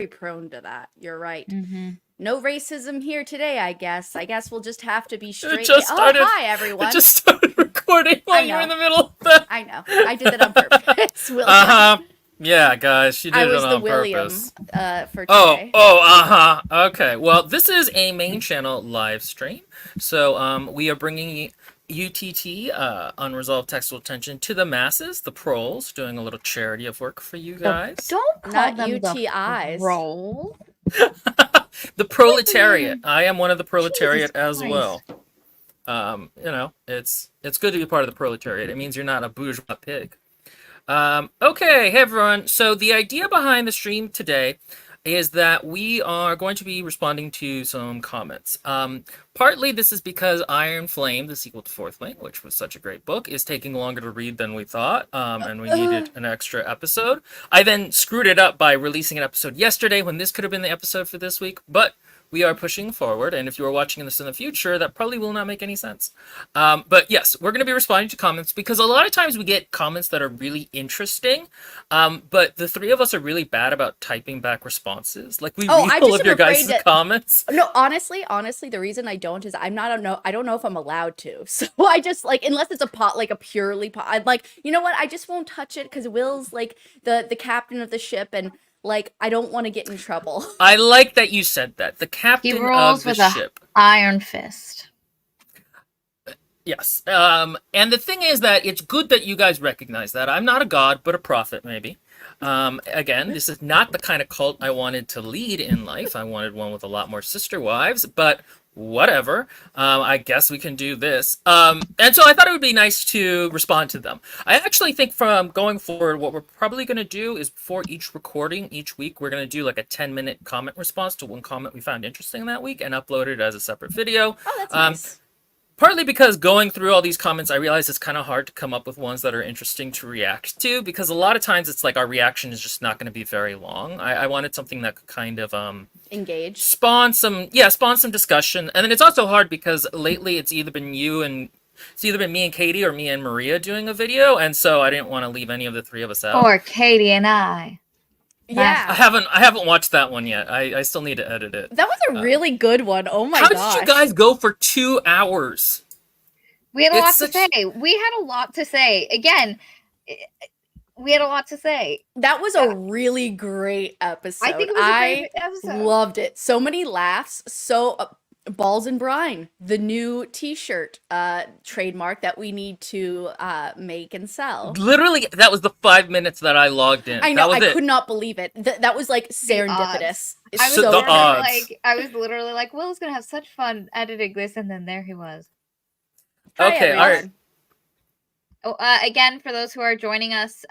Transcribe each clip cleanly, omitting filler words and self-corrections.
prone to that. You're right. Mm-hmm. No racism here today, I guess. I guess we'll just have to be straight. just started, hi, everyone. It just started recording while you were in the middle of that. I know. I did that on purpose. Uh-huh. Yeah, guys, she did it on purpose. I was the William for today. Okay. Well, this is a main channel live stream. So we are bringing UTT, Unresolved Textual Tension, to the masses, the proles, doing a little charity of work for you guys. Don't call Not them UTIs. the prole. The proletariat. I am one of the proletariat as Christ. well. You know, it's good to be part of the proletariat. It means you're not a bourgeois pig. Okay, hey everyone. So the idea behind the stream today is that we are going to be responding to some comments. Partly this is because Iron Flame, the sequel to Fourth Wing, which was such a great book, is taking longer to read than we thought, and we needed an extra episode. I then screwed it up by releasing an episode yesterday when this could have been the episode for this week, but we are pushing forward, and if you are watching this in the future, that probably will not make any sense. But yes, we're going to be responding to comments, because a lot of times we get comments that are really interesting, but the three of us are really bad about typing back responses. Like, we read all of your guys' comments. No, honestly, the reason I don't is I don't know if I'm allowed to. So I just, like, unless it's a purely pot, I'm like, you know what, I just won't touch it, because Will's, like, the captain of the ship, and like, I don't want to get in trouble. I like that you said that. The captain he rolls of the with ship. An iron fist. Yes. And the thing is that it's good that you guys recognize that. I'm not a god, but a prophet, maybe. Again, this is not the kind of cult I wanted to lead in life. I wanted one with a lot more sister wives, but whatever. I guess we can do this. And so I thought it would be nice to respond to them. I actually think from going forward, what we're probably going to do is before each recording, each week, we're going to do like a 10-minute comment response to one comment we found interesting that week and upload it as a separate video. Oh, that's nice. Partly because going through all these comments, I realize it's kind of hard to come up with ones that are interesting to react to, because a lot of times it's like our reaction is just not going to be very long. I wanted something that could kind of engage, spawn some discussion. And then it's also hard because lately it's either been me and Katie or me and Maria doing a video, and so I didn't want to leave any of the three of us out. Or Katie and I. Yeah, I haven't watched that one yet. I still need to edit it. That was a really good one. Oh my gosh. How did you guys go for 2 hours? We had a lot to say. We had a lot to say. Again, we had a lot to say. That was a really great episode. I think it was a great episode. Loved it. So many laughs. So Balls and Brine, the new t-shirt trademark that we need to make and sell. Literally, that was the 5 minutes that I logged in. I know. I could not believe it. That was like serendipitous. I was so the odds. I was literally like, Will's gonna have such fun editing this, and then there he was. Okay, all right. Oh, again, for those who are joining us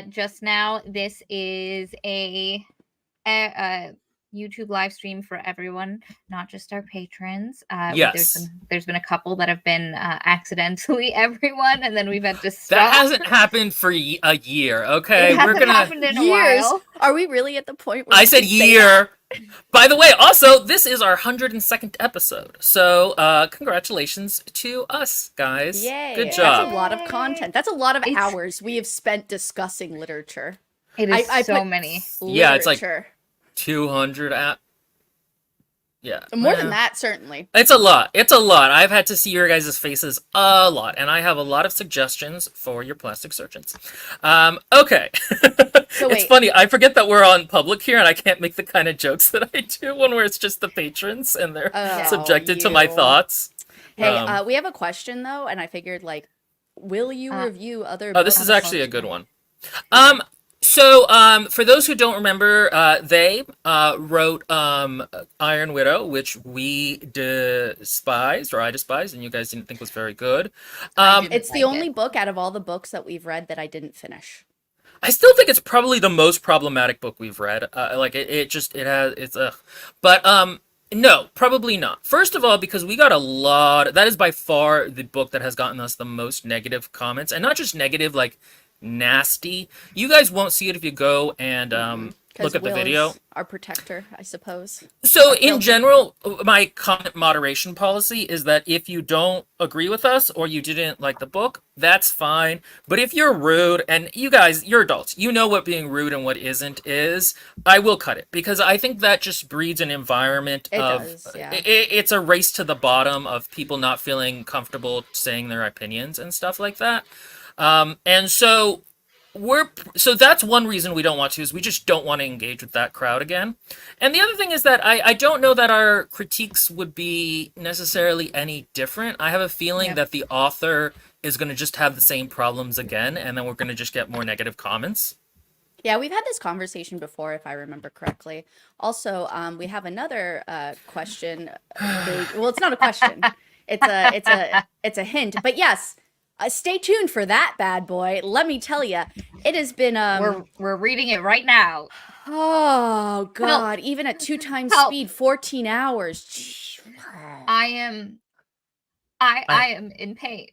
just now, this is a YouTube live stream for everyone, not just our patrons. Yes. There's been a couple that have been accidentally everyone, and then we've had to stop. That hasn't happened for a year, okay? It hasn't happened in years. A while. Are we really at the point where I said year? By the way, also, this is our 102nd episode. So, congratulations to us, guys. Yay. Good job. That's a lot of content. That's a lot of hours we have spent discussing literature. It is so many. Yeah, it's like 200 yeah, more than that, certainly. It's a lot. I've had to see your guys' faces a lot, and I have a lot of suggestions for your plastic surgeons. Okay. So it's funny, I forget that we're on public here, and I can't make the kind of jokes that I do when where it's just the patrons and they're subjected to my thoughts. Hey, we have a question though, and I figured, like, will you review other books? Oh, this is actually a good one. So, for those who don't remember, they wrote Iron Widow, which we despised, or I despised, and you guys didn't think was very good. It's the only book out of all the books that we've read that I didn't finish. I still think it's probably the most problematic book we've read. But no, probably not. First of all, because we got a lot. That is by far the book that has gotten us the most negative comments, and not just negative, like nasty. You guys won't see it if you go and look at the video. Our protector, I suppose. So Our in filter. general, my comment moderation policy is that if you don't agree with us or you didn't like the book, that's fine. But if you're rude, and you guys, you're adults, you know what being rude and what isn't is, I will cut it, because I think that just breeds an environment It of does, yeah. it's a race to the bottom of people not feeling comfortable saying their opinions and stuff like that. And so that's one reason we don't want to, is we just don't want to engage with that crowd again. And the other thing is that I don't know that our critiques would be necessarily any different. I have a feeling that the author is going to just have the same problems again, and then we're going to just get more negative comments. Yeah, we've had this conversation before, if I remember correctly. Also, we have another question. Well, it's not a question. It's a hint. But yes, stay tuned for that bad boy. Let me tell you, it has been We're reading it right now. oh god, even at 2 times Help. speed, 14 hours. I am in pain.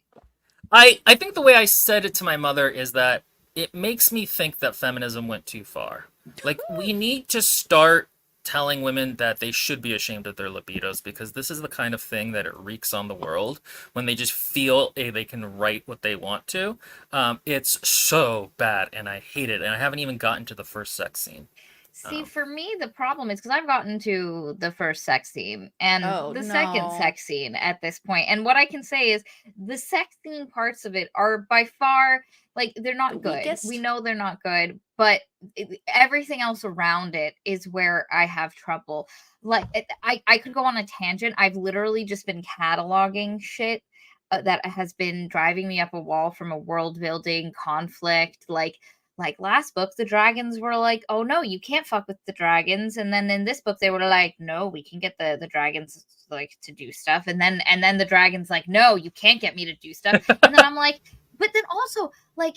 I think the way I said it to my mother is that it makes me think that feminism went too far. Like, we need to start telling women that they should be ashamed of their libidos, because this is the kind of thing that it wreaks on the world when they just feel they can write what they want to. It's so bad, and I hate it, and I haven't even gotten to the first sex scene. See, for me, the problem is because I've gotten to the first sex scene and the second no. sex scene at this point. And what I can say is the sex scene parts of it are by far, like, they're not The good. weakest? We know they're not good, but everything else around it is where I have trouble. Like, I could go on a tangent. I've literally just been cataloging shit that has been driving me up a wall from a world building conflict. Like last book, the dragons were like, oh no, you can't fuck with the dragons. And then in this book, they were like, no, we can get the dragons like to do stuff. And then the dragons like, no, you can't get me to do stuff. And then I'm like, but then also like,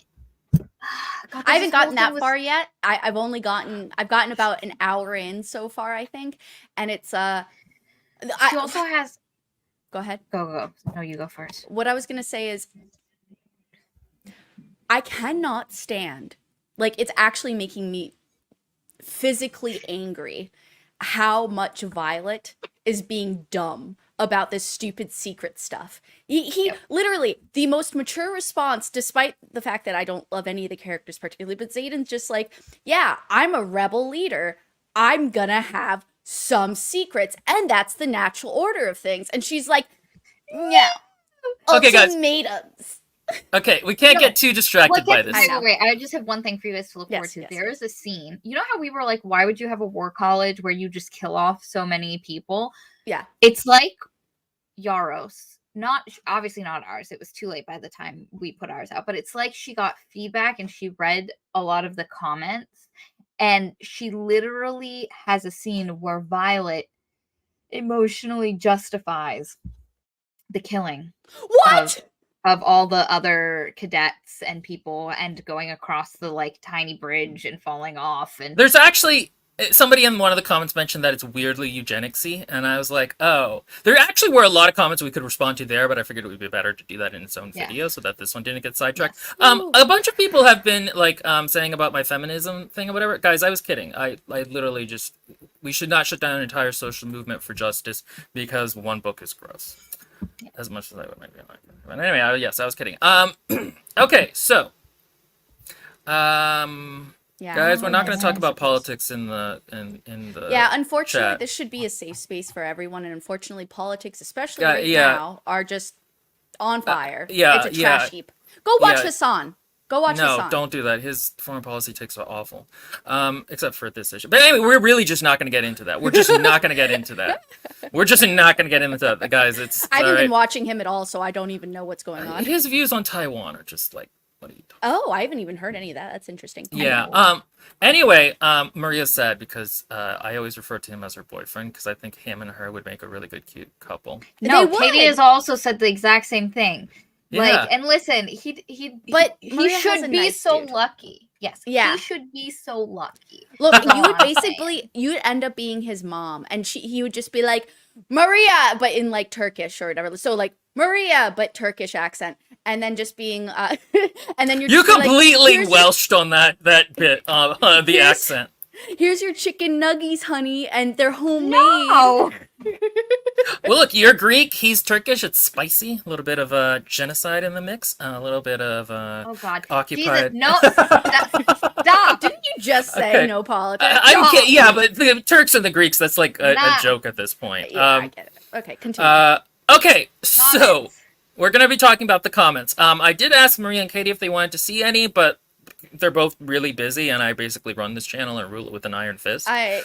God, I haven't gotten that far yet. I've gotten about an hour in so far, I think. And it's She also has. Go ahead. Go. No, you go first. What I was gonna say is, I cannot stand, like, it's actually making me physically angry how much Violet is being dumb about this stupid secret stuff. He literally, the most mature response, despite the fact that I don't love any of the characters particularly, but Zayden's just like, yeah, I'm a rebel leader. I'm gonna have some secrets, and that's the natural order of things. And she's like, no. Okay, guys. Ultimatums. Okay, we can't get too distracted by this. Wait, I just have one thing for you guys to look forward to. Yes. There is a scene. You know how we were like, why would you have a war college where you just kill off so many people? Yeah. It's like Yaros. Obviously not ours. It was too late by the time we put ours out. But it's like she got feedback and she read a lot of the comments. And she literally has a scene where Violet emotionally justifies the killing. What? Of all the other cadets and people, and going across the like tiny bridge and falling off. And there's actually somebody in one of the comments mentioned that it's weirdly eugenicsy, and I was like, oh, there actually were a lot of comments we could respond to there, but I figured it would be better to do that in its own video so that this one didn't get sidetracked. Yes. A bunch of people have been like saying about my feminism thing or whatever. Guys, I was kidding. I literally just, we should not shut down an entire social movement for justice because one book is gross. As much as I would maybe like it. But anyway, yes, I was kidding. Okay, so guys, we're not going to talk about politics in the unfortunately, chat. this should be a safe space for everyone, and unfortunately, politics, especially Yeah, now, are just on fire. Yeah, It's a trash heap. Go watch Hassan. Go watch Hassan. No, don't do that. His foreign policy takes are awful, except for this issue. But anyway, we're really just not going to get into that. We're just not going to get into that. We're just not going to get into that, guys. I haven't been watching him at all, so I don't even know what's going on. His views on Taiwan are just like, what are you talking about? Oh, I haven't even heard any of that. That's interesting. Yeah. Anyway, Maria's sad because I always refer to him as her boyfriend because I think him and her would make a really good, cute couple. No, Katie has also said the exact same thing. Yeah. Like, and listen, he should be so lucky. Yes. Yeah. He should be so lucky. Look, you would end up being his mom, and he would just be like, Maria, but in like Turkish or whatever. So like Maria, but Turkish accent, and then just being, and then you completely Welshed on that bit, the accent. Here's your chicken nuggies, honey, and they're homemade. No. Well, look, you're Greek. He's Turkish. It's spicy. A little bit of genocide in the mix. A little bit of Oh God. Jesus, occupied. no. Stop. Didn't you just say Okay. no politics? I'm kidding. Yeah, but the Turks and the Greeks, that's like a Nah. joke at this point. Yeah, I get it. Okay, continue. Okay, so Comments. we're gonna be talking about the comments. I did ask Maria and Katie if they wanted to see any, but they're both really busy, and I basically run this channel and rule it with an iron fist. I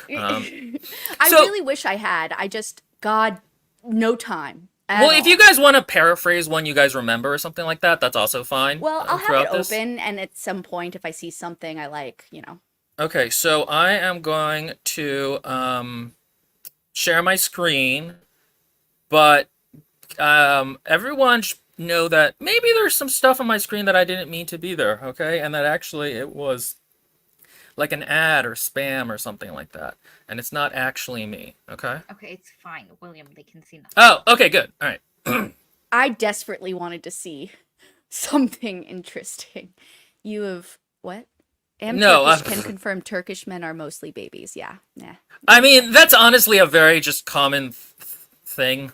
so- really wish I had. I just, God, no time. at Well, if all. you guys want to paraphrase one you guys remember or something like that, that's also fine. Well, I'll have throughout it this. open, and at some point, if I see something I like, Okay, so I am going to share my screen, but everyone should know that maybe there's some stuff on my screen that I didn't mean to be there, okay? And that actually it was like an ad or spam or something like that. And it's not actually me, okay? Okay, it's fine, William. They can see nothing. Oh, okay, good. All right. I desperately wanted to see something interesting. You have what? Am No, Turkish can confirm Turkish men are mostly babies. Yeah, nah. I mean, that's honestly a very just common thing.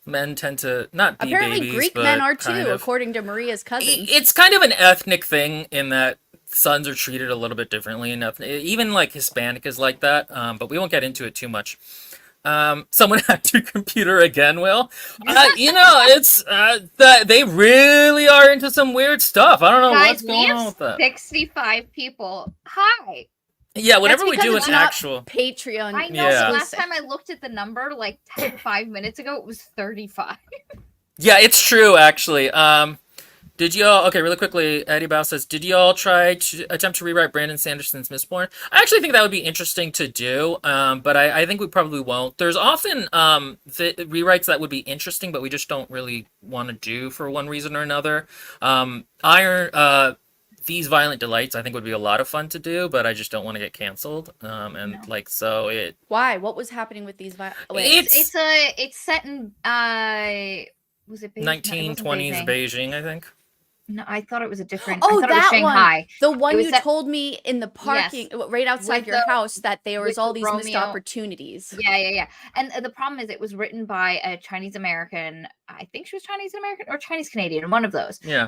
Men tend to not be Apparently, babies, Greek but men are kind too, of. according to Maria's cousins. It's kind of an ethnic thing in that sons are treated a little bit differently enough. Even like Hispanic is like that, but we won't get into it too much. Someone hacked your computer again, Will. It's that they really are into some weird stuff. I don't know Guys, what's we going on have with that. 65 people. Hi. Yeah, whenever we because do an it's not actual. Patreon. I know. Yeah. The last time I looked at the number, like 5 minutes ago, it was 35. Yeah, it's true actually. Did y'all okay? Really quickly, Eddie Bao says, "Did y'all try to attempt to rewrite Brandon Sanderson's Mistborn?" I actually think that would be interesting to do, but I think we probably won't. There's often the rewrites that would be interesting, but we just don't really want to do for one reason or another. These Violent Delights, I think would be a lot of fun to do, but I just don't want to get canceled. No. So it. Why? What was happening with these? It's set in was it Beijing? No, it wasn't 1920s Beijing. Beijing, I think. No, I thought it was a different. Oh, I thought it was that Shanghai. one. The one was you that- told me in the parking, right outside With your the- house, that there was with all the these missed Romeo- opportunities. Yeah. And the problem is, it was written by a Chinese American. I think she was Chinese American or Chinese Canadian, one of those. Yeah.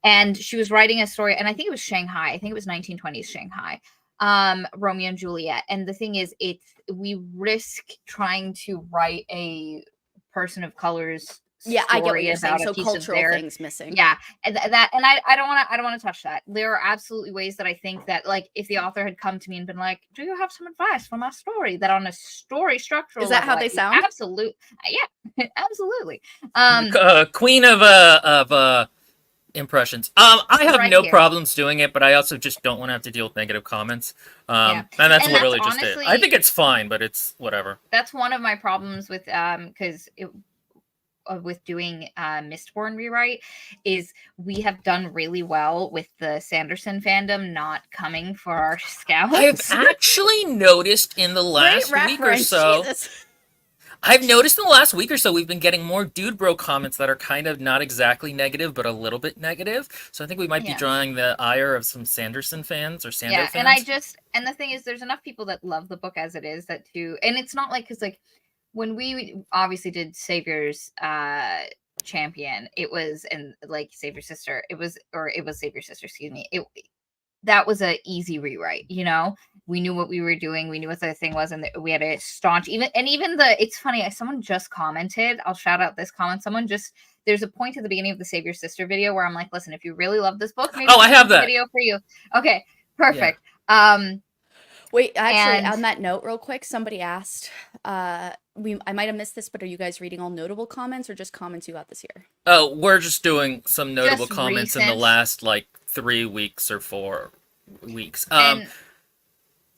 And she was writing a story, and I think it was Shanghai. I think it was 1920s Shanghai. Romeo and Juliet. And the thing is, we risk trying to write a person of color's Yeah, I get what story you're saying. about a So piece of cultural their- things missing. Yeah, and I don't want to touch that. There are absolutely ways that I think that, like, if the author had come to me and been like, "Do you have some advice for my story?" That on a story structural Is that how level, they sound? Absolutely, yeah, absolutely. Queen of impressions. I have Right no here. problems doing it, but I also just don't want to have to deal with negative comments. And that's And literally that's just it. honestly- I think it's fine, but it's whatever. That's one of my problems with because with doing Mistborn rewrite is we have done really well with the Sanderson fandom not coming for our scouts. I've actually noticed in the last Great week or reference. so. Jesus. I've noticed in the last week or so we've been getting more dude bro comments that are kind of not exactly negative, but a little bit negative. So I think we might be Yeah. drawing the ire of some Sanderson fans or Sander Yeah, fans. and the thing is, there's enough people that love the book as it is that do, and it's not like, because like when we obviously did Savior's champion, it was, and like Save Your Sister, it was Save Your Sister, excuse me, that was a easy rewrite, we knew what we were doing, we knew what the thing was, and we had a staunch it's funny, someone just commented, I'll shout out this comment, there's a point at the beginning of the Save Your Sister video where I'm like, listen, if you really love this book, maybe I have this is a that video for you. Okay, perfect. Wait, actually, And- on that note, real quick, somebody asked, I might have missed this, but are you guys reading all notable comments or just comments you got this year? Oh, we're just doing some notable Just comments in the recent. last like 3 weeks or 4 weeks. And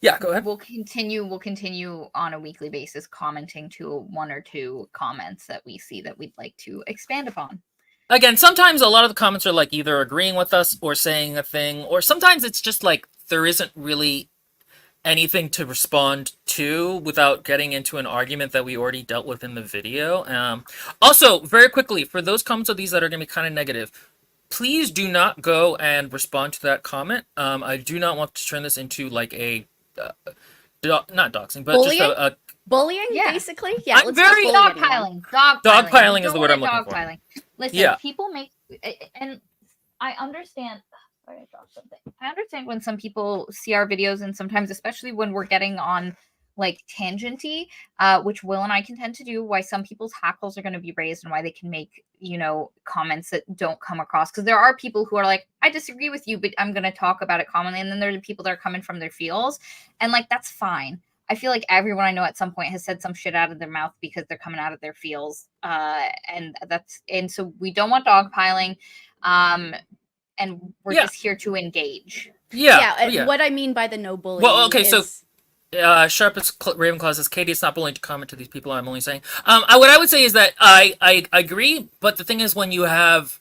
Yeah, go ahead. we'll continue on a weekly basis commenting to 1 or 2 comments that we see that we'd like to expand upon. Again, sometimes a lot of the comments are like either agreeing with us or saying a thing, or sometimes it's just like there isn't really anything to respond to without getting into an argument that we already dealt with in the video. Also, very quickly, for those comments of these that are going to be kind of negative, please do not go and respond to that comment. I do not want to turn this into like a not doxing, but just Bullying? a Bullying, Yeah. basically? Yeah, I'm let's very- not bully anyone. Dogpiling You is the don't word want I'm looking for. dogpiling. Listen, Yeah. people make, and I understand. Sorry, I dropped something. I understand when some people see our videos, and sometimes, especially when we're getting on like tangenty, which Will and I can tend to do, why some people's hackles are going to be raised and why they can make, comments that don't come across. Because there are people who are like, I disagree with you, but I'm going to talk about it commonly. And then there are the people that are coming from their feels. And like, that's fine. I feel like everyone I know at some point has said some shit out of their mouth because they're coming out of their feels. And so we don't want dogpiling. And we're Yeah. just here to engage. Yeah. What I mean by the no bullying Well, okay, so is Sharpest Ravenclaw says, Katie, it's not bullying to comment to these people. I'm only saying. What I would say is that I agree, but the thing is, when you have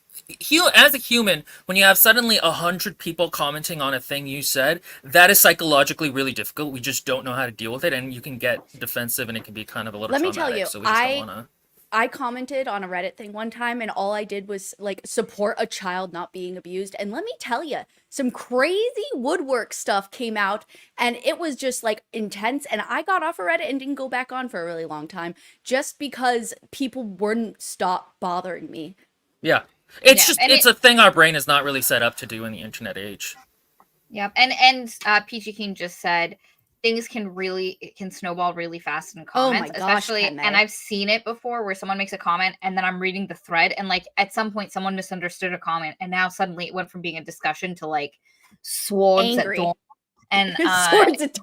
as a human, when you have suddenly 100 people commenting on a thing you said, that is psychologically really difficult. We just don't know how to deal with it, and you can get defensive, and it can be kind of a little Let me traumatic. tell you, so we just don't want to. I commented on a Reddit thing one time, and all I did was like support a child not being abused. And let me tell you, some crazy woodwork stuff came out, and it was just like intense. And I got off of Reddit and didn't go back on for a really long time just because people wouldn't stop bothering me. Yeah. It's a thing our brain is not really set up to do in the internet age. Yep. And Peachy King just said things can snowball really fast in comments. Oh my gosh, especially, can they? and I've seen it before where someone makes a comment and then I'm reading the thread and like at some point someone misunderstood a comment and now suddenly it went from being a discussion to like swords Angry. at dawn. And Swords at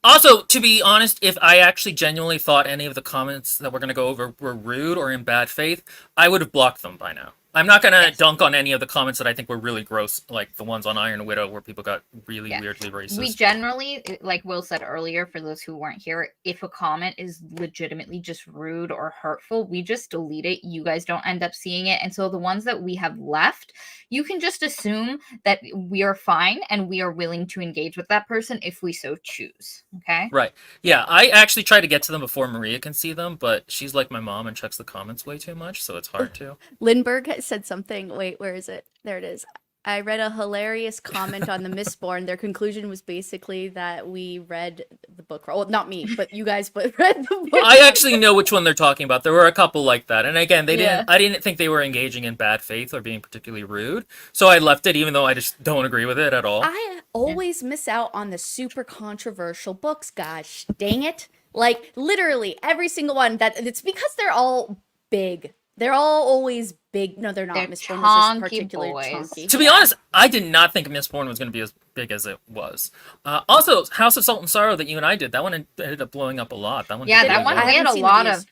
Also, to be honest, if I actually genuinely thought any of the comments that we're going to go over were rude or in bad faith, I would have blocked them by now. I'm not going to dunk on any of the comments that I think were really gross, like the ones on Iron Widow where people got really weirdly racist. We generally, like Will said earlier, for those who weren't here, if a comment is legitimately just rude or hurtful, we just delete it. You guys don't end up seeing it. And so the ones that we have left, you can just assume that we are fine and we are willing to engage with that person if we so choose. Okay? Right. Yeah, I actually try to get to them before Maria can see them, but she's like my mom and checks the comments way too much, so it's hard to. Lindbergh said something. Wait, where is it? There it is. I read a hilarious comment on the Mistborn. Their conclusion was basically that we read the book. Well, not me, but you guys read the book. I actually know which one they're talking about. There were a couple like that. And again, I didn't think they were engaging in bad faith or being particularly rude. So I left it, even though I just don't agree with it at all. I always miss out on the super controversial books. Gosh, dang it. Like, literally, every single one. It's because they're all big. They're all always big. No, they're not. They're Mistborn was just chunky particularly boys. chunky. To be honest, I did not think Mistborn was going to be as big as it was. Also, House of Salt and Sorrow that you and I did, that one ended up blowing up a lot. That one, Yeah, did that really one well. we had a haven't seen the lot views. of.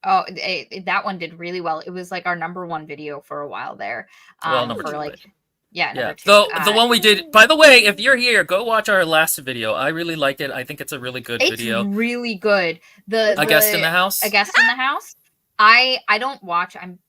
Oh, that one did really well. It was like our number one video for a while there. Well, number for two, like, but- yeah, Yeah, number two. the one we did. By the way, if you're here, go watch our last video. I really like it. I think it's a really good It's video. really good. A guest in the house. A guest in the house. I don't watch. I'm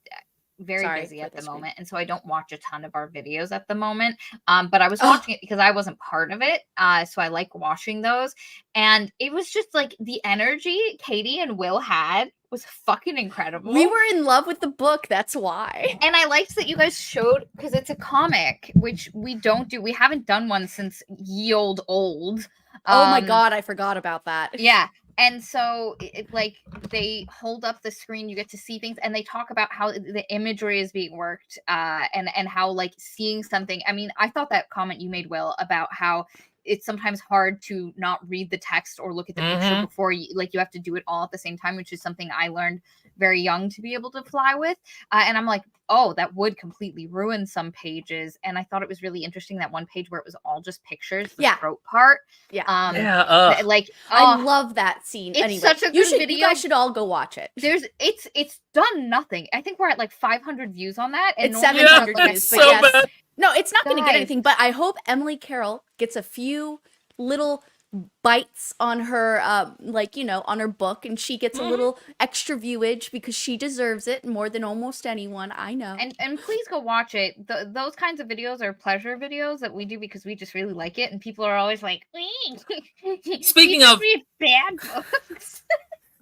very Sorry busy for at the the screen. moment, and so I don't watch a ton of our videos at the moment. But I was watching it because I wasn't part of it. So I like watching those, and it was just like the energy Katie and Will had was fucking incredible. We were in love with the book. That's why. And I liked that you guys showed, because it's a comic, which we don't do. We haven't done one since ye old. Oh my God, I forgot about that. Yeah. And so like they hold up the screen, you get to see things, and they talk about how the imagery is being worked, and how like seeing something. I mean, I thought that comment you made, Will, about how it's sometimes hard to not read the text or look at the picture before you have to do it all at the same time, which is something I learned very young to be able to fly with. And I'm like, oh, that would completely ruin some pages. And I thought it was really interesting, that one page where it was all just pictures, the throat part. Yeah. I love that scene. It's Anyway, such a you good should, video. You guys should all go watch it. It's done nothing. I think we're at like 500 views on that. And It's normally 700 like views, so but yes. bad. No, it's not going to get Guys. anything, but I hope Emily Carroll gets a few little bites on her on her book, and she gets a little extra viewage because she deserves it more than almost anyone I know. And please go watch it. Those kinds of videos are pleasure videos that we do because we just really like it, and people are always like, Speaking "We of- read bad books."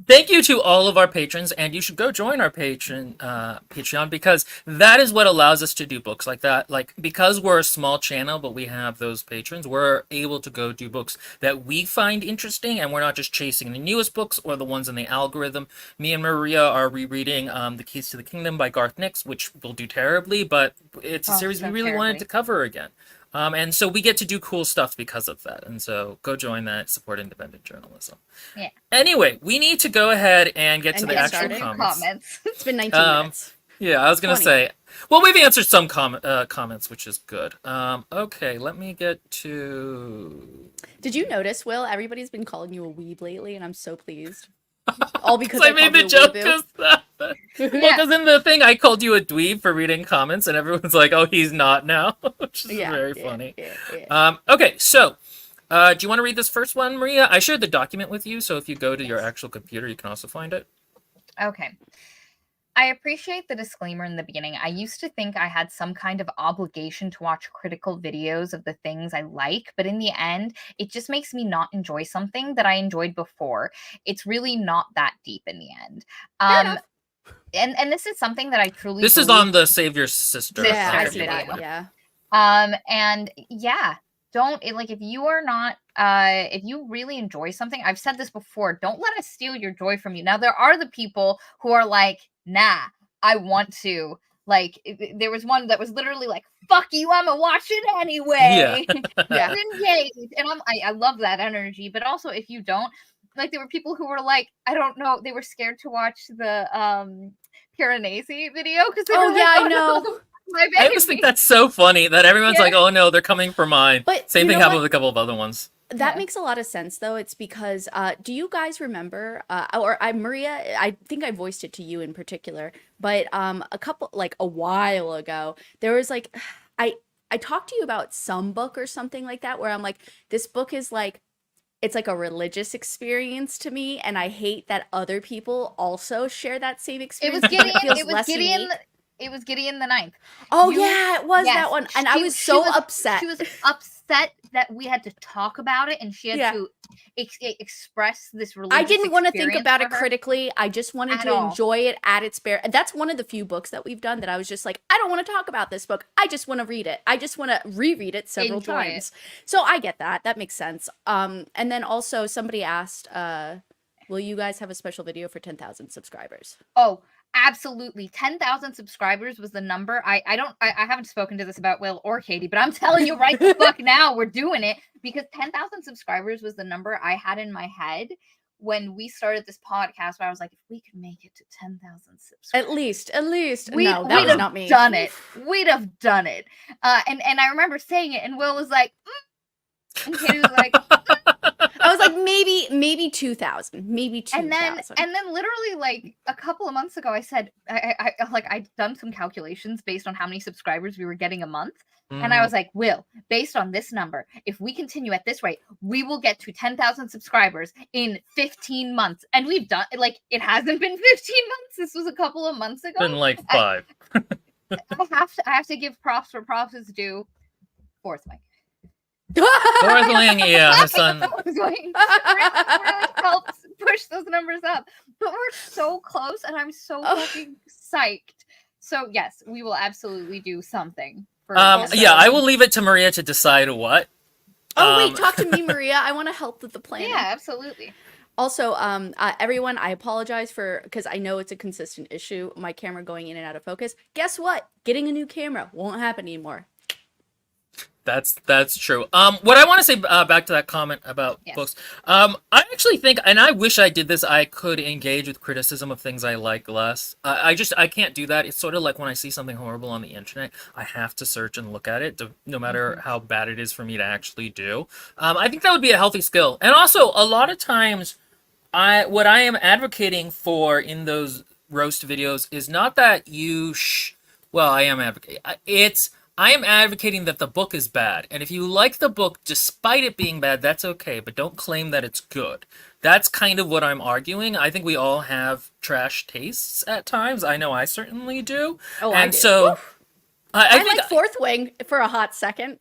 thank you to all of our patrons, and you should go join our Patreon, because that is what allows us to do books like that. Like, because we're a small channel, but we have those patrons, we're able to go do books that we find interesting, and we're not just chasing the newest books or the ones in the algorithm. Me and Maria are rereading The Keys to the Kingdom by Garth Nix, which will do terribly, but it's a series we really wanted to cover again. And so we get to do cool stuff because of that. And so go join that, support independent journalism. Yeah. Anyway, we need to go ahead and get to the actual started. comments. It's been 19 minutes. Yeah, I was going to 20. say, well, we've answered some comments, which is good. Okay, let me get to... Did you notice, Will? Everybody's been calling you a weeb lately, and I'm so pleased. All because I made the joke because well, because in the thing I called you a dweeb for reading comments, and everyone's like, "Oh, he's not now," which is very funny. Okay, so do you want to read this first one, Maria? I shared the document with you, so if you go to your actual computer, you can also find it. Okay. I appreciate the disclaimer in the beginning. I used to think I had some kind of obligation to watch critical videos of the things I like, but in the end, it just makes me not enjoy something that I enjoyed before. It's really not that deep in the end. And this is something that I truly This is on the Save Your Sister. Yeah, I see video. that. Yeah. And yeah, don't like if you are not if you really enjoy something, I've said this before, don't let us steal your joy from you. Now there are the people who are like, nah, I want to. Like there was one that was literally like, fuck you, I'ma watch it anyway. Yeah. Engaged. And I love that energy. But also if you don't, like there were people who were like, I don't know, they were scared to watch the Piranesi video because they were like, I know. I just think that's so funny that everyone's like, oh no, they're coming for mine. But same thing happened with a couple of other ones. That makes a lot of sense, though. It's because, do you guys remember, Maria, I think I voiced it to you in particular, but a while ago, there was like, I talked to you about some book or something like that, where I'm like, this book is like, it's like a religious experience to me, and I hate that other people also share that same experience. It was Gideon the Ninth. Oh, it was that one. And I was so upset. She was upset that we had to talk about it and she had to express this religious I didn't want to think experience about for it her. critically. I just wanted to enjoy it at its bare. That's one of the few books that we've done that I was just like, I don't want to talk about this book. I just want to read it. I just want to reread it several times. So I get that. That makes sense. And then also somebody asked, will you guys have a special video for 10,000 subscribers? Oh, absolutely. 10,000 subscribers was the number. I haven't spoken to this about Will or Katie, but I'm telling you right the fuck now, we're doing it because 10,000 subscribers was the number I had in my head when we started this podcast, where I was like, if we could make it to 10,000 subscribers. At least. We'd was not me. Done it. We'd have done it. And I remember saying it and Will was like, and Katie was like, I was like, maybe 2,000, maybe 2,000. And then literally like a couple of months ago, I said, I'd done some calculations based on how many subscribers we were getting a month. And I was like, Will, based on this number, if we continue at this rate, we will get to 10,000 subscribers in 15 months. And we've done like, it hasn't been 15 months. This was a couple of months ago. Been like 5. I have to give props where props is due. Fourth Wing. Fourth Wing, yeah, my son. really helps push those numbers up. But we're so close, and I'm so fucking psyched. So yes, we will absolutely do something. Yeah, I will leave it to Maria to decide what. Wait, talk to me, Maria. I want to help with the plan. Yeah, absolutely. Also, everyone, I apologize because I know it's a consistent issue, my camera going in and out of focus. Guess what? Getting a new camera won't happen anymore. That's true. What I want to say back to that comment about books, I actually think, and I wish I did this, I could engage with criticism of things I like less. I can't do that. It's sort of like when I see something horrible on the internet, I have to search and look at it, no matter how bad it is for me to actually do. I think that would be a healthy skill. And also, a lot of times, what I am advocating for in those roast videos is not that you I am advocating. I am advocating that the book is bad. And if you like the book, despite it being bad, that's okay. But don't claim that it's good. That's kind of what I'm arguing. I think we all have trash tastes at times. I know I certainly do. Oh, and I do. So I like Fourth Wing for a hot second.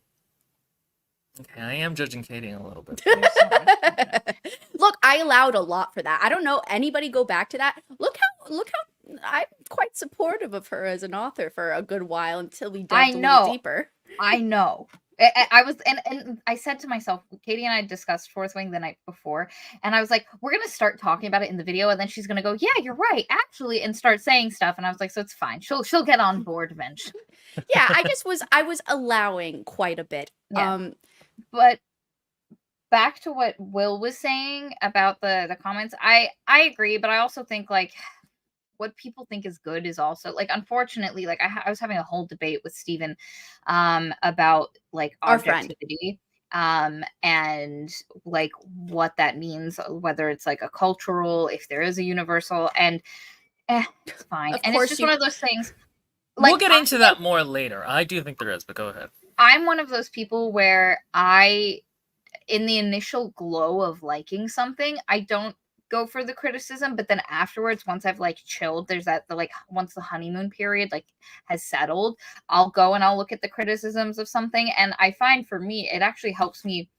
Okay, I am judging Katie a little bit. Look, I allowed a lot for that. I don't know anybody go back to that. Look how I'm quite supportive of her as an author for a good while until we delved a little deeper. I know. I was, and I said to myself, Katie and I discussed Fourth Wing the night before, and I was like, we're gonna start talking about it in the video, and then she's gonna go, yeah, you're right, actually, and start saying stuff, and I was like, so it's fine. She'll get on board eventually. Yeah, I was allowing quite a bit. Yeah. But back to what Will was saying about the comments, I agree, but I also think like what people think is good is also like, unfortunately, like I was having a whole debate with Steven about like Our friend. objectivity and like what that means, whether it's like a cultural, if there is a universal, and it's fine. Of And course it's just you- one of those things. We'll get into that more later. I do think there is, but go ahead. I'm one of those people where in the initial glow of liking something, I don't go for the criticism, but then afterwards, once I've like chilled, there's that like once the honeymoon period like has settled, I'll go and I'll look at the criticisms of something, and I find for me it actually helps me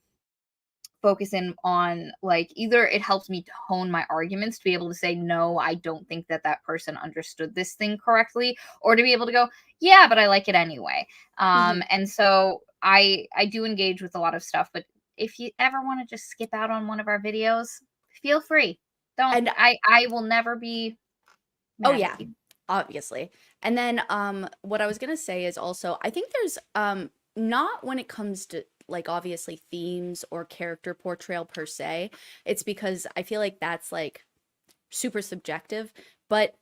focus in on like, either it helps me hone my arguments to be able to say, no, I don't think that that person understood this thing correctly, or to be able to go, yeah, but I like it anyway. And so I do engage with a lot of stuff, but if you ever want to just skip out on one of our videos, feel free. Don't. And I will never be mad at you. Obviously. And then what I was gonna say is also, I think there's not when it comes to like obviously themes or character portrayal per se, it's because I feel like that's like super subjective, but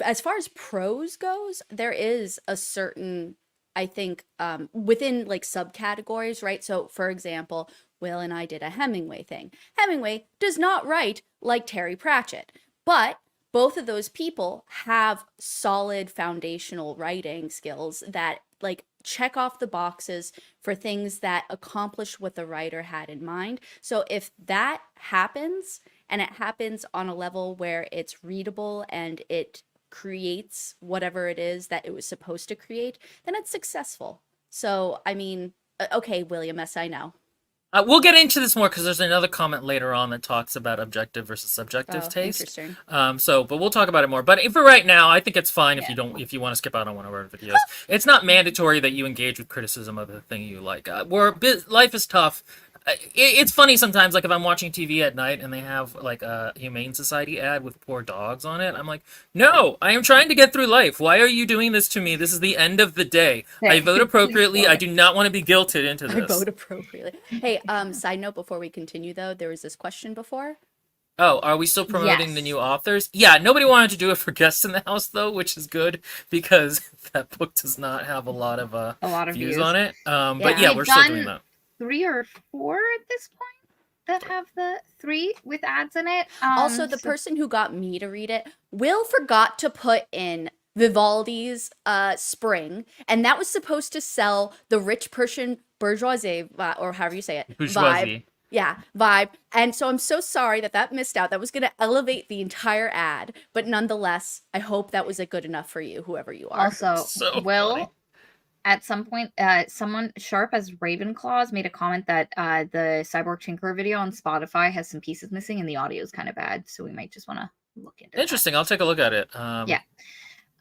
as far as prose goes, there is a certain, I think, within like subcategories, right? So for example, Will and I did a Hemingway thing. Hemingway does not write like Terry Pratchett, but both of those people have solid foundational writing skills that like check off the boxes for things that accomplish what the writer had in mind. So if that happens, and it happens on a level where it's readable and it creates whatever it is that it was supposed to create, then it's successful. So, I mean, okay, William S., I know. We'll get into this more because there's another comment later on that talks about objective versus subjective taste. Interesting. But we'll talk about it more. But for right now, I think it's fine if you want to skip out on one of our videos. It's not mandatory that you engage with criticism of the thing you like. Life is tough. It's funny sometimes, like if I'm watching TV at night and they have like a Humane Society ad with poor dogs on it, I'm like, no, I am trying to get through life. Why are you doing this to me? This is the end of the day. I vote appropriately. I do not want to be guilted into this. I vote appropriately. Hey, side note before we continue though, there was this question before. Oh, are we still promoting the new authors? Yeah, nobody wanted to do it for Guests in the House though, which is good because that book does not have a lot of views on it. But yeah, we're still doing that. 3 or 4 at this point that have the 3 with ads in it. Also, the person who got me to read it, Will forgot to put in Vivaldi's Spring, and that was supposed to sell the rich Persian bourgeoisie, or however you say it, vibe. Yeah, vibe. And so I'm so sorry that missed out. That was going to elevate the entire ad, but nonetheless, I hope that was good enough for you, whoever you are. Also, Will... At some point, someone sharp as Ravenclaws made a comment that the Cyborg Tinkerer video on Spotify has some pieces missing and the audio is kind of bad, so we might just want to look into it. Interesting. I'll take a look at it. Yeah.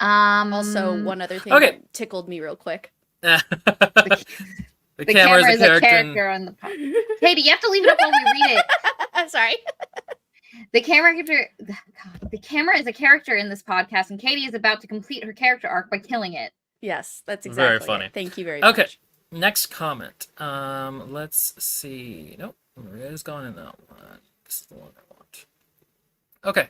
Also, one other thing that tickled me real quick. The camera is a character on the podcast. Katie, you have to leave it up while we read it. I'm sorry. The camera is a character in this podcast, and Katie is about to complete her character arc by killing it. Yes, that's exactly very funny. Thank you very much. Okay, next comment. Let's see. Nope, Maria's gone in that one. This is the one I want. Okay.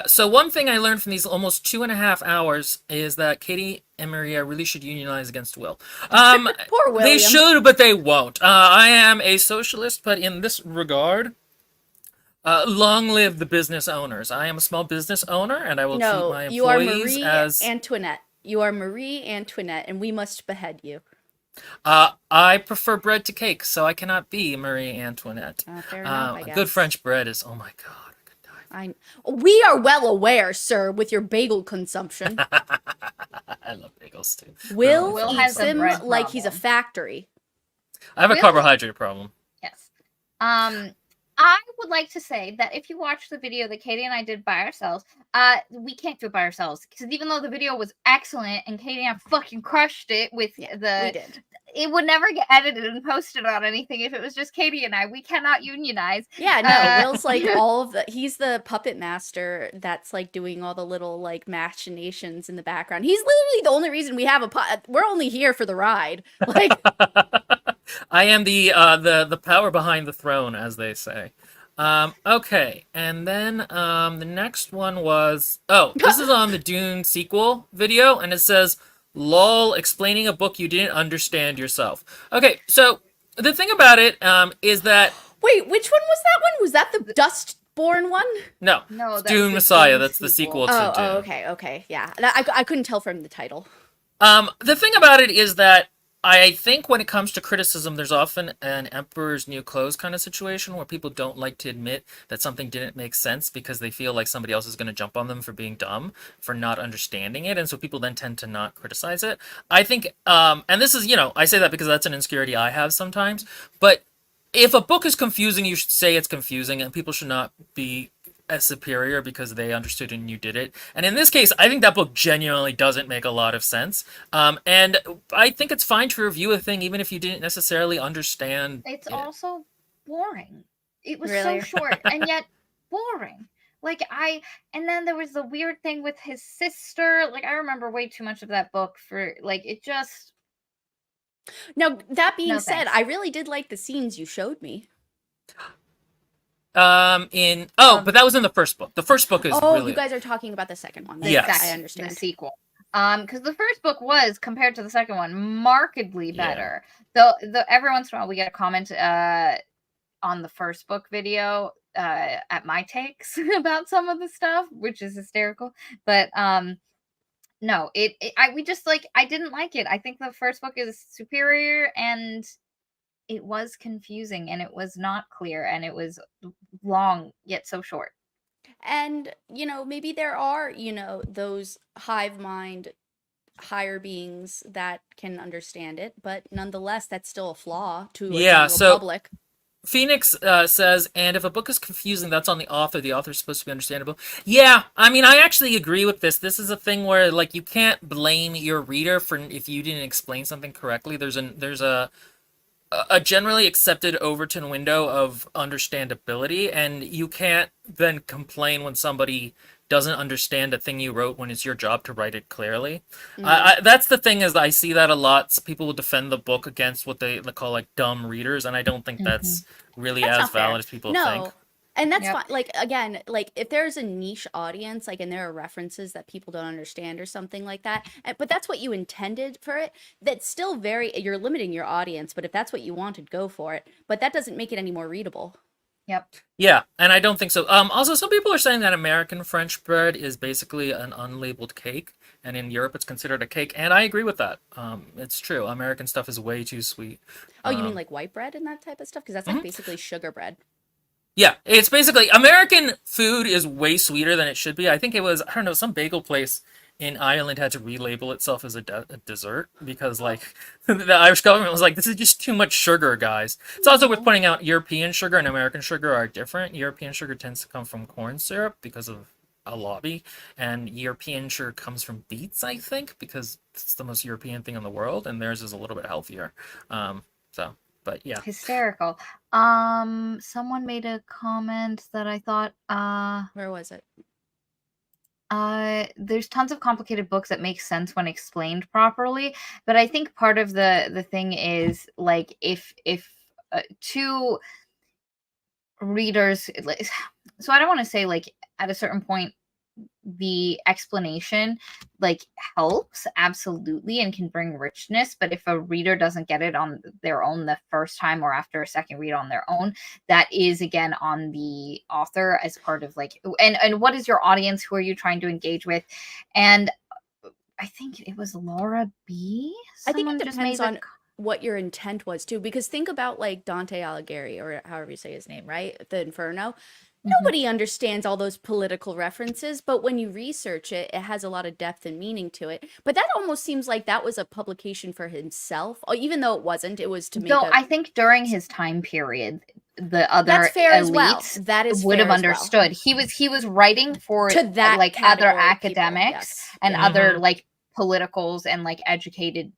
So one thing I learned from these almost 2.5 hours is that Katie and Maria really should unionize against Will. Poor William. They should, but they won't. I am a socialist, but in this regard, long live the business owners. I am a small business owner, and I will treat my employees you are Marie as Antoinette. You are Marie Antoinette, and we must behead you. I prefer bread to cake, so I cannot be Marie Antoinette. Fair enough, I guess. Good French bread is, oh my god, I could die. We are well aware, sir, with your bagel consumption. I love bagels too. Will eats them like he's a factory. I have a Really? carbohydrate problem. Yes. I would like to say that if you watch the video that Katie and I did by ourselves, we can't do it by ourselves because even though the video was excellent and Katie and I fucking crushed it with Yeah, the, we did. it would never get edited and posted on anything if it was just Katie and I. We cannot unionize. Yeah, no, Will's like all of the he's the puppet master that's like doing all the little like machinations in the background. He's literally the only reason we have we're only here for the ride. Like I am the power behind the throne, as they say. Okay, and then the next one was this is on the Dune sequel video, and it says "lol" explaining a book you didn't understand yourself. Okay, so the thing about it is that wait, which one was that one? Was that the Dustborn one? no, No, it's that's Dune the Messiah. Dune That's the sequel. sequel to Dune. Okay, yeah. I couldn't tell from the title. The thing about it is that I think when it comes to criticism, there's often an emperor's new clothes kind of situation where people don't like to admit that something didn't make sense because they feel like somebody else is going to jump on them for being dumb, for not understanding it, and so people then tend to not criticize it. I think, and this is, I say that because that's an insecurity I have sometimes, but if a book is confusing, you should say it's confusing, and people should not be as superior because they understood and you did it. And in this case, I think that book genuinely doesn't make a lot of sense. And I think it's fine to review a thing even if you didn't necessarily understand It's it. also boring. It was Really? so short and yet boring. And then there was the weird thing with his sister. Like, I remember way too much of that book for, like, it just. Now, that being No said, thanks. I really did like the scenes you showed me. But that was in the first book. The first book is really. You guys are talking about the second one. Yes. I The understand. sequel. Because the first book was, compared to the second one, markedly better. Though every once in a while we get a comment on the first book video at my takes about some of the stuff, which is hysterical. But no, I didn't like it. I think the first book is superior, and it was confusing, and it was not clear, and it was long yet so short. And, maybe there are, those hive mind higher beings that can understand it, but nonetheless, that's still a flaw to a Yeah, general so- public. Phoenix says, and if a book is confusing, that's on the author. The author's supposed to be understandable. Yeah, I mean, I actually agree with this. This is a thing where, like, you can't blame your reader for if you didn't explain something correctly. There's a generally accepted Overton window of understandability, and you can't then complain when somebody doesn't understand a thing you wrote when it's your job to write it clearly. That's the thing, is I see that a lot. People will defend the book against what they call like dumb readers, and I don't think that's really That's as not fair. valid as people No. think. And that's Yep. fine. Like, again, like if there's a niche audience, like, and there are references that people don't understand or something like that, but that's what you intended for it, that's still you're limiting your audience, but if that's what you wanted, go for it. But that doesn't make it any more readable. Yep. Yeah, and I don't think so. Also, some people are saying that American French bread is basically an unlabeled cake, and in Europe it's considered a cake, and I agree with that. It's true. American stuff is way too sweet. Oh, you mean like white bread and that type of stuff? Because that's like Mm-hmm. basically sugar bread. Yeah, it's basically American food is way sweeter than it should be. I think it was, I don't know, some bagel place in Ireland had to relabel itself as a dessert because, like, the Irish government was like, this is just too much sugar, guys. It's also worth pointing out European sugar and American sugar are different. European sugar tends to come from corn syrup because of a lobby, and European sugar comes from beets, I think, because it's the most European thing in the world, and theirs is a little bit healthier. But yeah. Hysterical. Someone made a comment that I thought Where was it? there's tons of complicated books that make sense when explained properly, but I think part of the thing is, like, if two readers, so I don't want to say, like, at a certain point the explanation, like, helps absolutely and can bring richness, but if a reader doesn't get it on their own the first time or after a second read on their own, that is again on the author as part of, like, and what is your audience, who are you trying to engage with? And I think it was Laura B. I think Someone it just depends made on what your intent was too, because think about like Dante Alighieri, or however you say his name, right? The Inferno. nobody understands all those political references, but when you research it, it has a lot of depth and meaning to it. But that almost seems like that was a publication for himself, even though it wasn't. It was to make So a. I think during his time period, the That's other fair as well. elites That is would fair have as well. understood. He was writing for To that like other category of people, academics yes. and Yeah. other like politicals and like educated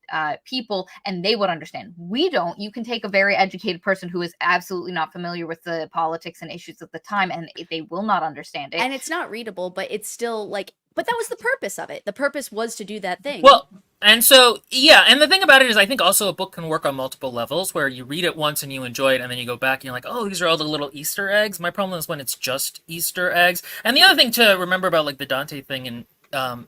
people, and they would understand. We don't. You can take a very educated person who is absolutely not familiar with the politics and issues of the time, and they will not understand it. And it's not readable, but it's still like. But that was the purpose of it. The purpose was to do that thing. Well, and so, yeah, and the thing about it is I think also a book can work on multiple levels where you read it once and you enjoy it, and then you go back and you're like, oh, these are all the little Easter eggs. My problem is when it's just Easter eggs. And the other thing to remember about like the Dante thing and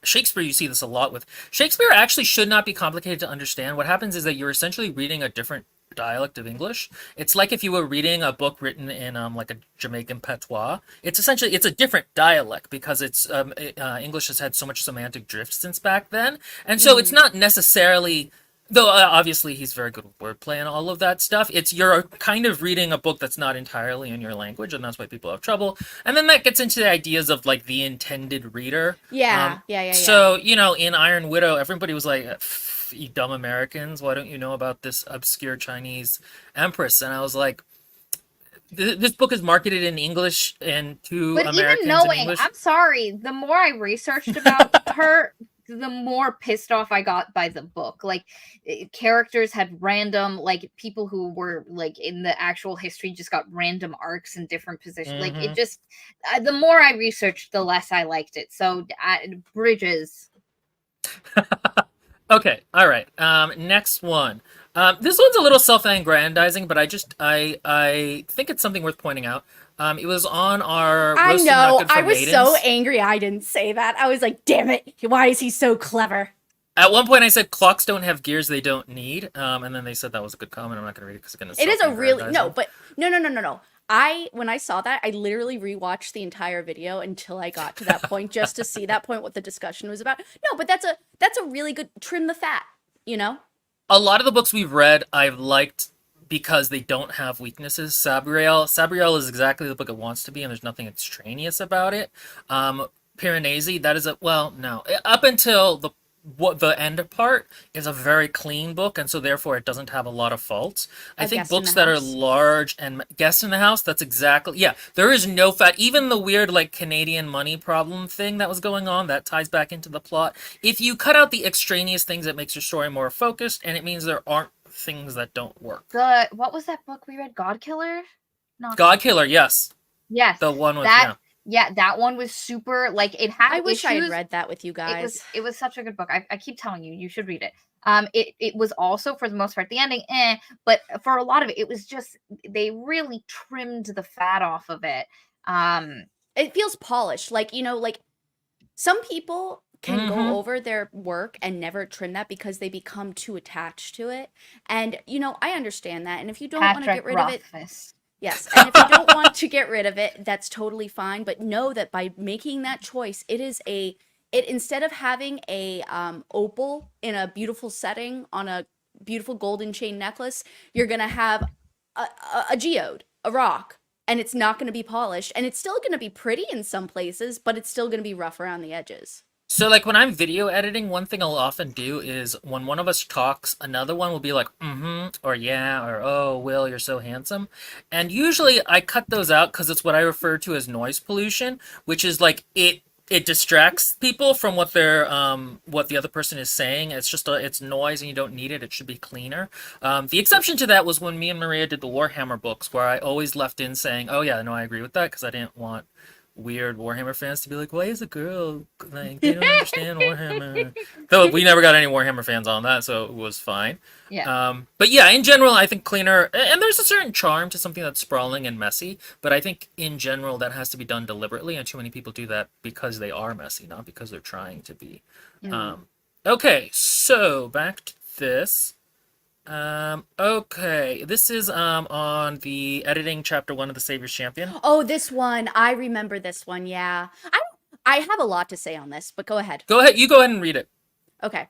Shakespeare, you see this a lot with. Shakespeare actually should not be complicated to understand. What happens is that you're essentially reading a different dialect of English. It's like if you were reading a book written in like a Jamaican patois. It's essentially it's a different dialect because it's English has had so much semantic drift since back then, and so it's not necessarily. Though obviously he's very good with wordplay and all of that stuff. It's you're kind of reading a book that's not entirely in your language, and that's why people have trouble. And then that gets into the ideas of like the intended reader. Yeah. So in Iron Widow, everybody was like, "You dumb Americans, why don't you know about this obscure Chinese empress?" And I was like, "This book is marketed in English and to But Americans even knowing, in English." I'm sorry, the more I researched about her, the more pissed off I got by the book. Like characters had random, like people who were like in the actual history just got random arcs in different positions. Like it just, the more I researched, the less I liked it. So Bridges. Okay, all right. Next one. This one's a little self-aggrandizing, but I think it's something worth pointing out. It was on our. I Roasted Not know. Good for I was Maidens. so angry I didn't say that. I was like, damn it. Why is he so clever? At one point, I said clocks don't have gears they don't need, and then they said that was a good comment. I'm not going to read it because again, It is a really no, but no. When I saw that, I literally rewatched the entire video until I got to that point just to see that point what the discussion was about. No, but that's a really good trim the fat, A lot of the books we've read, I've liked because they don't have weaknesses. Sabriel is exactly the book it wants to be, and there's nothing extraneous about it. Piranesi, that is no. Up until the end part is a very clean book, and so therefore it doesn't have a lot of faults. I think books that are large and Guest in the House, that's exactly, there is no fat. Even the weird like Canadian money problem thing that was going on, that ties back into the plot. If you cut out the extraneous things, it makes your story more focused, and it means there aren't things that don't work. What was that book we read? God Killer? God Killer, yes. Yes. The one with Yeah, that one was super, like, it had I wish I had issues. read that with you guys. It was such a good book. I keep telling you, you should read it. It was also, for the most part, the ending, but for a lot of it, it was just, they really trimmed the fat off of it. It feels polished. Like, like some people can go over their work and never trim that because they become too attached to it. And, I understand that. And if you don't want to get rid of it, yes. And if you don't want to get rid of it, that's totally fine. But know that by making that choice, instead of having a opal in a beautiful setting on a beautiful golden chain necklace, you're going to have a geode, a rock, and it's not going to be polished. And it's still going to be pretty in some places, but it's still going to be rough around the edges. So, like, when I'm video editing, one thing I'll often do is when one of us talks, another one will be like, or yeah, or oh, Will, you're so handsome. And usually I cut those out because it's what I refer to as noise pollution, which is like it distracts people from what the other person is saying. It's just it's noise and you don't need it. It should be cleaner. The exception to that was when me and Maria did the Warhammer books, where I always left in saying, oh yeah, no, I agree with that, because I didn't want weird Warhammer fans to be like, why is a girl, like, they don't understand Warhammer. Though we never got any Warhammer fans on that, so it was fine. Yeah. But yeah, in general, I think cleaner, and there's a certain charm to something that's sprawling and messy, but I think in general that has to be done deliberately, and too many people do that because they are messy, not because they're trying to be. Okay, so back to this. Okay, this is on the editing chapter 1 of The Savior's Champion. Oh, this one. I remember this one, yeah. I have a lot to say on this, but go ahead. You go ahead and read it. Okay.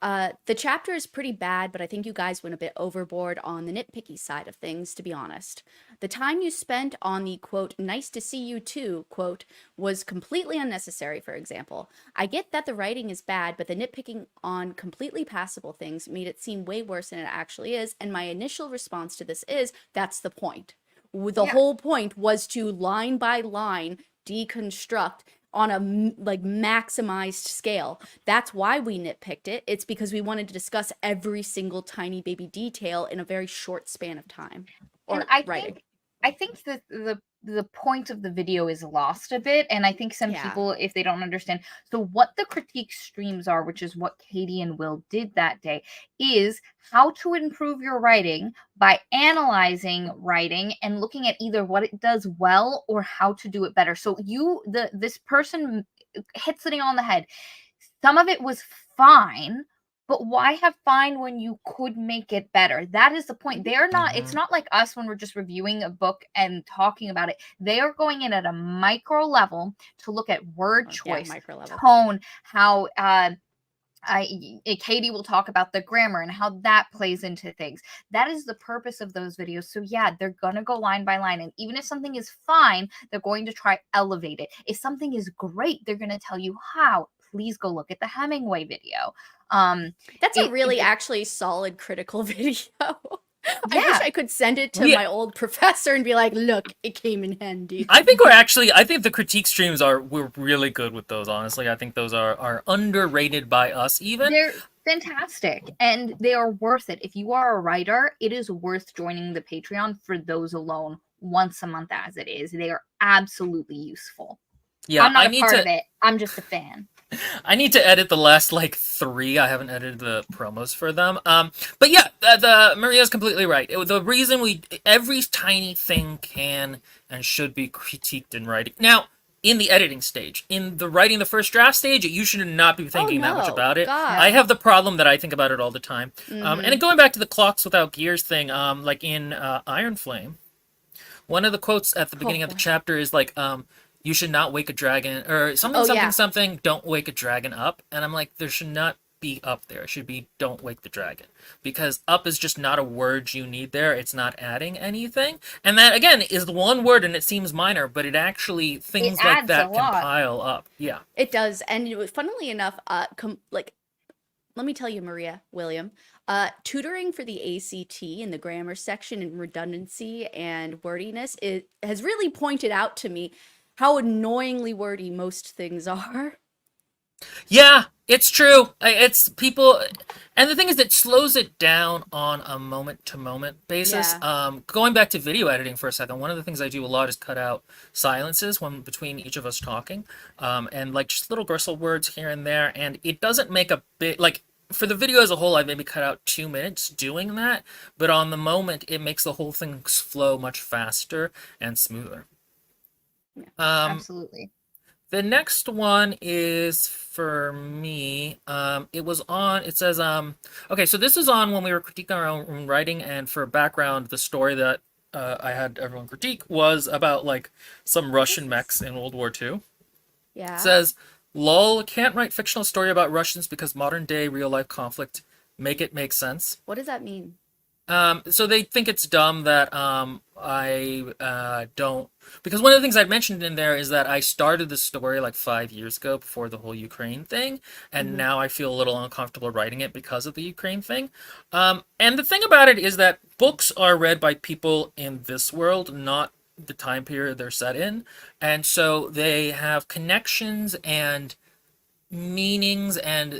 The chapter is pretty bad, but I think you guys went a bit overboard on the nitpicky side of things, to be honest. The time you spent on the quote, nice to see you too, quote, was completely unnecessary, for example. I get that the writing is bad, but the nitpicking on completely passable things made it seem way worse than it actually is, and my initial response to this is, that's the point. The Yeah. whole point was to line by line deconstruct on a like maximized scale. That's why we nitpicked it. It's because we wanted to discuss every single tiny baby detail in a very short span of time And or writing. I think that the point of the video is lost a bit, and I think some Yeah. people, if they don't understand, so what the critique streams are, which is what Katie and Will did that day, is how to improve your writing by analyzing writing and looking at either what it does well or how to do it better. So this person hits it on the head. Some of it was fine, but why have fine when you could make it better? That is the point. They're not, it's not like us when we're just reviewing a book and talking about it. They are going in at a micro level to look at word Yeah, choice, micro level. tone, how Katie will talk about the grammar and how that plays into things. That is the purpose of those videos. So yeah, they're gonna go line by line, and even if something is fine, they're going to try elevate it. If something is great, they're gonna tell you how. Please go look at the Hemingway video. That's a really It actually solid critical video. I wish yeah, I could send it to We, my old professor and be like, look, it came in handy. I think I think the critique streams we're really good with those, honestly. I think those are underrated by us even. they're fantastic and they are worth it. If you are a writer, it is worth joining the Patreon for those alone once a month as it is. They are absolutely useful. Yeah, I'm not I a need part to of it. I'm just a fan. I need to edit the last like 3. I haven't edited the promos for them. But yeah, the Maria's completely right. The reason every tiny thing can and should be critiqued in writing. Now, in the editing stage, in the writing the first draft stage, you should not be thinking that much no. about it. God. I have the problem that I think about it all the time. Mhm. And going back to the clocks without gears thing, like in Iron Flame, one of the quotes at the beginning of the boy. chapter is like, you should not wake a dragon, or something, Oh, something, yeah. something, don't wake a dragon up. And I'm like, there should not be up there. It should be don't wake the dragon. Because up is just not a word you need there. It's not adding anything. And that, again, is the one word, and it seems minor, but it actually, things like adds a that can lot. pile up. Yeah. It does. And funnily enough, like, let me tell you, Maria, William, tutoring for the ACT in the grammar section and redundancy and wordiness has really pointed out to me how annoyingly wordy most things are. Yeah, it's true. It's people, and the thing is, it slows it down on a moment-to-moment basis. Yeah. Going back to video editing for a second, one of the things I do a lot is cut out silences when between each of us talking, and like just little gristle words here and there, and it doesn't make a big like. For the video as a whole, I maybe cut out 2 minutes doing that, but on the moment, it makes the whole thing flow much faster and smoother. Absolutely. The next one is for me. It says, okay, so this is on when we were critiquing our own writing, and for background, the story that I had everyone critique was about like some Russian mechs in World War II. Yeah. It says, lol, can't write fictional story about Russians because modern day real life conflict make it make sense. What does that mean? So they think it's dumb that I don't, because one of the things I mentioned in there is that I started the story like 5 years ago before the whole Ukraine thing, and now I feel a little uncomfortable writing it because of the Ukraine thing. And the thing about it is that books are read by people in this world, not the time period they're set in, and so they have connections and meanings and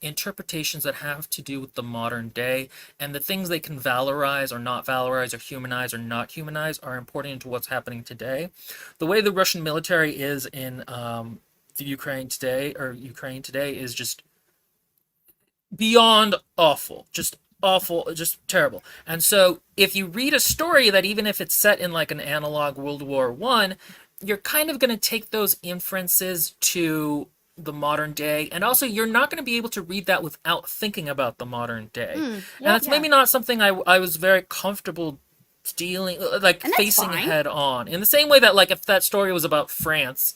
interpretations that have to do with the modern day, and the things they can valorize or not valorize or humanize or not humanize are important to what's happening today. The way the Russian military is in the Ukraine today is just beyond awful, just awful, just terrible. And so if you read a story that, even if it's set in like an analog World War One, you're kind of going to take those inferences to the modern day, and also you're not going to be able to read that without thinking about the modern day. And that's maybe not something I was very comfortable dealing, like And that's facing fine. head on, in the same way that like if that story was about France,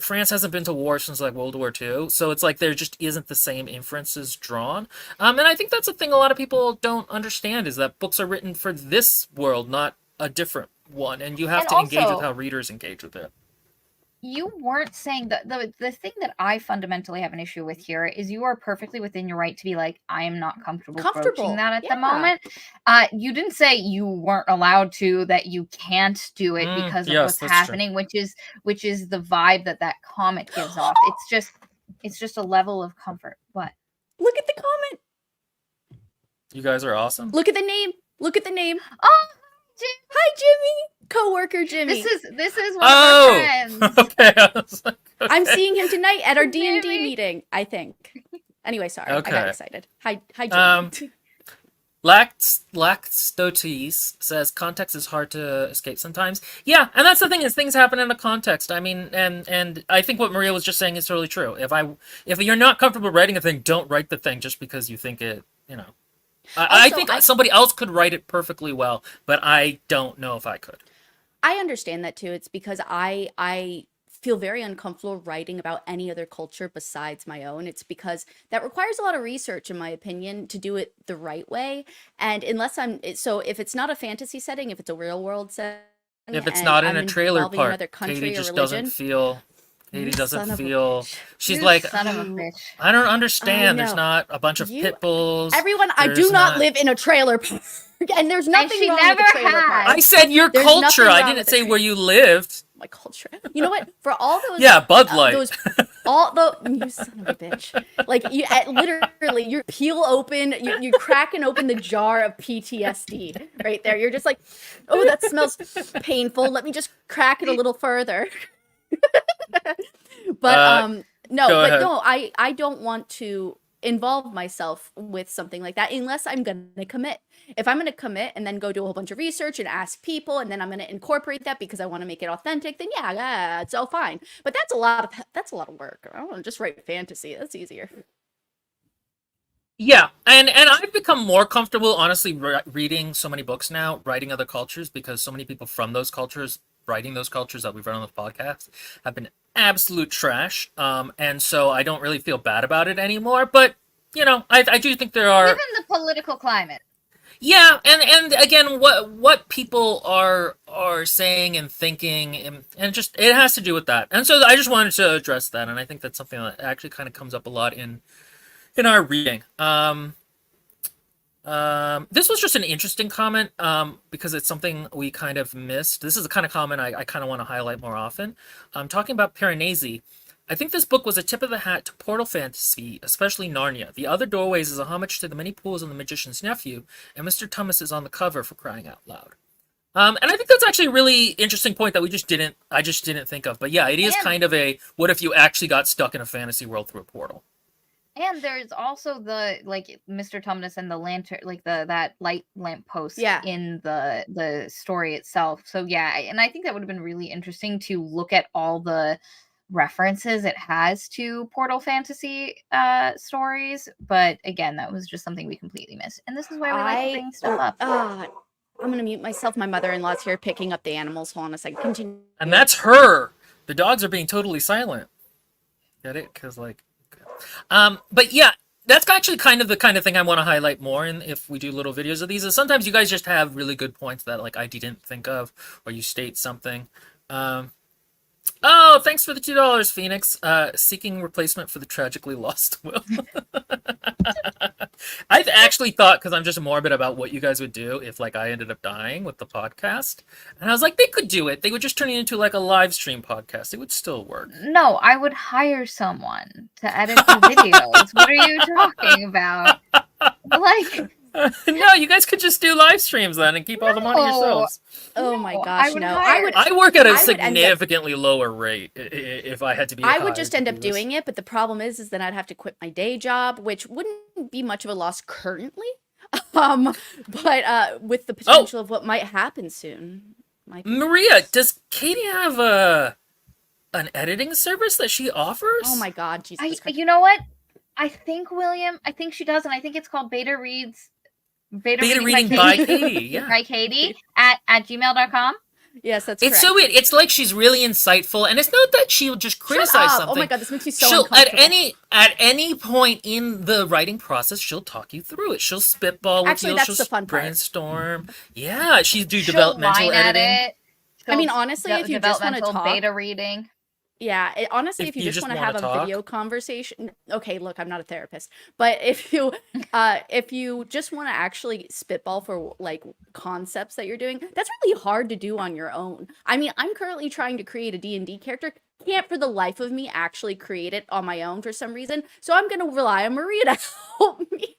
France hasn't been to war since like World War II, so it's like there just isn't the same inferences drawn. And I think that's a thing a lot of people don't understand is that books are written for this world, not a different one, and you have And to engage with also, how readers engage with it. you weren't saying that the thing that I fundamentally have an issue with here is you are perfectly within your right to be like, I am not comfortable broaching that at the Yeah. moment. You didn't say you weren't allowed to, that you can't do it because of yes, what's that's true. happening, which is the vibe that comment gives off. It's just a level of comfort. What? Look at the comment. You guys are awesome. Look at the name. Look at the name. Oh, Hi, Jimmy. Coworker Jimmy. this is one of our friends. Okay. I was like, okay. I'm seeing him tonight at our D&D Jimmy. meeting, I think. Anyway, sorry. I Okay. got excited. Hi, Jimmy. Laxtotes says context is hard to escape sometimes. Yeah, and that's the thing is things happen in a context. I mean, and I think what Maria was just saying is totally true. If you're not comfortable writing a thing, don't write the thing just because you think it, you know. I think somebody else could write it perfectly well, but I don't know if I could. I understand that too. It's because I feel very uncomfortable writing about any other culture besides my own. It's because that requires a lot of research, in my opinion, to do it the right way. And unless if it's not a fantasy setting, if it's a real world setting, If it's and not in I'm a trailer involving park, another country Katie or just religion, doesn't feel. Katie you son doesn't of a feel. bitch. She's You like, son of a bitch. I don't understand. There's know. not a bunch of You- pit bulls. Everyone, I do There's not live in a trailer park, and there's nothing she wrong with never a trailer has. park. I said your There's culture. nothing I wrong didn't with say it. where you lived. My culture. You know what? For all those, Yeah, Bud Light. You son of a bitch. Like literally, you peel open, you're cracking open the jar of PTSD right there. You're just like, oh, that smells painful. Let me just crack it a little further. But go ahead. I don't want to involve myself with something like that unless I'm gonna commit. If I'm gonna commit and then go do a whole bunch of research and ask people and then I'm gonna incorporate that because I want to make it authentic, then yeah, it's all fine. But that's a lot of work. I don't want to just write fantasy. That's easier. Yeah, and I've become more comfortable, honestly, reading so many books now, writing other cultures, because so many people from those cultures, writing those cultures that we've run on the podcast, have been absolute trash. And so I don't really feel bad about it anymore. But you know, I do think there are. Given the political climate. Yeah, and again, what people are saying and thinking, and just it has to do with that. And so I just wanted to address that, and I think that's something that actually kind of comes up a lot in our reading. This was just an interesting comment because it's something we kind of missed. This is the kind of comment I kind of want to highlight more often. Talking about Piranesi, I think this book was a tip of the hat to portal fantasy, especially Narnia. The Other Doorways is a homage to the many pools and the magician's nephew, and Mr. Tumnus is on the cover, for crying out loud. And I think that's actually a really interesting point that I just didn't think of. But yeah, it is kind of a, what if you actually got stuck in a fantasy world through a portal? And there's also the Mr. Tumnus and the lantern, that light lamp post in the story itself. So yeah, and I think that would have been really interesting to look at all the references it has to portal fantasy stories. But again, that was just something we completely missed. And this is why we like to bring stuff up. I'm gonna mute myself. My mother-in-law's here picking up the animals. Hold on a second. Continue. And that's her. The dogs are being totally silent. Get it? Because but yeah, that's actually kind of thing I want to highlight more. And if we do little videos of these, is sometimes you guys just have really good points that I didn't think of, or you state something. Oh, thanks for the $2, Phoenix. Seeking replacement for the tragically lost Will. I've actually thought, because I'm just morbid about what you guys would do if I ended up dying with the podcast, and I was like, they could do it. They would just turn it into a live stream podcast. It would still work. No, I would hire someone to edit the videos. What are you talking about? No, you guys could just do live streams then and keep all the money yourselves. Oh my gosh, no. I work at a significantly lower rate if I had to be. I would just end up doing it, but the problem is then I'd have to quit my day job, which wouldn't be much of a loss currently. But with the potential of what might happen soon. Maria, does Katie have an editing service that she offers? Oh my God, Jesus Christ. You know what? I think she does, and I think it's called Beta Reading by Katie, yeah. by Katie at gmail.com. Yes, that's It's correct. so weird. It's like she's really insightful, and it's not that she'll just Shut criticize up! something. Oh my god, this makes me so She'll uncomfortable. at any point in the writing process, she'll talk you through it. She'll spitball with Actually, you. that's She'll the fun part. brainstorm. Yeah, she do She'll developmental line at editing. it. I mean, She'll honestly, if you just want to developmental beta talk, reading. yeah, honestly, If if you you just just want to want have to a talk, video conversation, okay, look, I'm not a therapist, but if you just want to actually spitball for like concepts that you're doing, that's really hard to do on your own. I mean, I'm currently trying to create a D&D character. Can't for the life of me actually create it on my own for some reason. So I'm gonna rely on Maria to help me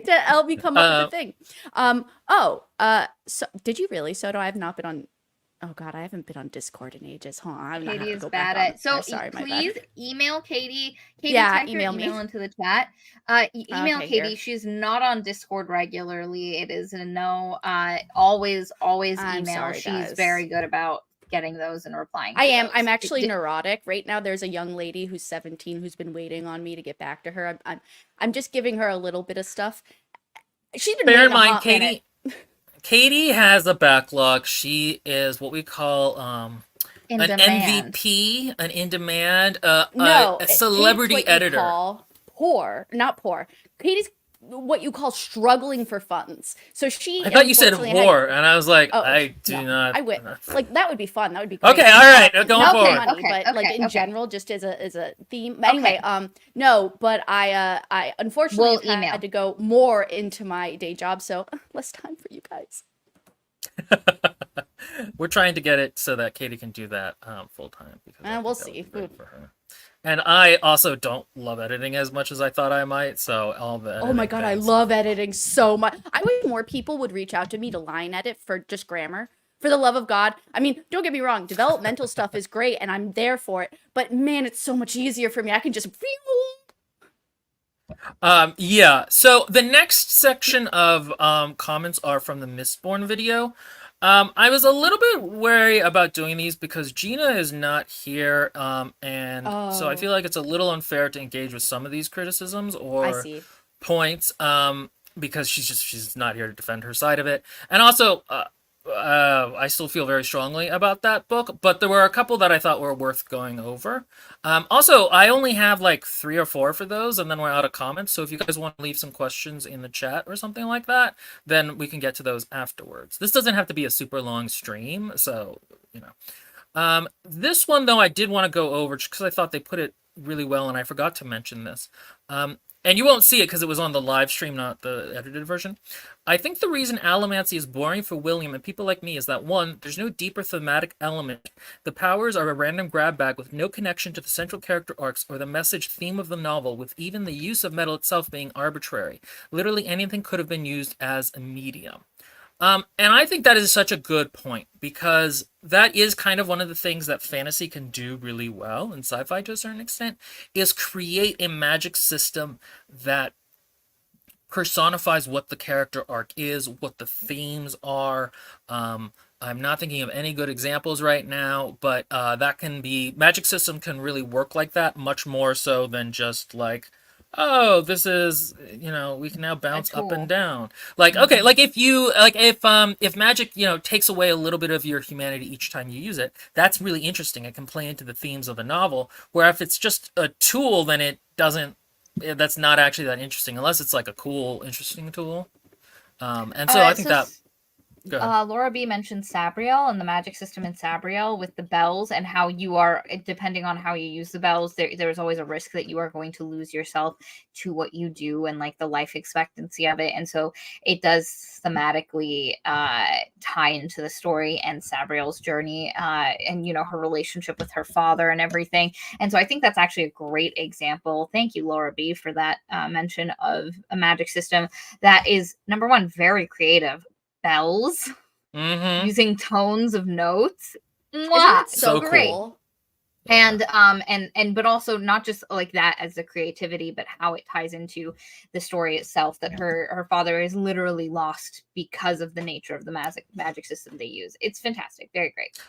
to help me come up with the uh, thing. So did you really, Soto? I have not been on. Oh God, I haven't been on Discord in ages. Hold on, I'm gonna have Katie to is go back bad on at. So there. Sorry, my bad. please email Katie. Katie, Yeah, type your email me. email into the chat. Email Okay, Katie. here. She's not on Discord regularly. It is a no. Always I'm email. sorry, She's guys. very good about getting those and replying to I am. those. I'm actually neurotic right now. There's a young lady who's 17 who's been waiting on me to get back to her. I'm just giving her a little bit of stuff. She's been bear in waiting a mind, hot minute. Katie has a backlog. She is what we call in an demand. MVP, an in demand, No, a Katie's celebrity what you editor. call poor, not poor. Katie's what you call struggling for funds. So she I thought you said unfortunately had. whore, and I was like, Oh I do no, not. I would like that would be fun. That would be great. Okay, all right, going Not for forward. money, but like in general, just as a theme. But anyway, no, but I unfortunately We'll email. had to go more into my day job, so less time for you guys. We're trying to get it so that Katie can do that full time because I think We'll that would see. be great for her. And I also don't love editing as much as I thought I might, so all the Oh my god, I love editing so much. I wish more people would reach out to me to line edit for just grammar. For the love of God. I mean, don't get me wrong, developmental stuff is great and I'm there for it, but man, it's so much easier for me. I can just yeah, so the next section of comments are from the Mistborn video. I was a little bit wary about doing these because Gina is not here, and so I feel like it's a little unfair to engage with some of these criticisms or points, because she's not here to defend her side of it, and also I still feel very strongly about that book, but there were a couple that I thought were worth going over. Also, I only have like 3 or 4 for those, and then we're out of comments. So if you guys want to leave some questions in the chat or something like that, then we can get to those afterwards. This doesn't have to be a super long stream, so you know. This one though, I did want to go over just because I thought they put it really well, and I forgot to mention this. And you won't see it because it was on the live stream, not the edited version. I think the reason Allomancy is boring for William and people like me is that, 1, there's no deeper thematic element. The powers are a random grab bag with no connection to the central character arcs or the message theme of the novel, with even the use of metal itself being arbitrary. Literally anything could have been used as a medium. And I think that is such a good point, because that is kind of one of the things that fantasy can do really well, and sci-fi to a certain extent, is create a magic system that personifies what the character arc is, what the themes are. I'm not thinking of any good examples right now, but that can be, magic system can really work like that, much more so than just like, oh, this is, you know, we can now bounce up and down. Like, okay, like if you, like if magic, you know, takes away a little bit of your humanity each time you use it, that's really interesting. It can play into the themes of the novel, where if it's just a tool, then it doesn't, that's not actually that interesting, unless it's like a cool, interesting tool. And so I think that... Laura B mentioned Sabriel and the magic system in Sabriel with the bells, and how you are, depending on how you use the bells, there's always a risk that you are going to lose yourself to what you do and like the life expectancy of it. And so it does thematically tie into the story and Sabriel's journey, and you know, her relationship with her father and everything. And so I think that's actually a great example. Thank you, Laura B, for that mention of a magic system that is, number one, very creative. Bells, using tones of notes. Isn't so great. Cool? And but also not just like that as the creativity, but how it ties into the story itself, that her father is literally lost because of the nature of the magic system they use. It's fantastic. Very great.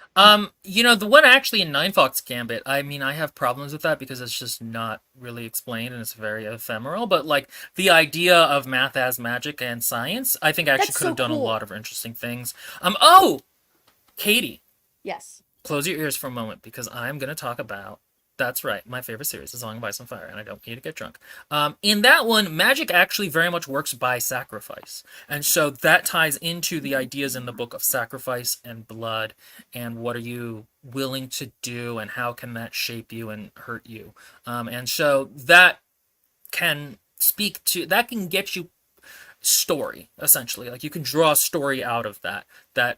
You know, the one actually in Nine Fox Gambit, I mean, I have problems with that because it's just not really explained and it's very ephemeral, but like the idea of math as magic and science, I think actually could have done a lot of interesting things. Katie, Yes. close your ears for a moment because I'm going to talk about. That's right, my favorite series, A Song of Ice and Fire, and I don't need to get drunk. In that one, magic actually very much works by sacrifice. And so that ties into the ideas in the book of sacrifice and blood, and what are you willing to do, and how can that shape you and hurt you. And so that that can get you story, essentially. Like, you can draw a story out of that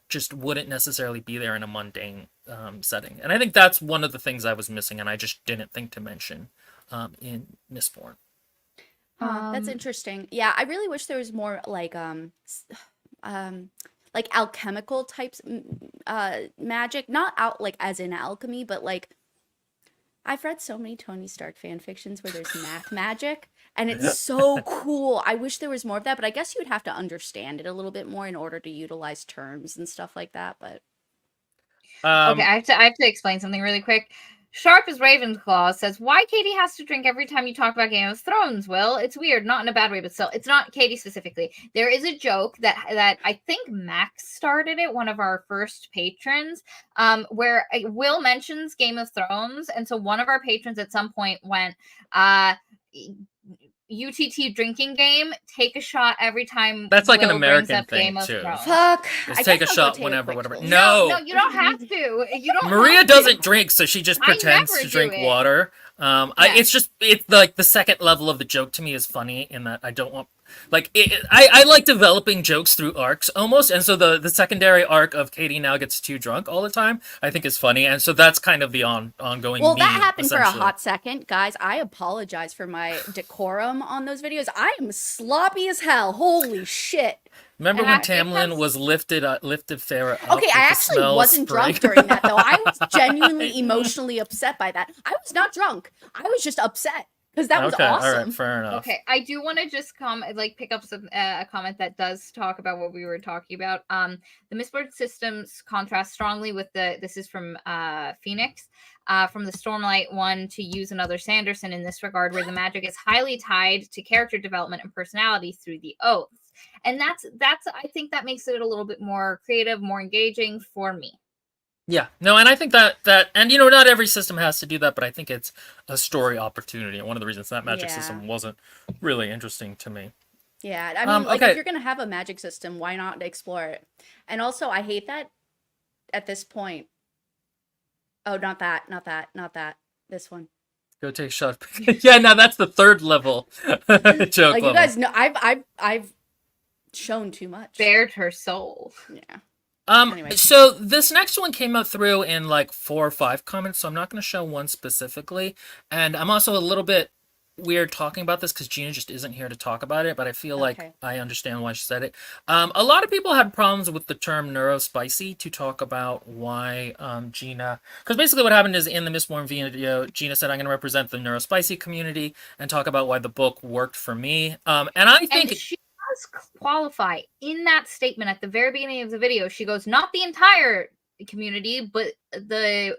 just wouldn't necessarily be there in a mundane setting. And I think that's one of the things I was missing, and I just didn't think to mention in Mistborn. That's interesting. Yeah, I really wish there was more like alchemical types magic, not out like as in alchemy, but like I've read so many Tony Stark fan fictions where there's math magic, and it's so cool. I wish there was more of that, but I guess you would have to understand it a little bit more in order to utilize terms and stuff like that. But Okay, I have to explain something really quick. Sharp as Ravenclaw says, "Why Katie has to drink every time you talk about Game of Thrones? Will, it's weird, not in a bad way, but still, it's not Katie specifically. There is a joke that I think Max started it, one of our first patrons, where Will mentions Game of Thrones, and so one of our patrons at some point went, UTT drinking game, take a shot every time. That's like an Will brings American up thing Game of too. Thrones. fuck, Just I take a guess I'll go shot take whenever, quick whatever. swig. No, you don't have to. You don't. Maria have to. doesn't drink, so she just I pretends never to drink do it. water. Yeah. It's like the second level of the joke to me is funny in that I don't want, like, I like developing jokes through arcs almost, and so the secondary arc of Katie now gets too drunk all the time I think is funny, and so that's kind of the ongoing Well, meme, that happened for a essentially. hot second. Guys, I apologize for my decorum on those videos. I am sloppy as hell. Holy shit. Remember And when I think Tamlin that's- was lifted Farrah up Okay, with I the actually smell of wasn't drunk spring? during that, though. I was genuinely emotionally upset by that. I was not drunk. I was just upset because that was Okay, all awesome. right, fair enough. Okay, I do want to just pick up some a comment that does talk about what we were talking about. The Mistborn systems contrast strongly with this is from Phoenix, from the Stormlight one, to use another Sanderson in this regard, where the magic is highly tied to character development and personality through the oaths, and that's I think that makes it a little bit more creative, more engaging for me. Yeah, no, and I think that and not every system has to do that, but I think it's a story opportunity, and one of the reasons that magic Yeah. system wasn't really interesting to me. Yeah, I mean, like, okay. if you're gonna have a magic system, why not explore it? And also, I hate that at this point. Oh, not that. This one. Go take a shot. Yeah, now that's the third level joke Like, you level. guys know, I've shown too much. Bared her soul. Yeah. Anyway. So this next one came up through in like 4 or 5 comments, so I'm not going to show one specifically. And I'm also a little bit weird talking about this because Gina just isn't here to talk about it, but I feel Okay. like I understand why she said it. A lot of people had problems with the term Neuros Spicy to talk about why Gina, because basically what happened is in the Mistborn video, Gina said, I'm going to represent the Neuros Spicy community and talk about why the book worked for me. And I think... And she does qualify in that statement at the very beginning of the video. She goes, not the entire community, but the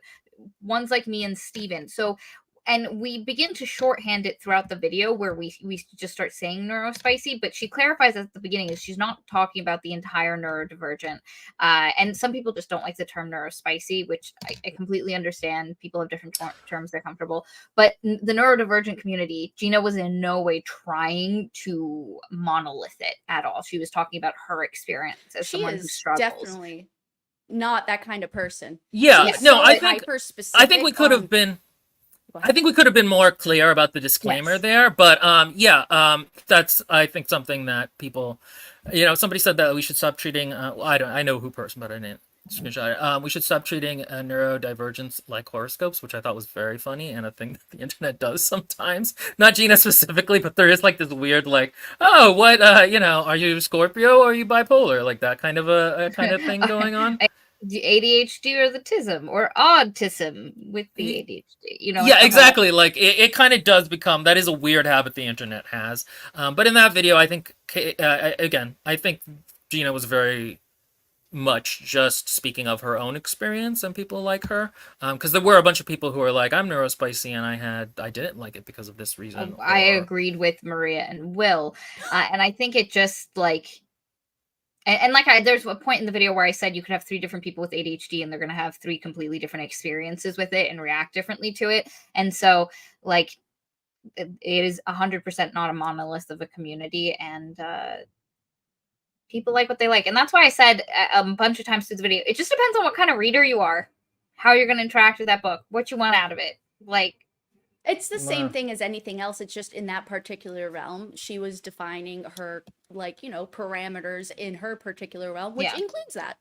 ones like me and Steven. So, and we begin to shorthand it throughout the video where we just start saying neurospicy, but she clarifies at the beginning that she's not talking about the entire neurodivergent. And some people just don't like the term neurospicy, which I completely understand. People have different terms they're comfortable. But the neurodivergent community, Gina was in no way trying to monolith it at all. She was talking about her experience as She someone who is struggles. definitely not that kind of person. Yeah, She's no, so I think hyper-specific we could have on- been... Go I ahead. think we could have been more clear about the disclaimer Yes. there, but that's I think something that people, somebody said that we should stop treating. I know who person, but I didn't screenshot it. We should stop treating neurodivergence like horoscopes, which I thought was very funny and a thing that the internet does sometimes. Not Gina specifically, but there is like this weird like, oh, what are you Scorpio or are you bipolar? Like that kind of a kind of thing going on. ADHD or the tism or autism with the ADHD, Yeah, exactly. Like it kind of does become, that is a weird habit the internet has. But in that video, I think I think Gina was very much just speaking of her own experience and people like her, because there were a bunch of people who were like, I'm neurospicy and I didn't like it because of this reason. I agreed with Maria and Will, and I think it just like And like there's a point in the video where I said you could have 3 different people with ADHD and they're going to have 3 completely different experiences with it and react differently to it. And so like it is 100% not a monolith of a community, and people like what they like. And that's why I said a bunch of times through the video, it just depends on what kind of reader you are, how you're going to interact with that book, what you want out of it. Like, It's the same Wow. thing as anything else. It's just in that particular realm, she was defining her, like, parameters in her particular realm, which Yeah. includes that.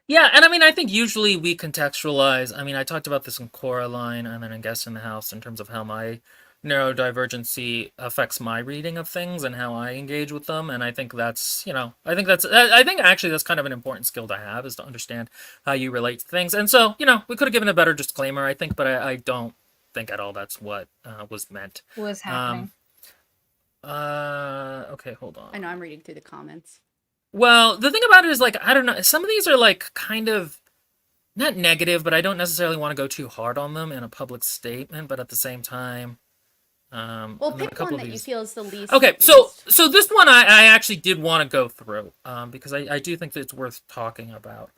Yeah, and I mean, I think usually we contextualize. I mean, I talked about this in Coraline and then in Guest in the House in terms of how my neurodivergency affects my reading of things and how I engage with them. And I think that's, I think actually that's kind of an important skill to have, is to understand how you relate to things. And so, we could have given a better disclaimer, I think, but I don't think at all that's what was meant. what's happening? Okay, hold on. I know I'm reading through the comments. Well, the thing about it is, like, I don't know. Some of these are, like, kind of not negative, but I don't necessarily want to go too hard on them in a public statement. But at the same time, Well, and then a pick couple one of that you these. feel is the least. Okay, so this one I actually did want to go through because I do think that it's worth talking about.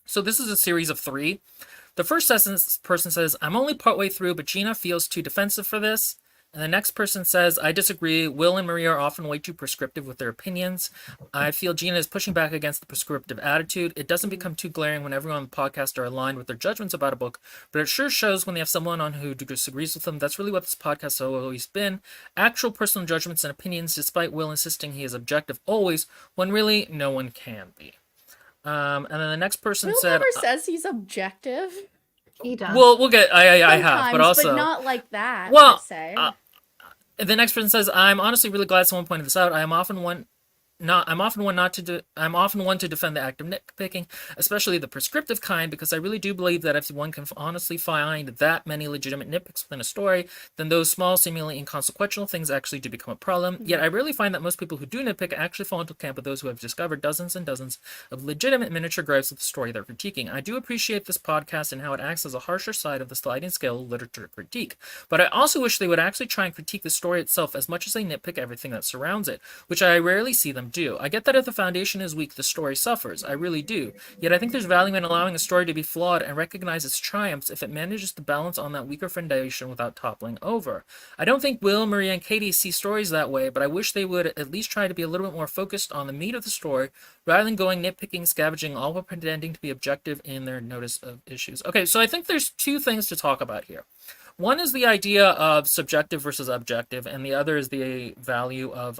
So this is a series of 3. The first person says, "I'm only partway through, but Gina feels too defensive for this." And the next person says, "I disagree. Will and Maria are often way too prescriptive with their opinions. I feel Gina is pushing back against the prescriptive attitude. It doesn't become too glaring when everyone on the podcast are aligned with their judgments about a book, but it sure shows when they have someone on who disagrees with them. That's really what this podcast has always been. Actual personal judgments and opinions, despite Will insisting he is objective always, when really no one can be." And then the next person Will said, never says he's objective. He does. "Well, we'll get. I have, but Sometimes, also, but not like that. Well, per se. The next person says, "I'm honestly really glad someone pointed this out. I'm often one to defend the act of nitpicking, especially the prescriptive kind, because I really do believe that if one can honestly find that many legitimate nitpicks within a story, then those small, seemingly inconsequential things actually do become a problem. Yet I rarely find that most people who do nitpick actually fall into the camp of those who have discovered dozens and dozens of legitimate miniature gripes with the story they're critiquing. I do appreciate this podcast and how it acts as a harsher side of the sliding scale of literature critique, but I also wish they would actually try and critique the story itself as much as they nitpick everything that surrounds it, which I rarely see them do. I get that if the foundation is weak, the story suffers. I really do. Yet I think there's value in allowing a story to be flawed and recognize its triumphs if it manages to balance on that weaker foundation without toppling over. I don't think Will, Maria, and Katie see stories that way, but I wish they would at least try to be a little bit more focused on the meat of the story rather than going nitpicking, scavenging, all while pretending to be objective in their notice of issues." Okay, so I think there's 2 things to talk about here. One is the idea of subjective versus objective, and the other is the value of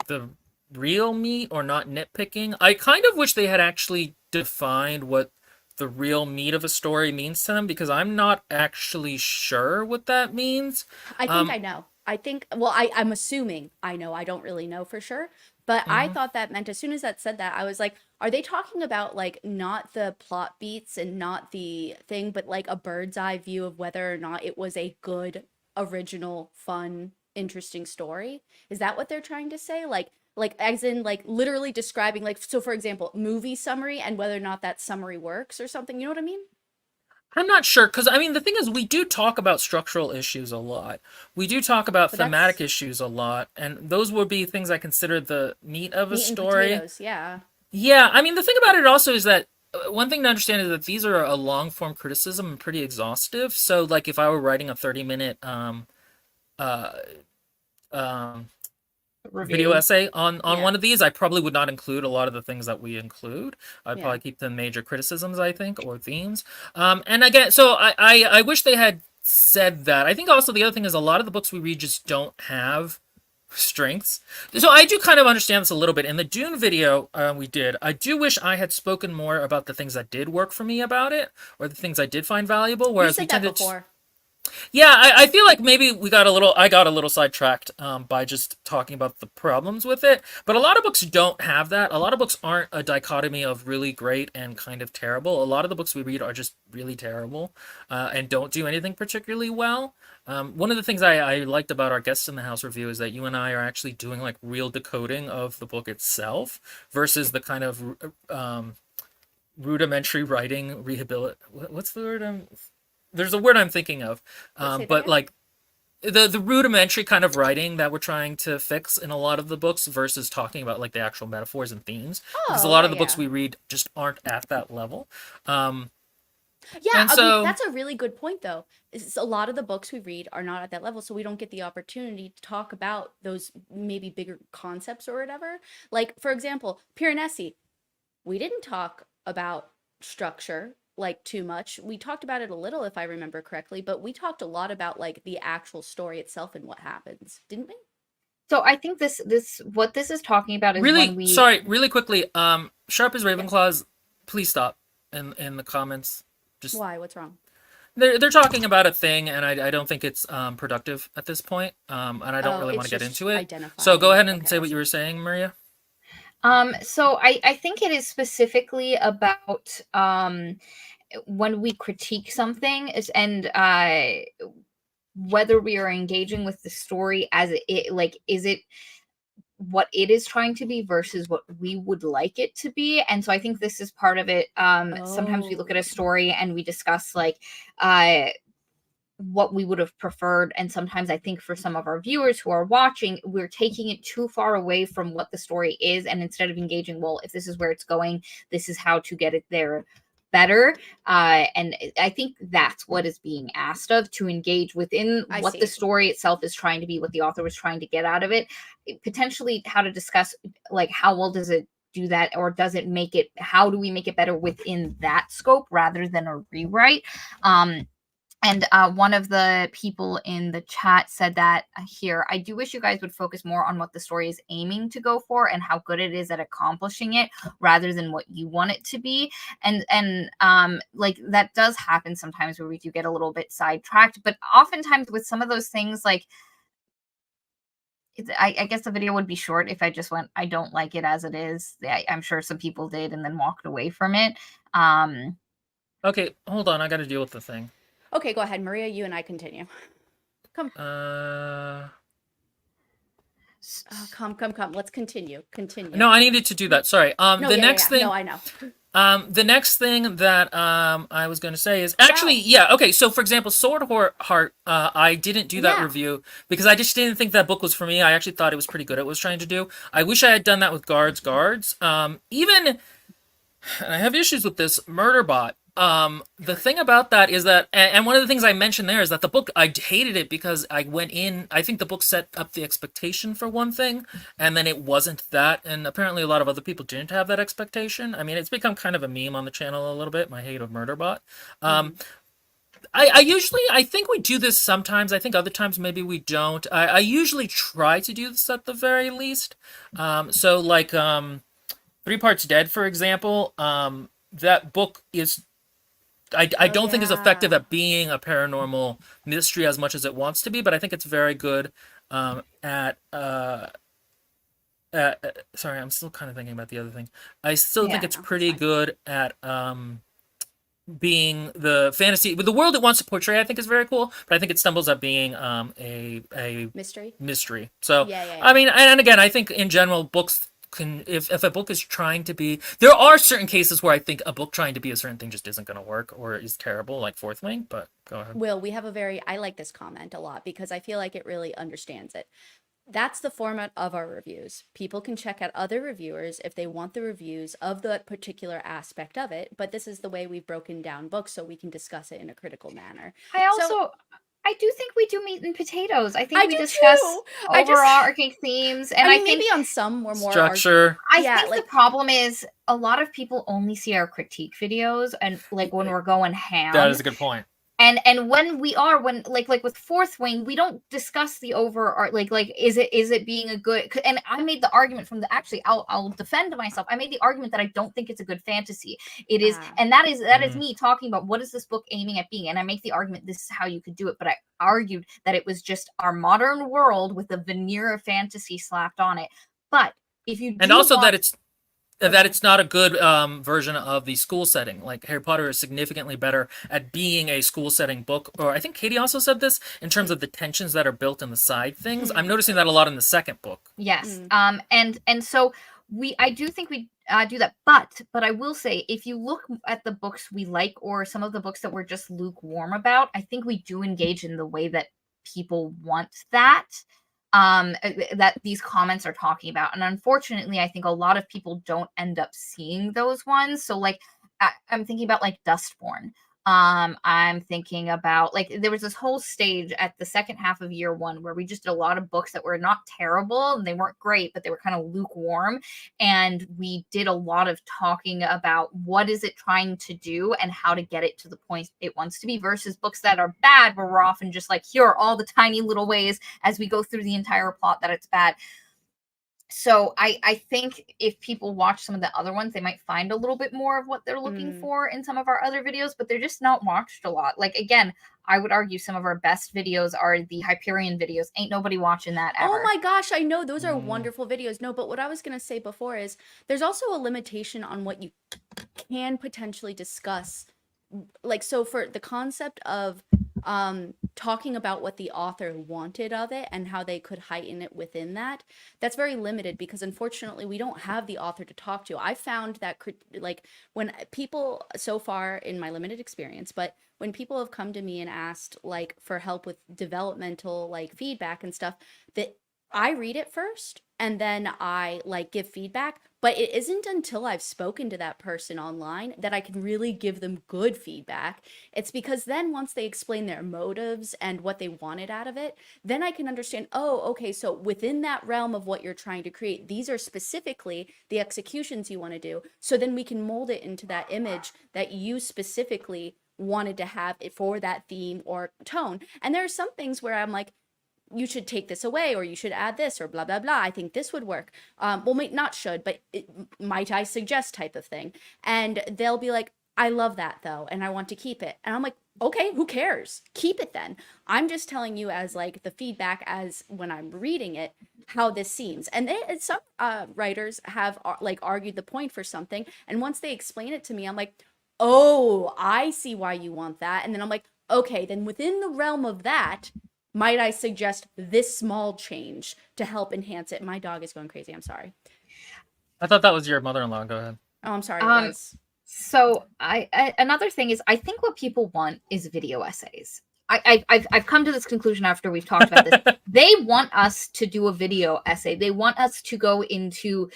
the real meat or not nitpicking. I kind of wish they had actually defined what the real meat of a story means to them, because I'm not actually sure what that means. I think I know. Well, I'm assuming I know. I don't really know for sure. But I thought that meant, as soon as that said that, I was like, are they talking about like not the plot beats and not the thing, but like a bird's eye view of whether or not it was a good, original, fun, interesting story? Is that what they're trying to say? Like as in like literally describing, like, so for example, movie summary and whether or not that summary works or something. You know what I mean? I'm not sure, because I mean, the thing is, we do talk about structural issues a lot. We do talk about But thematic that's issues a lot, and those would be things I consider the meat of a meat and story. potatoes. Yeah. Yeah, I mean, the thing about it also is that one thing to understand is that these are a long form criticism and pretty exhaustive. So, like, if I were writing a 30-minute uh, um, video essay on Yeah. one of these, I probably would not include a lot of the things that we include. I'd Yeah. probably keep the major criticisms, I think, or themes. And again, so I wish they had said that. I think also the other thing is a lot of the books we read just don't have strengths. So I do kind of understand this a little bit. In the Dune video we did, I do wish I had spoken more about the things that did work for me about it, or the things I did find valuable. You Whereas we said that tended before. yeah, I feel like maybe I got a little sidetracked by just talking about the problems with it. But a lot of books don't have that. A lot of books aren't a dichotomy of really great and kind of terrible. A lot of the books we read are just really terrible and don't do anything particularly well. One of the things I liked about our Guests in the House review is that you and I are actually doing like real decoding of the book itself versus the kind of rudimentary writing what's the word? There's a word I'm thinking of, Say that but again? like the rudimentary kind of writing that we're trying to fix in a lot of the books versus talking about like the actual metaphors and themes, because a Oh, lot of okay, the books yeah. we read just aren't at that level. Um, Yeah, and so that's a really good point though. Is a lot of the books we read are not at that level, so we don't get the opportunity to talk about those maybe bigger concepts or whatever. Like for example, Piranesi, we didn't talk about structure like too much. We talked about it a little if I remember correctly, but we talked a lot about like the actual story itself and what happens, didn't we? So I think this what this is talking about is when really, we sorry, really quickly, Sharp as Yeah. Ravenclaws, please stop in the comments. Just Why? What's wrong? they're talking about a thing, and I don't think it's productive at this point. And I don't Oh, really want it's to get just into it. So go identifying. ahead and Okay, say I what you see. were saying, Maria. so I think it is specifically about when we critique something and whether we are engaging with the story as it like is it what it is trying to be versus what we would like it to be. And so I think this is part of it. Sometimes we look at Oh, a story and we discuss like uh what we would have preferred, and sometimes I think for some of our viewers who are watching, we're taking it too far away from what the story is, and instead of engaging, well, if this is where it's going, this is how to get it there better. And I think that's what is being asked of, to engage within I what the see. story itself is trying to be, what the author was trying to get out of it. Potentially how to discuss like how well does it do that, or does it make it, how do we make it better within that scope rather than a rewrite. And one of the people in the chat said that here, I do wish you guys would focus more on what the story is aiming to go for and how good it is at accomplishing it rather than what you want it to be. And like that does happen sometimes where we do get a little bit sidetracked, but oftentimes with some of those things, like I guess the video would be short if I just went, I don't like it as it is. I'm sure some people did and then walked away from it. Um, Okay, hold on. I got to deal with the thing. Okay, go ahead, Maria. You and I continue. Come, come. Let's continue. Continue. No, I needed to do that. Sorry. No, The yeah. next No, thing, I know. the next thing that I was going to say is Wow. actually, yeah, okay. So for example, Heart, I didn't do that Yeah. review because I just didn't think that book was for me. I actually thought it was pretty good at what it was trying to do. I wish I had done that with Guards. Even and I have issues with this Murderbot. The thing about that is that, and one of the things I mentioned there is that the book, I hated it because I went in, I think the book set up the expectation for one thing, and then it wasn't that, and apparently a lot of other people didn't have that expectation. I mean, it's become kind of a meme on the channel a little bit, my hate of Murderbot. Um, I usually, I think we do this sometimes. I think other times maybe we don't. I usually try to do this at the very least. So like, Three Parts Dead, for example, that book is I Oh don't think is effective yeah. at being a paranormal mystery as much as it wants to be, but I think it's very good at sorry, I'm still kind of thinking about the other thing. I still think yeah. it's No, it's pretty fine. good at being the fantasy with the world it wants to portray. I think is very cool, but I think it stumbles at being a Mystery. mystery. So I Yeah. mean, and again, I think in general books can, if a book is trying to be, there are certain cases where I think a book trying to be a certain thing just isn't going to work or is terrible, like Fourth Wing. But go ahead. Will, we have a very, I like this comment a lot because I feel like it really understands it. That's the format of our reviews. People can check out other reviewers if they want the reviews of that particular aspect of it, but this is the way we've broken down books so we can discuss it in a critical manner. I So also I do think we do meat and potatoes. I think I we do discuss too. I just, overarching themes, and I I mean, maybe think on some we're more, Structure. yeah, the like, problem is a lot of people only see our critique videos and like when we're going That ham. is a good point. And when we are, when like with Fourth Wing, we don't discuss the over art, like is it being a good, and I made the argument from the, actually I'll defend myself. I made the argument that I don't think it's a good fantasy. It is, ah, and that is Mm. me talking about what is this book aiming at being, and I make the argument this is how you could do it, but I argued that it was just our modern world with a veneer of fantasy slapped on it. But if you And do also want, that okay. it's not a good version of the school setting. Like Harry Potter is significantly better at being a school setting book. Or I think Katie also said this in terms of the tensions that are built in the side things. I'm noticing that a lot in the second book. yes, Mm, and so I do think we do that, but I will say if you look at the books we like or some of the books that we're just lukewarm about, I think we do engage in the way that people want that that these comments are talking about. And unfortunately, I think a lot of people don't end up seeing those ones. So like I'm thinking about like Dustborn. I'm thinking about like there was this whole stage at the second half of year one where we just did a lot of books that were not terrible and they weren't great, but they were kind of lukewarm. And we did a lot of talking about what is it trying to do and how to get it to the point it wants to be, versus books that are bad where we're often just like, here are all the tiny little ways as we go through the entire plot that it's bad. So I think if people watch some of the other ones, they might find a little bit more of what they're looking for in some of our other videos, but they're just not watched a lot. Like, again, I would argue some of our best videos are the Hyperion videos. Ain't nobody watching that ever. Oh my gosh, I know those are wonderful videos. No, but what I was going to say before is there's also a limitation on what you can potentially discuss. Like, so for the concept of talking about what the author wanted of it and how they could heighten it within that, that's very limited because unfortunately we don't have the author to talk to. I found that like when people, so far in my limited experience, but when people have come to me and asked like for help with developmental like feedback and stuff, that I read it first and then I like give feedback, but it isn't until I've spoken to that person online that I can really give them good feedback. It's because then once they explain their motives and what they wanted out of it, then I can understand, oh, okay, so within that realm of what you're trying to create, these are specifically the executions you want to do. So then we can mold it into that image that you specifically wanted to have it for that theme or tone. And there are some things where I'm like, you should take this away or you should add this or blah blah blah, I think this would work. Well, not should, but might I suggest type of thing. And they'll be like, I love that though and I want to keep it. And I'm like, okay, who cares, keep it then. I'm just telling you as like the feedback as when I'm reading it how this seems. And some writers have like argued the point for something, and once they explain it to me, I'm like, oh, I see why you want that. And then I'm like, okay, then within the realm of that, might I suggest this small change to help enhance it? My dog is going crazy. I'm sorry. I thought that was your mother-in-law. Go ahead. Oh, I'm sorry. It was. So another thing is, I think what people want is video essays. I've come to this conclusion after we've talked about this. They want us to do a video essay. They want us to go into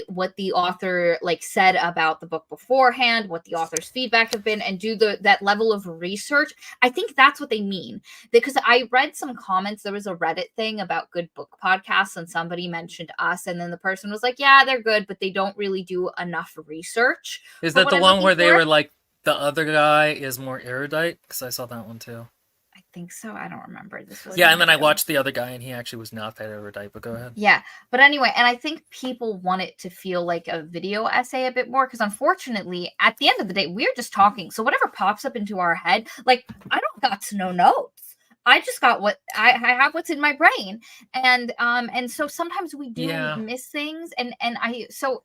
what the author like said about the book beforehand, what the author's feedback have been, and do that level of research. I think that's what they mean. Because I read some comments. There was a Reddit thing about good book podcasts, and somebody mentioned us, and then the person was like, "Yeah, they're good, but they don't really do enough research." Is that the one where they were like, the other guy is more erudite? Because I saw that one too. I think so. I don't remember this. Yeah, and then I watched the other guy, and he actually was not that erudite. But go ahead. Yeah, but anyway, and I think people want it to feel like a video essay a bit more, because unfortunately, at the end of the day, we're just talking. So whatever pops up into our head, like I don't got to know notes. I just got what I have, what's in my brain, and so sometimes we do miss things, and so.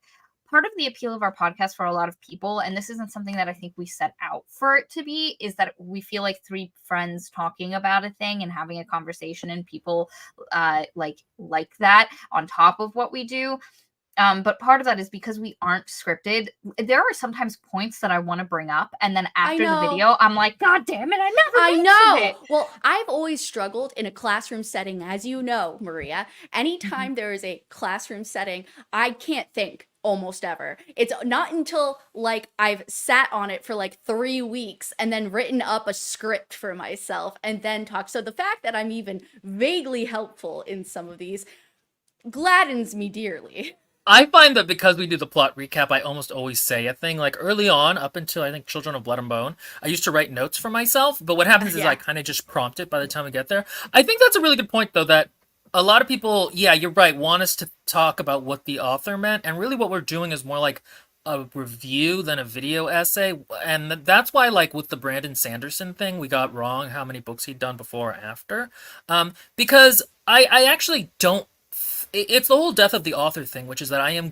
Part of the appeal of our podcast for a lot of people, and this isn't something that I think we set out for it to be, is that we feel like three friends talking about a thing and having a conversation, and people like that on top of what we do. But part of that is because we aren't scripted. There are sometimes points that I want to bring up, and then after the video, I'm like, God damn it, I never mentioned it. Well, I've always struggled in a classroom setting, as you know, Maria. Anytime there is a classroom setting, I can't think almost ever. It's not until like I've sat on it for like 3 weeks and then written up a script for myself and then talk. So the fact that I'm even vaguely helpful in some of these gladdens me dearly. I find that because we do the plot recap, I almost always say a thing. Like early on, up until I think Children of Blood and Bone, I used to write notes for myself. But what happens is I kind of just prompt it by the time we get there. I think that's a really good point, though, that a lot of people, yeah, you're right, want us to talk about what the author meant. And really what we're doing is more like a review than a video essay. And that's why, like, with the Brandon Sanderson thing, we got wrong how many books he'd done before or after. Because I actually don't. It's the whole death of the author thing, which is that I am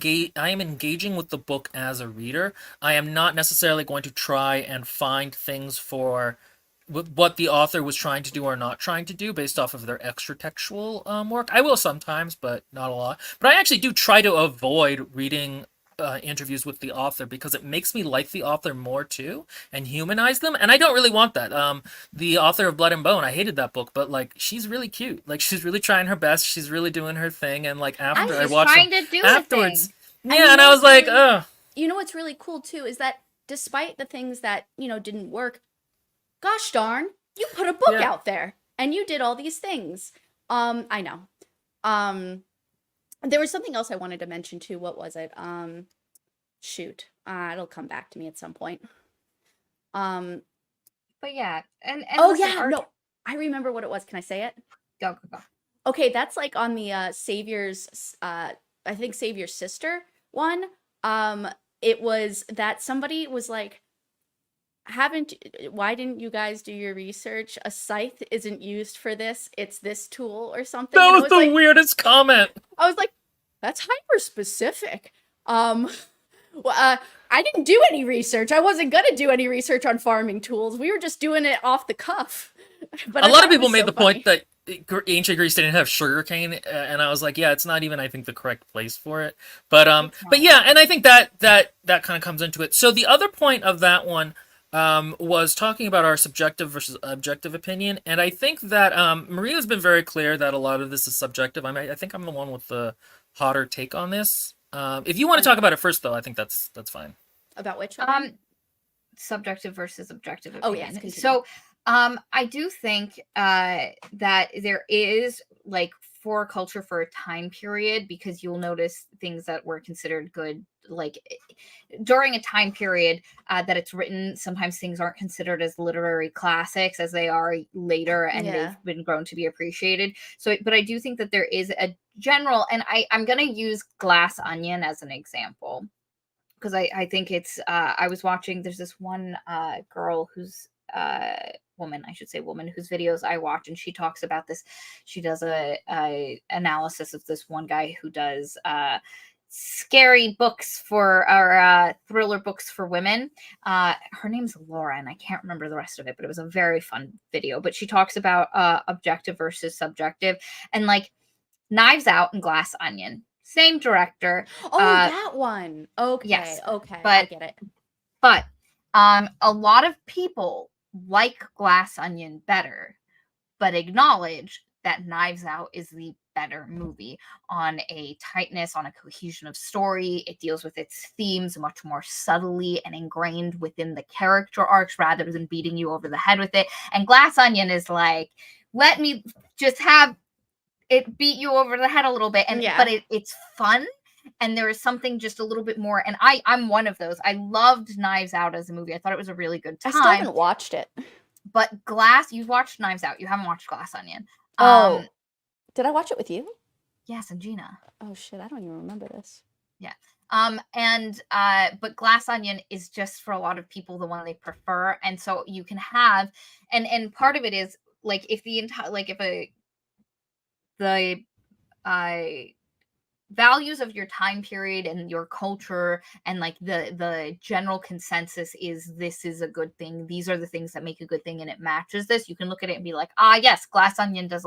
engaging with the book as a reader. I am not necessarily going to try and find things for what the author was trying to do or not trying to do based off of their extra textual work. I will sometimes, but not a lot. But I actually do try to avoid reading interviews with the author because it makes me like the author more too and humanize them. And I don't really want that. The author of Blood and Bone, I hated that book, but like she's really cute. Like she's really trying her best. She's really doing her thing. And like after I She's watched them trying to do a afterwards, thing. yeah, and I was like, oh, You know what's really cool too is that despite the things that, didn't work, gosh darn, you put a book Yeah. out there and you did all these things. I know. There was something else I wanted to mention too. What was it? Shoot. It'll come back to me at some point. But yeah, and Oh listen, yeah, no. I remember what it was. Can I say it? Go. Okay, that's like on the Savior's I think Savior's sister one. It was that somebody was like, why didn't you guys do your research? A scythe isn't used for this. It's this tool or something. that And I was the like, weirdest comment. I was like, that's hyper specific. Well, I didn't do any research. I wasn't gonna do any research on farming tools. We were just doing it off the cuff. But A I lot thought of it people was made so the funny. point that ancient Greece didn't have sugarcane, and I was like, yeah, it's not even I think the correct place for it. But yeah, and I think that kind of comes into it. So the other point of that one was talking about our subjective versus objective opinion, and I think that Maria's been very clear that a lot of this is subjective. I think I'm the one with the hotter take on this. If you want to talk about it first, though, I think that's fine. About which one? Subjective versus objective Oh, opinion. yes, continue. So I do think that there is like for culture for a time period, because you'll notice things that were considered good like during a time period that it's written. Sometimes things aren't considered as literary classics as they are later, and Yeah. they've been grown to be appreciated. So but I do think that there is a general, and I'm going to use Glass Onion as an example, because I think it's I was watching, there's this one girl who's woman, I should say woman, whose videos I watch, and she talks about this. She does a analysis of this one guy who does scary books for, or thriller books for women. Her name's Laura, and I can't remember the rest of it, but it was a very fun video. But she talks about objective versus subjective, and like Knives Out and Glass Onion, same director. Oh, that one. Okay. yes, Okay. I but- get it. But a lot of people like Glass Onion better, but acknowledge that Knives Out is the better movie on a tightness, on a cohesion of story. It deals with its themes much more subtly and ingrained within the character arcs rather than beating you over the head with it. And Glass Onion is like, let me just have it beat you over the head a little bit, and Yeah. but it's fun. And there is something just a little bit more. And I'm one of those. I loved Knives Out as a movie. I thought it was a really good I time. still haven't watched it. But you've watched Knives Out. You haven't watched Glass Onion. Oh. Did I watch it with you? Yes, and Gina. Oh shit, I don't even remember this. But Glass Onion is just for a lot of people the one they prefer. And so you can have, and part of it is like if the entire, like if the values of your time period and your culture and like the general consensus is this is a good thing, these are the things that make a good thing, and it matches this, you can look at it and be like, yes, Glass Onion does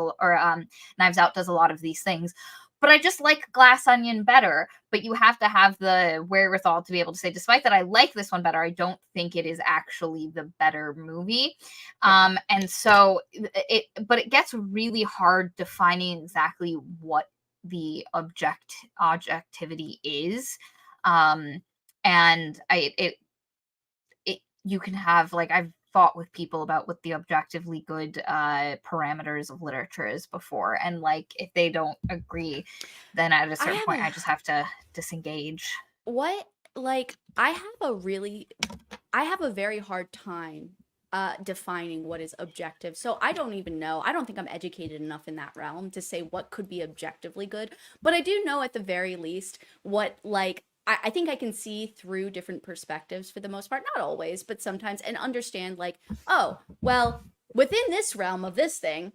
Knives Out does a lot of these things, but I just like Glass Onion better. But you have to have the wherewithal to be able to say, despite that I like this one better, I don't think it is actually the better movie. And so it gets really hard defining exactly what the objectivity is. And you can have, like, I've fought with people about what the objectively good parameters of literature is before, and like if they don't agree, then at a certain point I just have to disengage. What, like, I have a very hard time defining what is objective. So I don't even know. I don't think I'm educated enough in that realm to say what could be objectively good. But I do know at the very least what, like, I think I can see through different perspectives for the most part, not always, but sometimes, and understand like, oh, well, within this realm of this thing,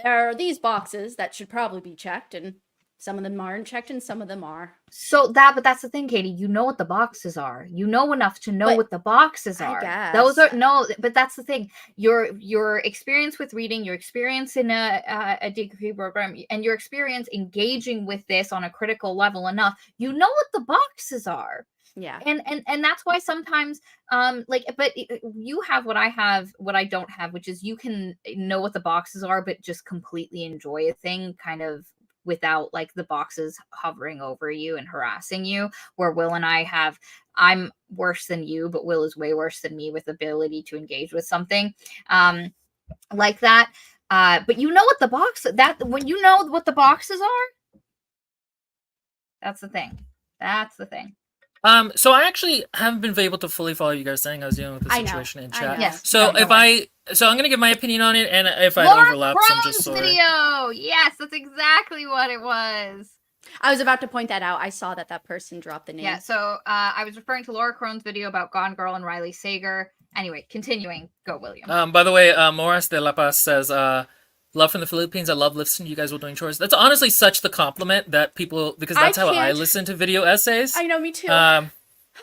there are these boxes that should probably be checked, and Some of them aren't checked and some of them are. But that's the thing, Katie. You know what the boxes are. You know enough to know But what the boxes I are. Those guess. are no, but that's the thing. Your experience with reading, your experience in a degree program, and your experience engaging with this on a critical level enough. You know what the boxes are. Yeah. And that's why sometimes you have what I have, what I don't have, which is you can know what the boxes are but just completely enjoy a thing kind of without like the boxes hovering over you and harassing you, where Will and I have, I'm worse than you, but Will is way worse than me with ability to engage with something like that. But you know what the box, that when you know what the boxes are, that's the thing. So I actually haven't been able to fully follow you guys saying I was dealing with the situation in chat. Yes. So No way. So I'm gonna give my opinion on it, and if I Laura overlap, I'm just Crohn's sorry. video. Yes, that's exactly what it was. I was about to point that out. I saw that person dropped the name. Yeah, so I was referring to Laura Crohn's video about Gone Girl and Riley Sager. Anyway, continuing. Go, William. By the way, Moras de La Paz says, love from the Philippines. I love listening to you guys while doing chores. That's honestly such the compliment that people, because that's how I listen to video essays. I know, me too.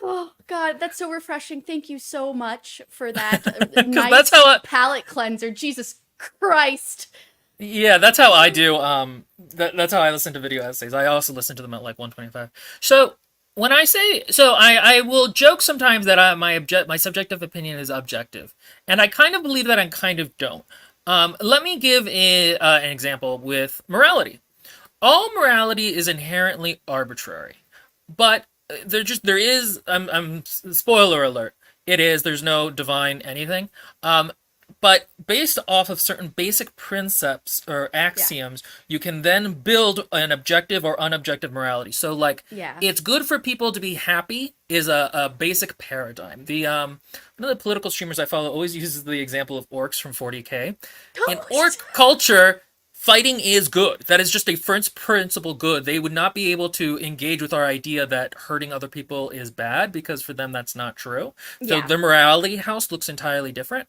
Oh God, that's so refreshing. Thank you so much for that nice that's how palate cleanser. Jesus Christ. Yeah, that's how I do. That's how I listen to video essays. I also listen to them at like 125. So when I say, I will joke sometimes that my subjective opinion is objective, and I kind of believe that I kind of don't. Let me give an example with morality. All morality is inherently arbitrary, but there is. I'm spoiler alert. It is. There's no divine anything. But based off of certain basic principles or axioms, you can then build an objective or unobjective morality. So, like, it's good for people to be happy is a basic paradigm. One of the political streamers I follow always uses the example of orcs from 40K. In orc culture, fighting is good. That is just a first principle good. They would not be able to engage with our idea that hurting other people is bad, because for them that's not true. So their morality house looks entirely different.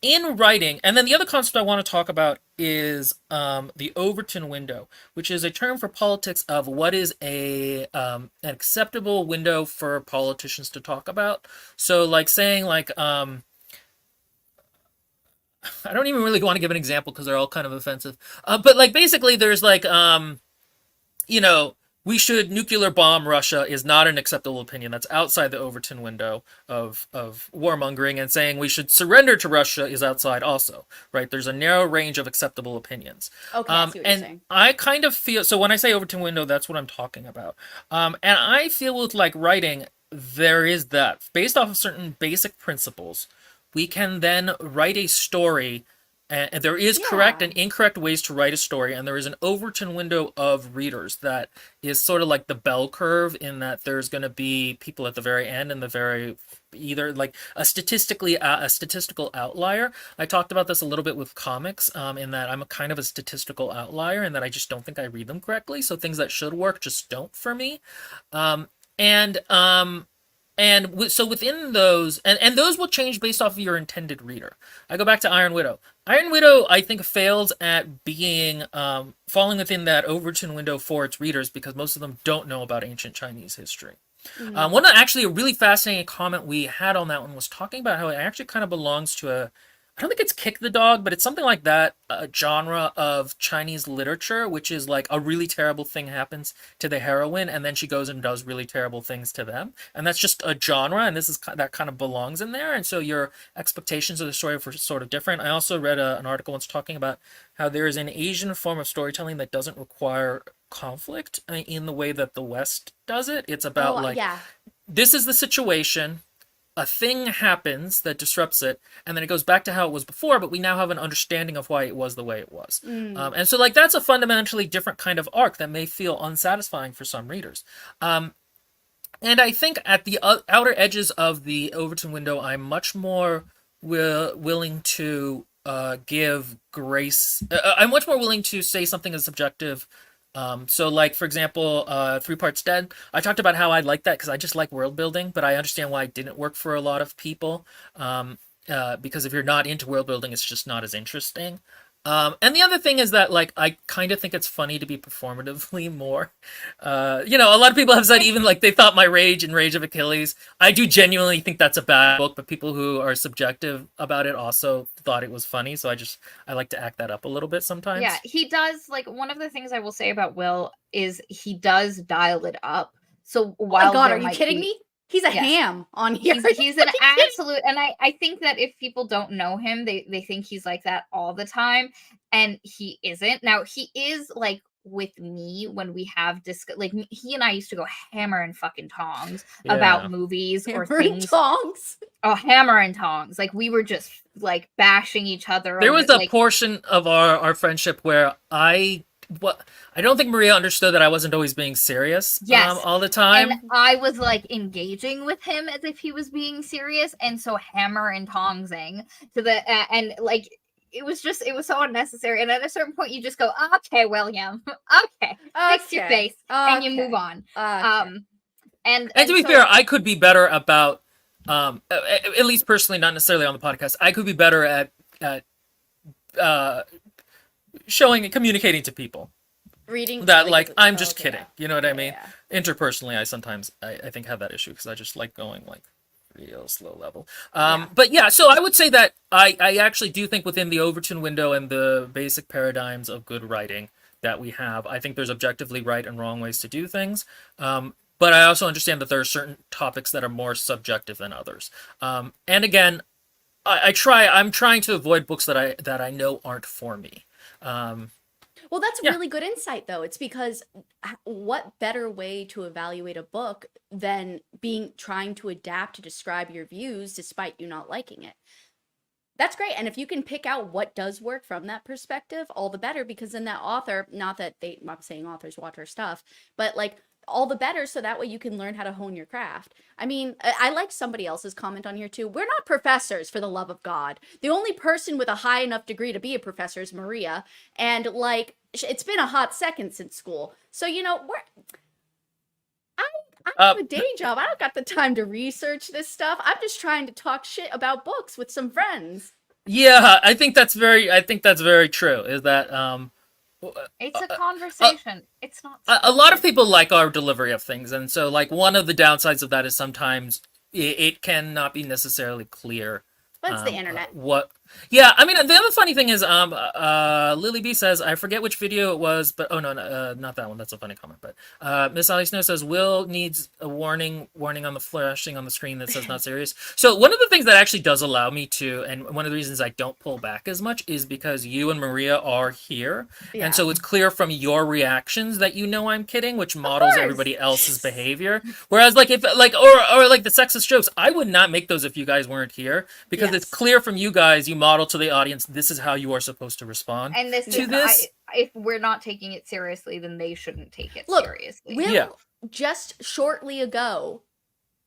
In writing, and then the other concept I want to talk about is the Overton window, which is a term for politics of what is an acceptable window for politicians to talk about. So, like saying, like, I don't even really want to give an example because they're all kind of offensive. But like basically, there's like, we should nuclear bomb Russia is not an acceptable opinion. That's outside the Overton window of warmongering, and saying we should surrender to Russia is outside also, right? There's a narrow range of acceptable opinions. Okay, I see what you're saying. I kind of feel, so when I say Overton window, that's what I'm talking about. And I feel with like writing, there is that. Based off of certain basic principles, we can then write a story. And there is correct and incorrect ways to write a story, and there is an Overton window of readers that is sort of like the bell curve, in that there's going to be people at the very end and either like a statistical outlier. I talked about this a little bit with comics, in that I'm a kind of a statistical outlier, and that I just don't think I read them correctly. So things that should work just don't for me. So within those, and those will change based off of your intended reader. I go back to Iron Widow. Iron Widow, I think, fails at being falling within that Overton window for its readers, because most of them don't know about ancient Chinese history. Actually, a really fascinating comment we had on that one was talking about how it actually kind of belongs to I don't think it's Kick the Dog, but it's something like that, a genre of Chinese literature, which is like a really terrible thing happens to the heroine, and then she goes and does really terrible things to them. And that's just a genre, and that kind of belongs in there. And so your expectations of the story are sort of different. I also read an article once talking about how there is an Asian form of storytelling that doesn't require conflict in the way that the West does it. It's about this is the situation, a thing happens that disrupts it, and then it goes back to how it was before, but we now have an understanding of why it was the way it was. And so like that's a fundamentally different kind of arc that may feel unsatisfying for some readers. And I think at the outer edges of the Overton window, I'm much more willing to give grace. I'm much more willing to say something is subjective. So like, for example, 3 Parts Dead, I talked about how I like that because I just like world building, but I understand why it didn't work for a lot of people. Because if you're not into world building, it's just not as interesting. And the other thing is that, like, I kind of think it's funny to be performatively more. You know, a lot of people have said even like they thought my Rage and Rage of Achilles. I do genuinely think that's a bad book, but people who are subjective about it also thought it was funny. So I like to act that up a little bit sometimes. Yeah, he does. Like, one of the things I will say about Will is he does dial it up. So Oh while my god, there are you might kidding be, me? He's a Yes. ham on here. he's an absolute, and I think that if people don't know him, they think he's like that all the time, and he isn't. Now he is like with me when we have like he and I used to go hammer and fucking tongs about Yeah. movies or Hammer and things. tongs. Oh, hammer and tongs! Like we were just like bashing each other. There over, was a like, portion of our friendship where I don't think Maria understood that I wasn't always being serious Yes. all the time. And I was like engaging with him as if he was being serious, and so hammer and tongsing to the and like it was so unnecessary. And at a certain point, you just go, "Okay, William, okay, fix your Okay, face," and you okay, move on. okay. And to be so, fair, I could be better about, at least personally, not necessarily on the podcast. I could be better at showing and communicating to people Reading that, like, it's- I'm just okay, kidding. yeah. You know what I Yeah, mean? yeah. Interpersonally, I sometimes I think have that issue because I just like going like real slow level. Yeah. But yeah, so I would say that I actually do think within the Overton window and the basic paradigms of good writing that we have, I think there's objectively right and wrong ways to do things. But I also understand that there are certain topics that are more subjective than others. And again, I'm trying to avoid books that I know aren't for me. Well, that's Yeah. really good insight, though. It's because what better way to evaluate a book than trying to adapt to describe your views despite you not liking it? That's great. And if you can pick out what does work from that perspective, all the better, because then that author, not that I'm saying authors watch our stuff, but like all the better. So that way you can learn how to hone your craft. I mean, I like somebody else's comment on here too. We're not professors, for the love of God. The only person with a high enough degree to be a professor is Maria. And like, it's been a hot second since school. So, you know, I have a day job. I don't got the time to research this stuff. I'm just trying to talk shit about books with some friends. Yeah, I think that's very true. Is that it's a conversation. It's not. a lot of people like our delivery of things, and so like one of the downsides of that is sometimes it cannot be necessarily clear. But it's the internet. Yeah, I mean, the other funny thing is, Lily B says, I forget which video it was, but, oh, no, not that one, that's a funny comment, but, Miss Ali Snow says, Will needs a warning on the flashing on the screen that says not serious. So one of the things that actually does allow me to, and one of the reasons I don't pull back as much is because you and Maria are here, Yeah. and so it's clear from your reactions that you know I'm kidding, which models course. everybody else's behavior. Whereas, like, if, like, or like the sexist jokes, I would not make those if you guys weren't here, because Yes. it's clear from you guys, you model to the audience, this is how you are supposed to respond. And this to is this. if we're not taking it seriously, then they shouldn't take it Look, seriously. Will Yeah. just shortly ago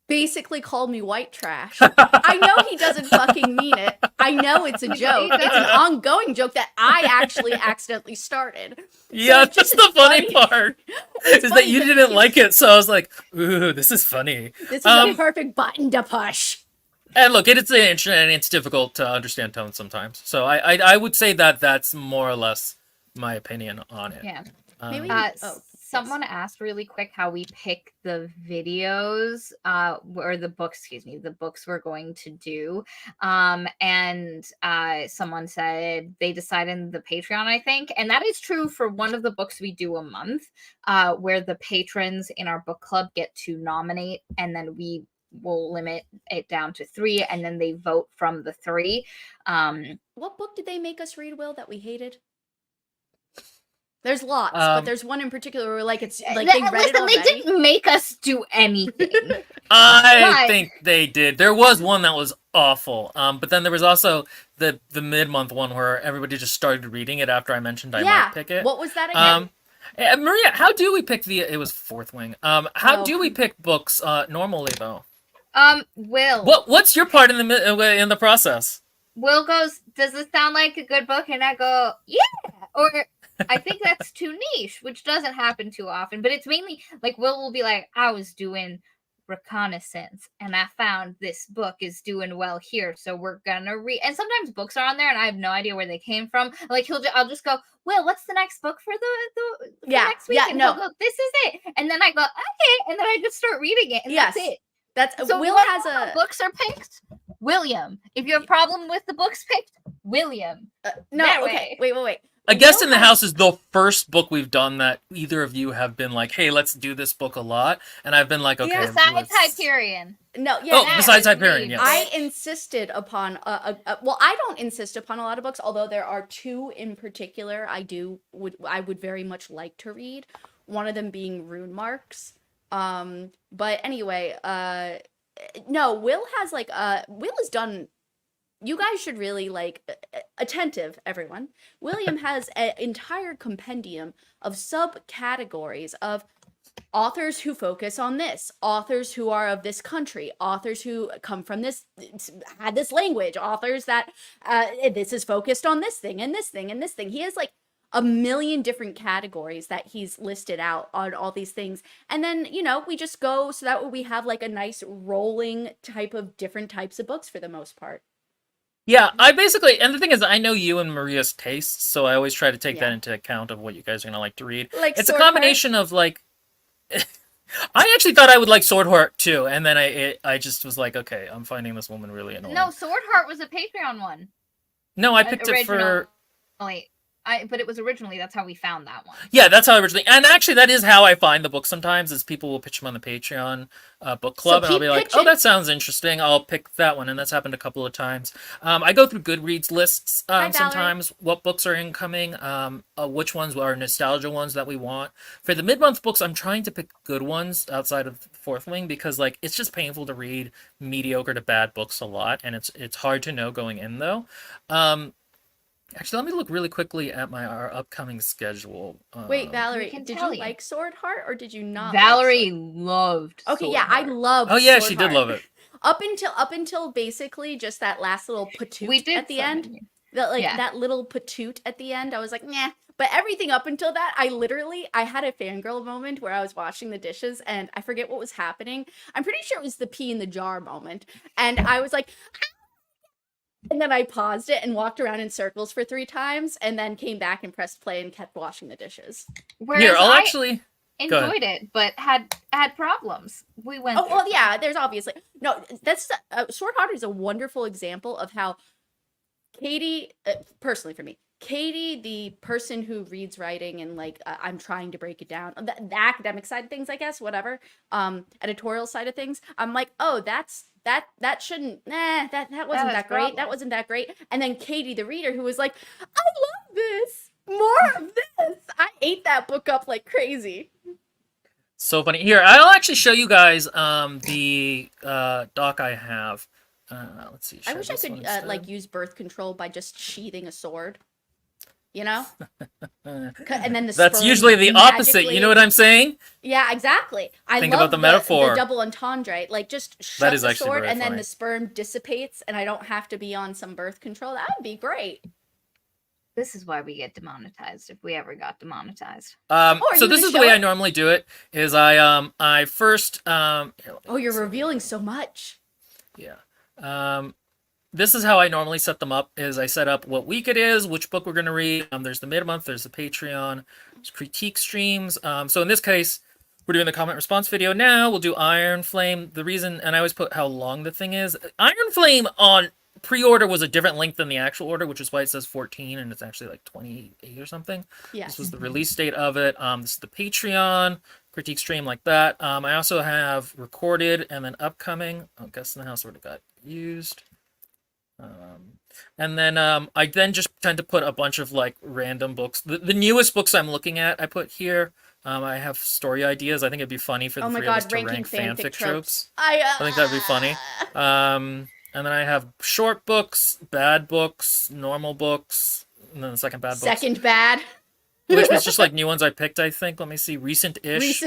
basically called me white trash. I know he doesn't fucking mean it. I know it's a joke. It's an ongoing joke that I actually accidentally started. Yeah, it's that's just the funny funny. part. It's Is funny that you that didn't he- like it, so I was like, ooh, this is funny. This is a perfect button to push. And look, it's the internet, and it's difficult to understand tone sometimes. So I would say that that's more or less my opinion on it. Yeah. Maybe Someone asked really quick how we pick the videos or the books, the books we're going to do. And someone said they decide in the Patreon, I think. And that is true for one of the books we do a month, where the patrons in our book club get to nominate, and then we will limit it down to 3, and then they vote from the 3. What book did they make us read, Will, that we hated? There's lots, but there's one in particular where like it's like they read it already. They didn't make us do anything. I think they did. There was one that was awful. But then there was also the mid-month one where everybody just started reading it after I mentioned I might pick it. What was that again? Maria, how do we pick it was Fourth Wing. How do we pick books normally though? Will. What's your part in the process? Will goes, does this sound like a good book? And I go, yeah. Or I think that's too niche, which doesn't happen too often. But it's mainly like Will be like, I was doing reconnaissance, and I found this book is doing well here, so we're gonna read. And sometimes books are on there, and I have no idea where they came from. Like I'll just go, Will, what's the next book for the next week? And he'll go, this is it. And then I go, okay, and then I just start reading it, and that's it. That's so Will has a books are picked. William, if you have a problem with the books picked, William. No, okay, wait. A Guest in the House is the first book we've done that either of you have been like, hey, let's do this book a lot. And I've been like, okay. Besides Hyperion. No, yeah. Oh, besides Hyperion, yes. I insisted upon, well, I don't insist upon a lot of books, although there are two in particular I would very much like to read. One of them being Rune Marks. But anyway, no, Will has Will has done, you guys should really attentive, everyone. William has an entire compendium of subcategories of authors who focus on this, authors who are of this country, authors who come from this language, authors that this is focused on this thing and this thing and this thing. He has a million different categories that he's listed out on all these things. And then, we just go so that we have a nice rolling type of different types of books for the most part. Yeah, I basically, and the thing is, I know you and Maria's tastes, so I always try to take that into account of what you guys are gonna like to read. It's a combination of I actually thought I would like Swordheart too, and then I just was like, okay, I'm finding this woman really annoying. No, Swordheart was a Patreon one. No, I picked it for. Oh wait. But it was originally, that's how we found that one. Yeah, that's how originally, and actually that is how I find the book sometimes, is people will pitch them on the Patreon book club, and I'll be like, oh, that sounds interesting, I'll pick that one, and that's happened a couple of times. I go through Goodreads lists sometimes, what books are incoming, which ones are nostalgia ones that we want. For the mid-month books, I'm trying to pick good ones outside of Fourth Wing, because it's just painful to read mediocre to bad books a lot, and it's hard to know going in, though. Actually, let me look really quickly at our upcoming schedule. Wait, Valerie, did you like Swordheart or did you not? Valerie loved Okay, yeah, I loved Oh yeah, Swordheart. she did love it. Up until basically just that last little patoot at the end. That little patoot at the end, I was like, nah. But everything up until that, I had a fangirl moment where I was washing the dishes and I forget what was happening. I'm pretty sure it was the pee in the jar moment. And I was like, and then I paused it and walked around in circles for 3 times and then came back and pressed play and kept washing the dishes. Whereas Here, I'll actually enjoyed it, but had problems. We went. Oh, well, yeah, there's obviously. No, that's Swordheart is a wonderful example of how Katie, personally for me, Katie, the person who reads writing and I'm trying to break it down, the academic side of things, I guess, whatever, editorial side of things, I'm like, oh, that shouldn't, that wasn't that great. That wasn't that great. And then Katie, the reader, who was like, I love this. More of this. I ate that book up like crazy. So funny. Here, I'll actually show you guys the doc I have. Let's see. I wish I could use birth control by just sheathing a sword. And then that's usually the opposite. You know what I'm saying? Yeah, exactly. I think love about the metaphor. The double entendre, just shut the sword and then funny. The sperm dissipates, and I don't have to be on some birth control. That would be great. This is why we get demonetized if we ever got demonetized. So this is the way I normally do it. Is I first. You're revealing so much. Yeah. This is how I normally set them up, is I set up what week it is, which book we're going to read. There's the mid-month, there's the Patreon, there's critique streams. So in this case, we're doing the comment response video now. We'll do Iron Flame. The reason, and I always put how long the thing is. Iron Flame on pre-order was a different length than the actual order, which is why it says 14, and it's actually 28 or something. Yes. This was the release date of it. This is the Patreon critique stream like that. I also have recorded and then upcoming. Guest in the House would have got used. And then I then just tend to put a bunch of random books. The newest books I'm looking at, I put here. I have story ideas. I think it'd be funny for the three of us to rank fanfic tropes. I think that'd be funny. And then I have short books, bad books, normal books, and then the second bad books. Second bad. Which was just new ones I picked, I think. Let me see. Recent-ish.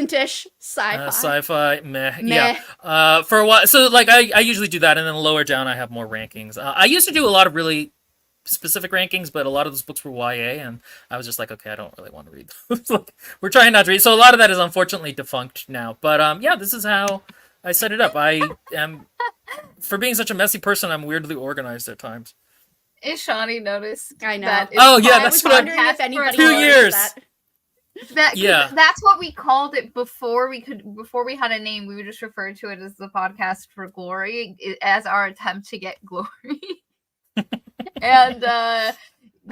Sci-fi. Sci-fi. Meh. Yeah. For a while. So, I usually do that, and then lower down I have more rankings. I used to do a lot of really specific rankings, but a lot of those books were YA, and I was just like, okay, I don't really want to read those. We're trying not to read. So a lot of that is unfortunately defunct now. But, yeah, this is how I set it up. I am, for being such a messy person, I'm weirdly organized at times. Is Shawnee noticed? I know. That Oh, yeah, I that's was what I- wondering if podcast for anybody 2 noticed years. that. That, 'cause Yeah. that's what we called it before we had a name. We would just refer to it as the podcast for glory, as our attempt to get glory. And then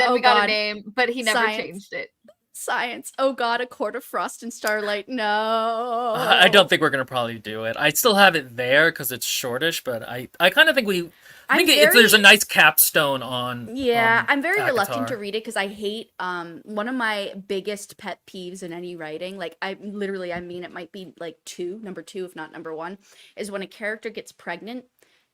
Oh, we got God. a name, but he never Science. changed it. Science. Oh God, A Court of Frost and Starlight. No. I don't think we're gonna probably do it. I still have it there because it's shortish, but I kind of think there's a nice capstone on. Yeah, I'm very reluctant Akatar. to read it because I hate one of my biggest pet peeves in any writing, like I mean it might be like number two, if not number one, is when a character gets pregnant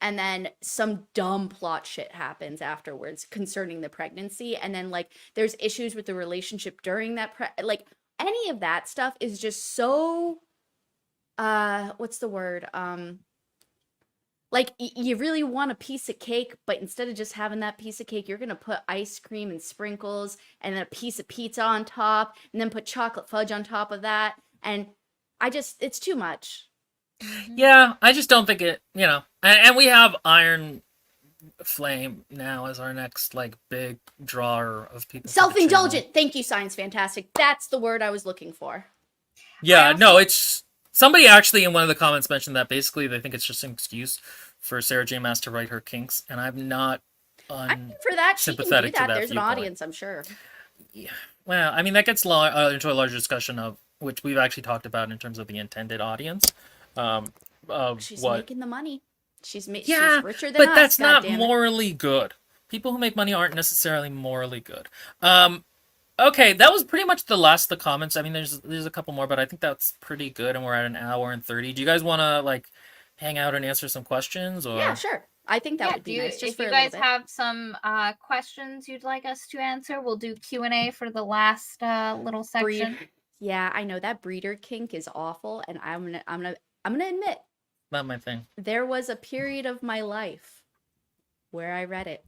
and then some dumb plot shit happens afterwards concerning the pregnancy, and then like there's issues with the relationship during that like any of that stuff is just so what's the word? Like you really want a piece of cake, but instead of just having that piece of cake, you're gonna put ice cream and sprinkles and then a piece of pizza on top, and then put chocolate fudge on top of that. And it's too much. Yeah, I just don't think it. And we have Iron Flame now as our next like big drawer of people. to the channel. Self-indulgent. Thank you, Science Fantastic. That's the word I was looking for. Yeah, no, it's somebody actually in one of the comments mentioned that basically they think it's just an excuse for Sarah J. Maas to write her kinks, and I'm not For that, she can do sympathetic to that. that There's an viewpoint. audience, I'm sure. Well, I mean that gets into a larger discussion of which we've actually talked about in terms of the intended audience. Of She's what? making the money. She's Yeah, richer than but us. that's not goddammit. morally good. People who make money aren't necessarily morally good. Okay, that was pretty much the last of the comments. I mean, there's a couple more, but I think that's pretty good, and we're at an hour and 30. Do you guys want to like hang out and answer some questions? Or Yeah, sure. I think that would be nice. Just If for you a little guys bit. have some questions you'd like us to answer, we'll do Q&A for the last little section. Yeah, I know that breeder kink is awful, and I'm gonna admit not my thing. there was a period of my life where I read it,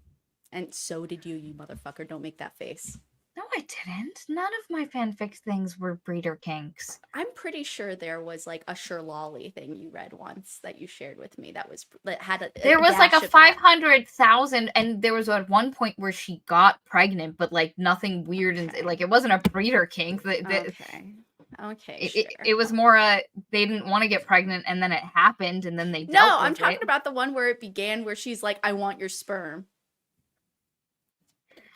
and so did you motherfucker. Don't make that face. No, I didn't. None of my fanfic things were breeder kinks. I'm pretty sure there was like a Shirlali thing you read once that you shared with me that had a There was like dash a of that. 500,000, and there was at one point where she got pregnant, but like nothing weird, and like it wasn't a breeder kink. Okay. It was more they didn't want to get pregnant, and then it happened, and then they No, dealt I'm with talking it. about the one where it began where she's like, I want your sperm.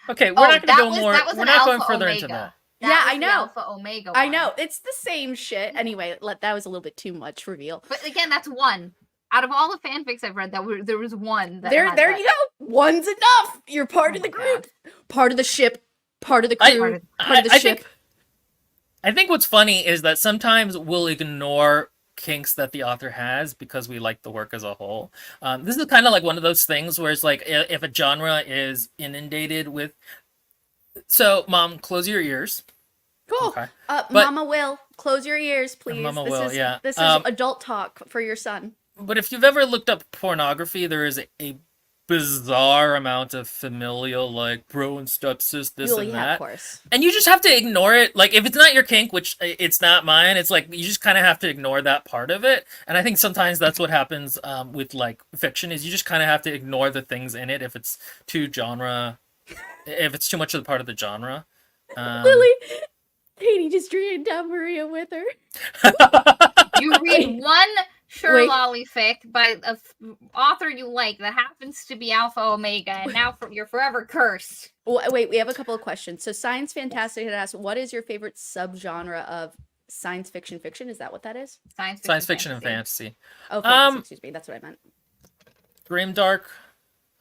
Okay, we're not going to go more. That was We're an not going alpha further omega. into that. Yeah, was I the know. Alpha Omega. I one. know. It's the same shit. Anyway, that was a little bit too much reveal. But again, that's one. Out of all the fanfics I've read, there was one. That There had you that. go. One's enough. You're part Oh of the my group, God. part of the ship, part of the crew, part of the I ship. I think what's funny is that sometimes we'll ignore kinks that the author has because we like the work as a whole. This is kind of like one of those things where it's like if a genre is inundated with. So, Mom, close your ears. Cool. Okay. Mama Will, close your ears, please. Mama Will, yeah. This is adult talk for your son. But if you've ever looked up pornography, there is a bizarre amount of familial, like bro and stepsis, this and that. Of course. And you just have to ignore it. Like, if it's not your kink, which it's not mine, it's like you just kind of have to ignore that part of it. And I think sometimes that's what happens with like fiction is you just kind of have to ignore the things in it if it's too much of the part of the genre. Lily, Katie just dragged down Maria with her. You read one Shirlali fic by an author you like that happens to be Alpha Omega, and now you're forever cursed. Wait, we have a couple of questions. So Science Fantastic had asked, what is your favorite subgenre of science fiction fiction? Is that what that is? Science fiction and fantasy. Oh, fantasy, excuse me. That's what I meant. Grimdark.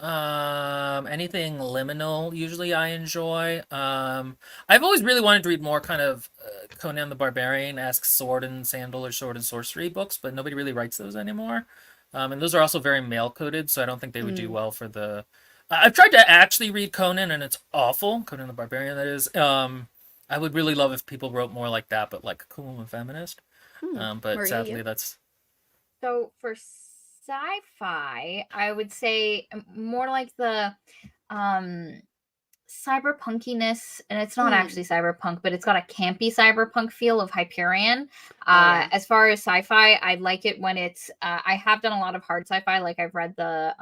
Anything liminal usually I enjoy. I've always really wanted to read more kind of Conan the Barbarian-esque sword and sandal or sword and sorcery books, but nobody really writes those anymore. And those are also very male-coded, so I don't think they would do well for the... I've tried to actually read Conan, and it's awful. Conan the Barbarian, that is. I would really love if people wrote more like that, but like cool and feminist. But Maria, sadly, you? that's... So for sci-fi, I would say more like the cyberpunkiness, and it's not actually cyberpunk, but it's got a campy cyberpunk feel of Hyperion. yeah. As far as sci-fi, I like it when it's I have done a lot of hard sci-fi, like I've read the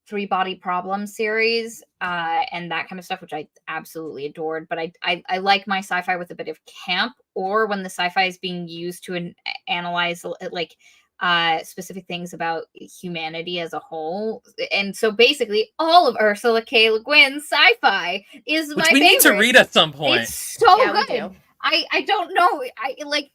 Three Body Problem series, and that kind of stuff, which I absolutely adored. But I like my sci-fi with a bit of camp, or when the sci-fi is being used to analyze like specific things about humanity as a whole. And so basically, all of Ursula K. Le Guin's sci-fi is Which my we need to favorite. read at some point. It's so Yeah, we good. do. I don't know. I like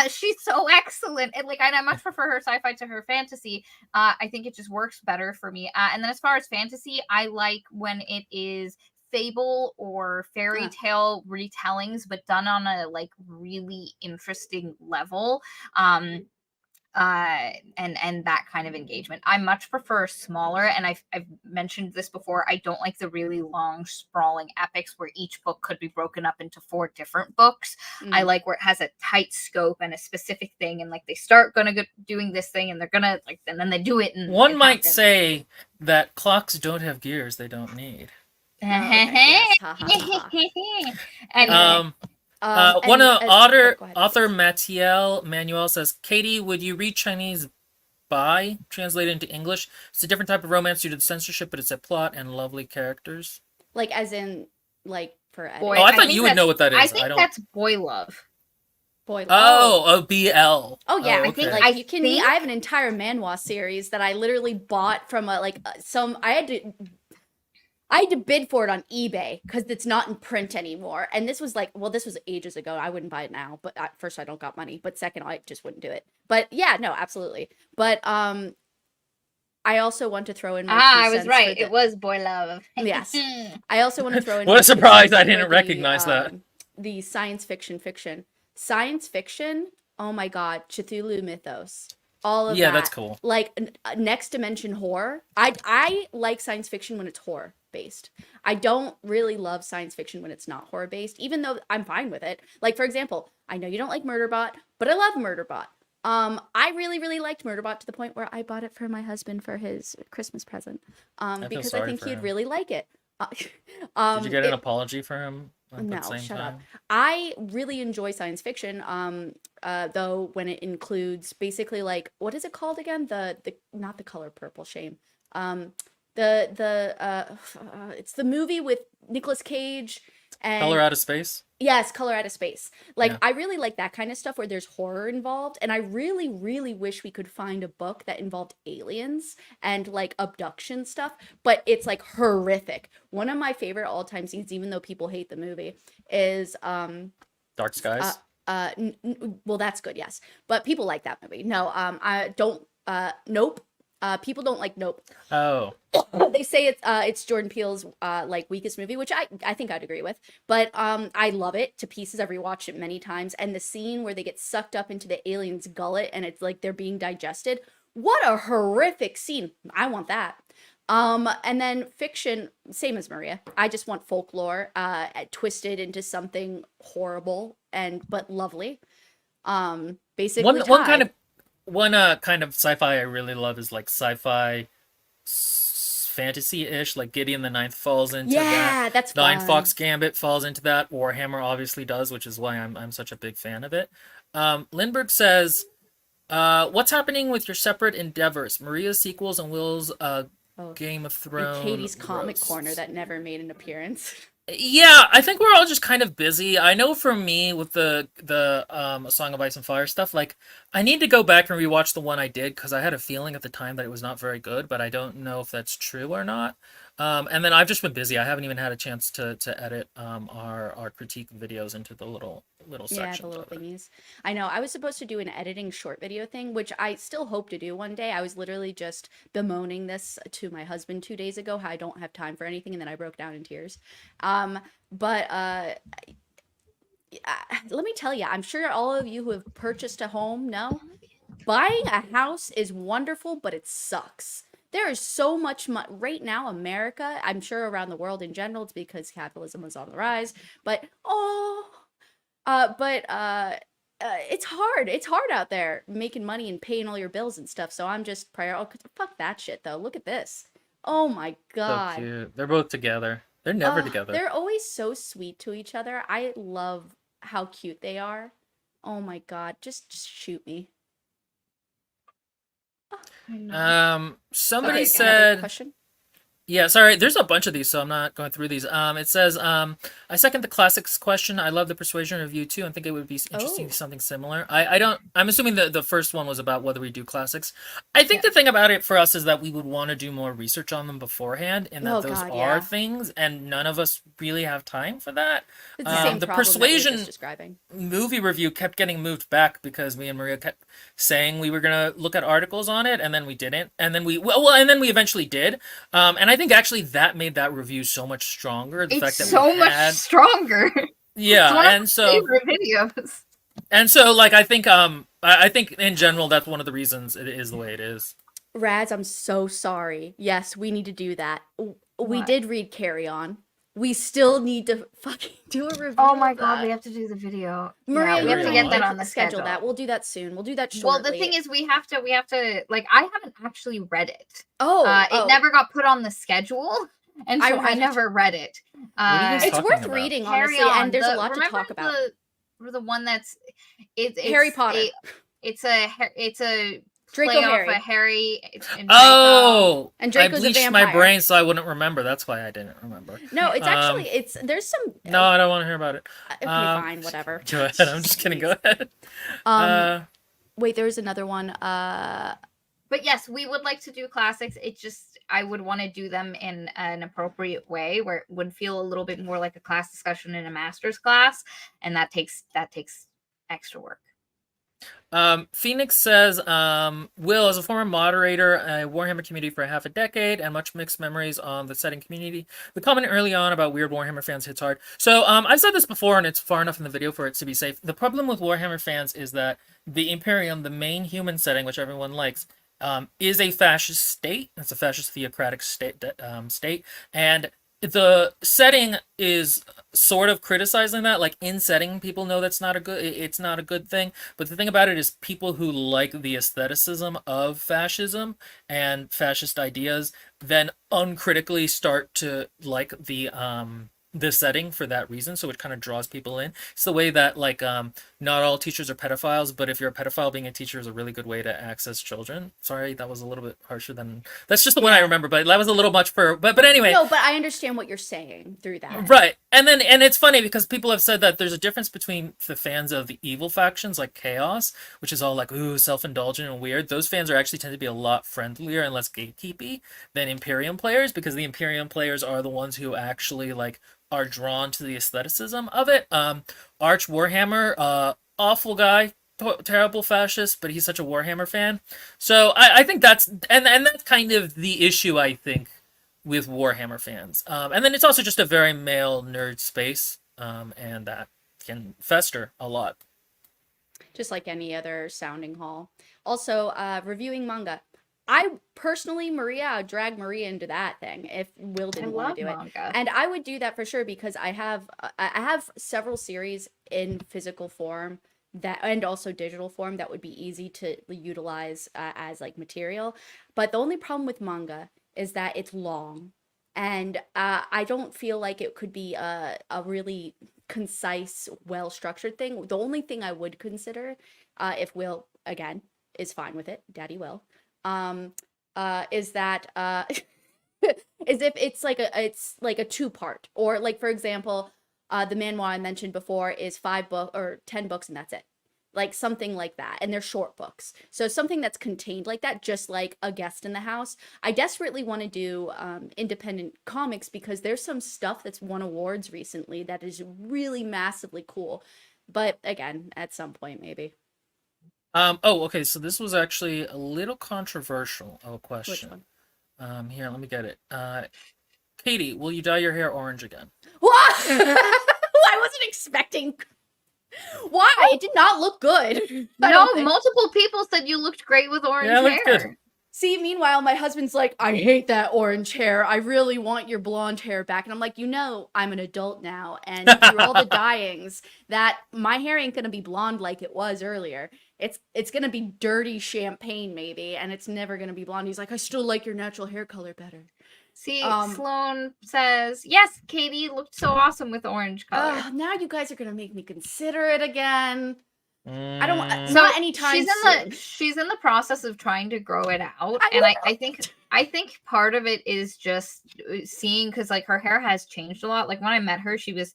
she's so excellent. And like I much prefer her sci-fi to her fantasy. I think it just works better for me. And then as far as fantasy, I like when it is fable or fairy tale retellings, but done on a like really interesting level. And that kind of engagement. I much prefer smaller, and I've mentioned this before. I don't like the really long, sprawling epics where each book could be broken up into 4 different books. I like where it has a tight scope and a specific thing, and like they start doing this thing, and they're gonna like, and then they do it. And One it might happens. say that clocks don't have gears they don't need. Okay, yes. Ha, ha, ha, ha. Anyway. One author go ahead, please. Manuel says, Katie, would you read Chinese Bai translated into English? It's a different type of romance due to the censorship, but it's a plot and lovely characters. Like as in like for editing. Boy, Oh, I thought you would know what that is. I think that's Boy Love. Boy. BL. Oh yeah, Oh, I think okay. like you can. I have an entire manhwa series that I literally bought from some. I had to bid for it on eBay because it's not in print anymore. And this was this was ages ago. I wouldn't buy it now. But first, I don't got money. But second, I just wouldn't do it. But yeah, no, absolutely. But I also want to throw in my I was right. It was Boy Love. Yes. I also want to throw in What my a surprise. 2 I cents didn't for recognize that. The science fiction. Science fiction, oh my god, Cthulhu mythos. All of that. Yeah, that's cool. Like next dimension horror. I like science fiction when it's horror based. I don't really love science fiction when it's not horror based, even though I'm fine with it. Like for example, I know you don't like Murderbot, but I love Murderbot. I really liked Murderbot to the point where I bought it for my husband for his Christmas present. Because I think he'd really like it. Did you get an apology for him? No, shut up. I really enjoy science fiction. Though when it includes basically like what is it called again? The not The Color Purple, shame. It's the movie with Nicolas Cage and Color Out of Space? Yes, Color Out of Space. Like Yeah. I really like that kind of stuff where there's horror involved, and I really wish we could find a book that involved aliens and like abduction stuff, but it's like horrific. One of my favorite all-time scenes, even though people hate the movie, is Dark Skies? well, that's good, yes, but people like that movie. No, I don't. Nope. People don't like Nope. Oh. They say it's Jordan Peele's like weakest movie, which I think I'd agree with. But I love it to pieces. I've rewatched it many times, and the scene where they get sucked up into the alien's gullet and it's like they're being digested. What a horrific scene! I want that. And then fiction, same as Maria. I just want folklore twisted into something horrible but lovely. Basically, One kind of sci-fi I really love is like sci-fi fantasy-ish, like Gideon the Ninth falls into that. Yeah, that's Nine fun. Fox Gambit falls into that. Warhammer obviously does, which is why I'm such a big fan of it. Lindbergh says, what's happening with your separate endeavors? Maria's sequels and Will's Game of Thrones. And Katie's comic roasts. corner that never made an appearance. Yeah, I think we're all just kind of busy. I know for me with the A Song of Ice and Fire stuff, like I need to go back and rewatch the one I did because I had a feeling at the time that it was not very good, but I don't know if that's true or not. And then I've just been busy. I haven't even had a chance to edit our critique videos into the little sections. Yeah, the little thingies. I know. I was supposed to do an editing short video thing, which I still hope to do one day. I was literally just bemoaning this to my husband 2 days ago, how I don't have time for anything, and then I broke down in tears. But let me tell you, I'm sure all of you who have purchased a home know, buying a house is wonderful, but it sucks. There is so much money right now, America, I'm sure around the world in general, it's because capitalism is on the rise, but it's hard. It's hard out there making money and paying all your bills and stuff. So I'm just fuck that shit though. Look at this. Oh my So god. cute. They're both together. They're never together. They're always so sweet to each other. I love how cute they are. Oh my god. Just shoot me. I know. Somebody Okay, another said, question. yeah, sorry, there's a bunch of these, so I'm not going through these. It says, I second the classics question. I love the persuasion review too, and think it would be interesting to Oh. do something similar. I don't, I'm assuming the first one was about whether we do classics. I think Yeah. the thing about it for us is that we would want to do more research on them beforehand, and that Oh those god, are yeah. things, and none of us really have time for that. It's the same The problem that we were persuasion just describing. movie review kept getting moved back because me and Maria kept saying we were gonna look at articles on it, and then we didn't, and then and then we eventually did. And I think actually that made that review so much stronger. The It's fact that so we much had, stronger. It's yeah, one of and my so favorite videos. like I think in general that's one of the reasons it is the way it is. Raz, I'm so sorry. Yes, we need to do that. We What? did read Carry On. We still need to fucking do a review. Oh my of god, that. we have to do the video. Maria, Yeah, we you have to and get I that need on to the schedule schedule. that. We'll do that soon. We'll do that Well, shortly. the thing is, we have to like. I haven't actually read it. oh, It never got put on the schedule, and I so I read it. never read it. What are you guys It's talking worth about? reading, Carry honestly, On. and there's a lot to Remember talk about. the one that's it's Harry Potter. It's a Draco play off Harry. a Harry and Draco. Oh, And I Draco's a bleached my vampire. brain so I wouldn't remember. That's why I didn't remember. No, it's actually there's some No, I don't want to hear about it. okay, fine, whatever. Go ahead. I'm just kidding. Go ahead. Wait, there's another one. But yes, we would like to do classics. It just I would want to do them in an appropriate way where it would feel a little bit more like a class discussion in a master's class, and that takes extra work. Phoenix says, Will, as a former moderator, a Warhammer community for half a decade, and much mixed memories on the setting community. The comment early on about weird Warhammer fans hits hard. So, I've said this before, and it's far enough in the video for it to be safe. The problem with Warhammer fans is that the Imperium, the main human setting, which everyone likes, is a fascist state. It's a fascist theocratic state, and the setting is sort of criticizing that. Like in setting, people know it's not a good thing. But the thing about it is people who like the aestheticism of fascism and fascist ideas then uncritically start to like the setting for that reason, so it kind of draws people in. It's the way that like not all teachers are pedophiles, but if you're a pedophile, being a teacher is a really good way to access children. Sorry, that was a little bit harsher than that's just the one I remember, but that was a little much for but anyway. No, but I understand what you're saying through that. Right. And it's funny because people have said that there's a difference between the fans of the evil factions like Chaos, which is all like ooh, self-indulgent and weird. Those fans are actually tend to be a lot friendlier and less gatekeepy than Imperium players, because the Imperium players are the ones who actually like are drawn to the aestheticism of it. Arch Warhammer, awful guy, terrible fascist, but he's such a Warhammer fan. So I think that's and that's kind of the issue, I think, with Warhammer fans. And then it's also just a very male nerd space, and that can fester a lot. Just like any other sounding hall. Also, reviewing manga. I personally, Maria, drag Maria into that thing if Will didn't want to do it. And I would do that for sure because I have several series in physical form that and also digital form that would be easy to utilize as like material. But the only problem with manga is that it's long, and I don't feel like it could be a really concise, well-structured thing. The only thing I would consider, if Will again is fine with it, Daddy Will, is that is if it's like a two-part, or like for example, the manhwa I mentioned before is 5 book or 10 books and that's it. Like something like that, and they're short books. So something that's contained like that, just like A Guest in the House. I desperately want to do independent comics because there's some stuff that's won awards recently that is really massively cool. But again, at some point maybe. Okay, so this was actually a little controversial of a question. Which one? Here, let me get it. Katie, will you dye your hair orange again? What? I wasn't expecting. Why? It did not look good. No, multiple people said you looked great with orange Yeah, it looked hair. good. See, meanwhile, my husband's like, I hate that orange hair. I really want your blonde hair back. And I'm like, I'm an adult now. And through all the dyeings, that my hair ain't going to be blonde like it was earlier. It's going to be dirty champagne maybe. And it's never going to be blonde. He's like, I still like your natural hair color better. See, Um, Sloan says, yes, Katie looked so awesome with orange color. Now you guys are gonna make me consider it again. I don't want Mm, not anytime soon. She's in the process of trying to grow it out, I and love I think part of it is just seeing, because like her hair has changed a lot. Like when I met her, she was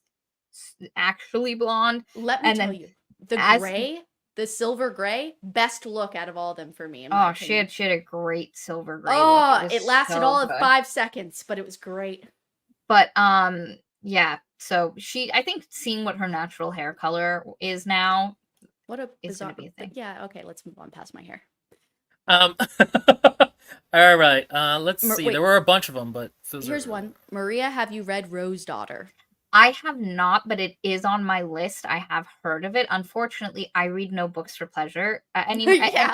actually blonde, Let me and tell then you, the as gray, the silver gray, best look out of all of them for me, in my oh, opinion. she had a great silver gray look. Oh, It it was lasted so all of good. 5 seconds, but it was great. But yeah. So I think seeing what her natural hair color is now What a is bizarre. going to be a thing. Yeah, okay, let's move on past my hair. all right. Let's see. Wait, There were a bunch of them, but here's one. Maria, have you read Rose Daughter? I have not, but it is on my list. I have heard of it. Unfortunately, I read no books for pleasure. Yeah.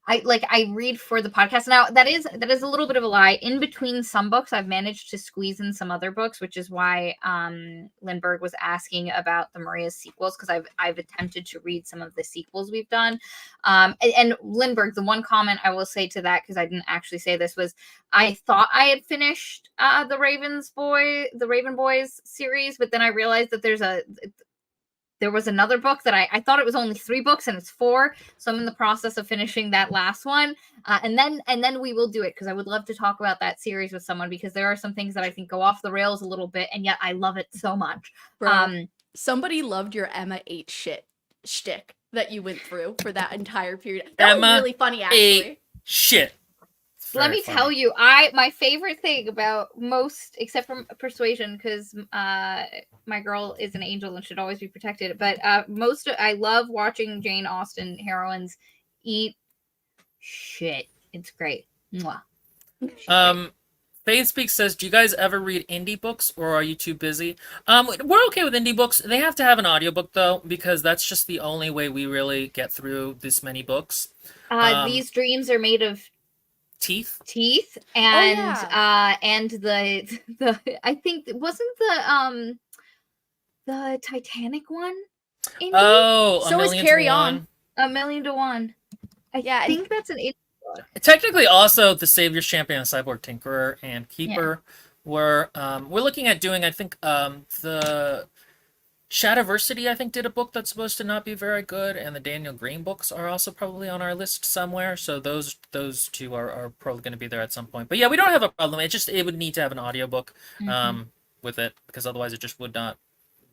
I read for the podcast. Now that is a little bit of a lie. In between some books, I've managed to squeeze in some other books, which is why Lindbergh was asking about the Maria's sequels, because I've attempted to read some of the sequels we've done. And Lindbergh, the one comment I will say to that, because I didn't actually say this, was I thought I had finished the Raven Boys series, but then I realized that there was another book that I thought it was only 3 books and it's 4. So I'm in the process of finishing that last one. And then we will do it, because I would love to talk about that series with someone, because there are some things that I think go off the rails a little bit, and yet I love it so much. Bro, somebody loved your Emma 8 shtick that you went through for that entire period. That was really funny, actually. Shit. Let me tell you, my favorite thing about most, except from Persuasion, because my girl is an angel and should always be protected, but I love watching Jane Austen heroines eat shit. It's great. Mwah. Faith Speaks says, do you guys ever read indie books, or are you too busy? We're okay with indie books. They have to have an audiobook, though, because that's just the only way we really get through this many books. These dreams are made of teeth, and yeah. and the I think, wasn't the Titanic one indie? Oh, so is Carry On. A Million to One. I think that's an indie book. Technically, also the Savior's Champion, Cyborg Tinkerer, and Keeper were. We're looking at doing, I think, the Shadiversity, I think, did a book that's supposed to not be very good, and the Daniel Green books are also probably on our list somewhere. So those two are probably going to be there at some point. But yeah, we don't have a problem. It would need to have an audiobook with it, because otherwise it just would not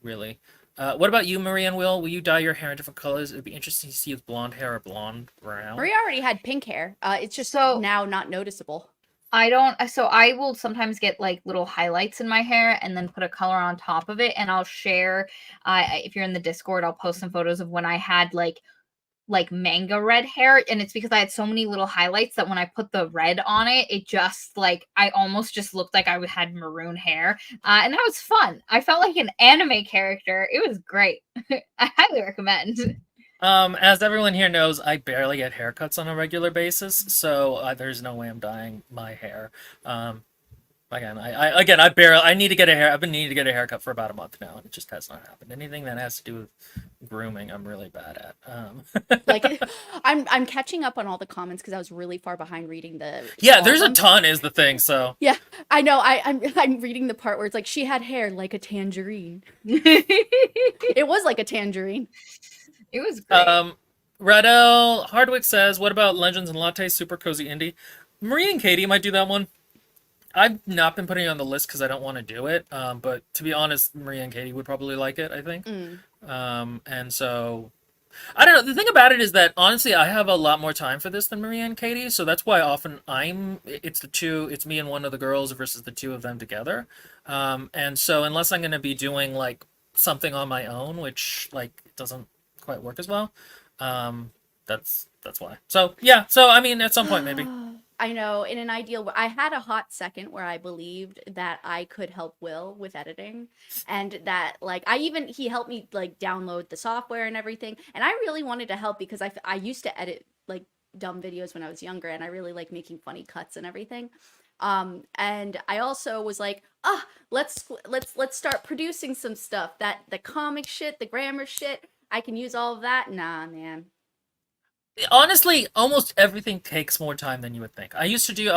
really. What about you, Marie and Will? Will you dye your hair in different colors? It'd be interesting to see with blonde hair or blonde brown. Maria already had pink hair. It's just now not noticeable. I don't. So I will sometimes get like little highlights in my hair and then put a color on top of it, and I'll share. If you're in the Discord, I'll post some photos of when I had like manga red hair, and it's because I had so many little highlights that when I put the red on it, it just like I almost just looked like I had maroon hair, and that was fun. I felt like an anime character. It was great. I highly recommend. As everyone here knows, I barely get haircuts on a regular basis, so there's no way I'm dyeing my hair. I need to get a hair. I've been needing to get a haircut for about a month now, and it just has not happened. Anything that has to do with grooming, I'm really bad at. Like, I'm catching up on all the comments because I was really far behind reading the. Yeah, there's a ton, is the thing. So yeah, I know. I'm reading the part where it's like she had hair like a tangerine. It was like a tangerine. It was great. Radel Hardwick says, "What about Legends and Latte? Super cozy indie." Marie and Katie might do that one. I've not been putting it on the list because I don't want to do it. But to be honest, Maria and Katie would probably like it, I think. And so, I don't know. The thing about it is that, honestly, I have a lot more time for this than Maria and Katie. So that's why often it's me and one of the girls versus the two of them together. And so unless I'm going to be doing, like, something on my own, which, like, doesn't quite work as well, that's why. So, yeah. So, I mean, at some point, maybe. I know, in an ideal, I had a hot second where I believed that I could help Will with editing, and that like he helped me like download the software and everything, and I really wanted to help because I used to edit like dumb videos when I was younger, and I really like making funny cuts and everything. And I also was like, let's start producing some stuff, that the comic shit, the grammar shit, I can use all of that. Nah, man. honestly, almost everything takes more time than you would think. I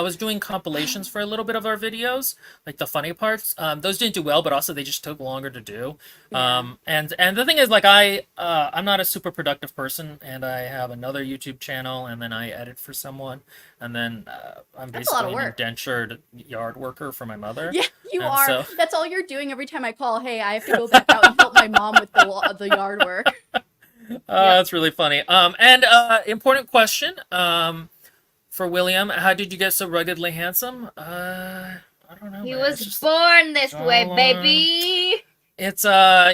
was doing compilations for a little bit of our videos, like the funny parts. Those didn't do well, but also they just took longer to do. Yeah. And the thing is, like, I'm not a super productive person, and I have another YouTube channel, and then I edit for someone, and then I'm That's a lot of basically an work. indentured yard worker for my mother. Yeah, you And are. so- That's all you're doing every time I call. Hey, I have to go back out and help my mom with the yard work. That's really funny. And important question. For William, how did you get so ruggedly handsome? I don't know. He man. was It's just born this way, jawline. baby. It's a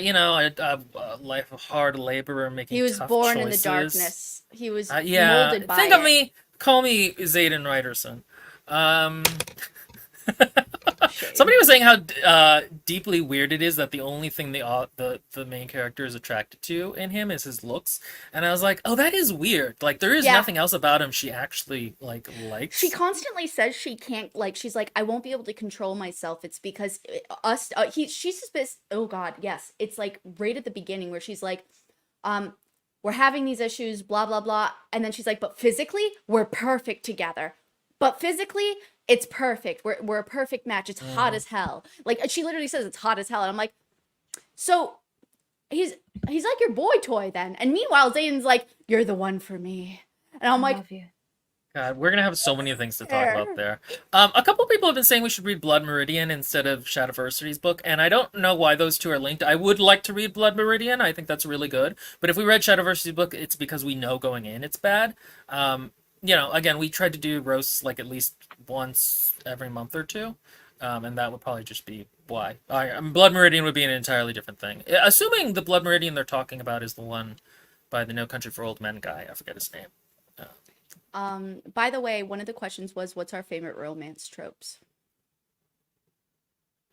life of hard labor making He was tough born in the choices. darkness. He was Yeah. molded by Think it. of me. Call me Zayden Ryderson. Shade. Somebody was saying how deeply weird it is that the only thing the main character is attracted to in him is his looks, and I was like, oh, that is weird. Like, there is Yeah. nothing else about him she actually likes. She constantly says she can't, like, she's like, I won't be able to control myself. It's because she's suspicious. Oh God, yes. It's like right at the beginning where she's like, we're having these issues, blah, blah, blah. And then she's like, but physically, we're perfect together. But physically, it's perfect. We're a perfect match. It's hot as hell. Like, she literally says it's hot as hell. And I'm like, so he's like your boy toy then. And meanwhile, Zayden's like, you're the one for me. And I'm I like, love you. God, we're gonna have so many things to talk Fair. about there. A couple people have been saying we should read Blood Meridian instead of Shadowversity's book, and I don't know why those two are linked. I would like to read Blood Meridian. I think that's really good. But if we read Shadowversity's book, it's because we know going in it's bad. Again, we tried to do roasts like at least once every month or two, and that would probably just be why. Blood Meridian would be an entirely different thing. Assuming the Blood Meridian they're talking about is the one by the No Country for Old Men guy. I forget his name. by the way, one of the questions was, what's our favorite romance tropes?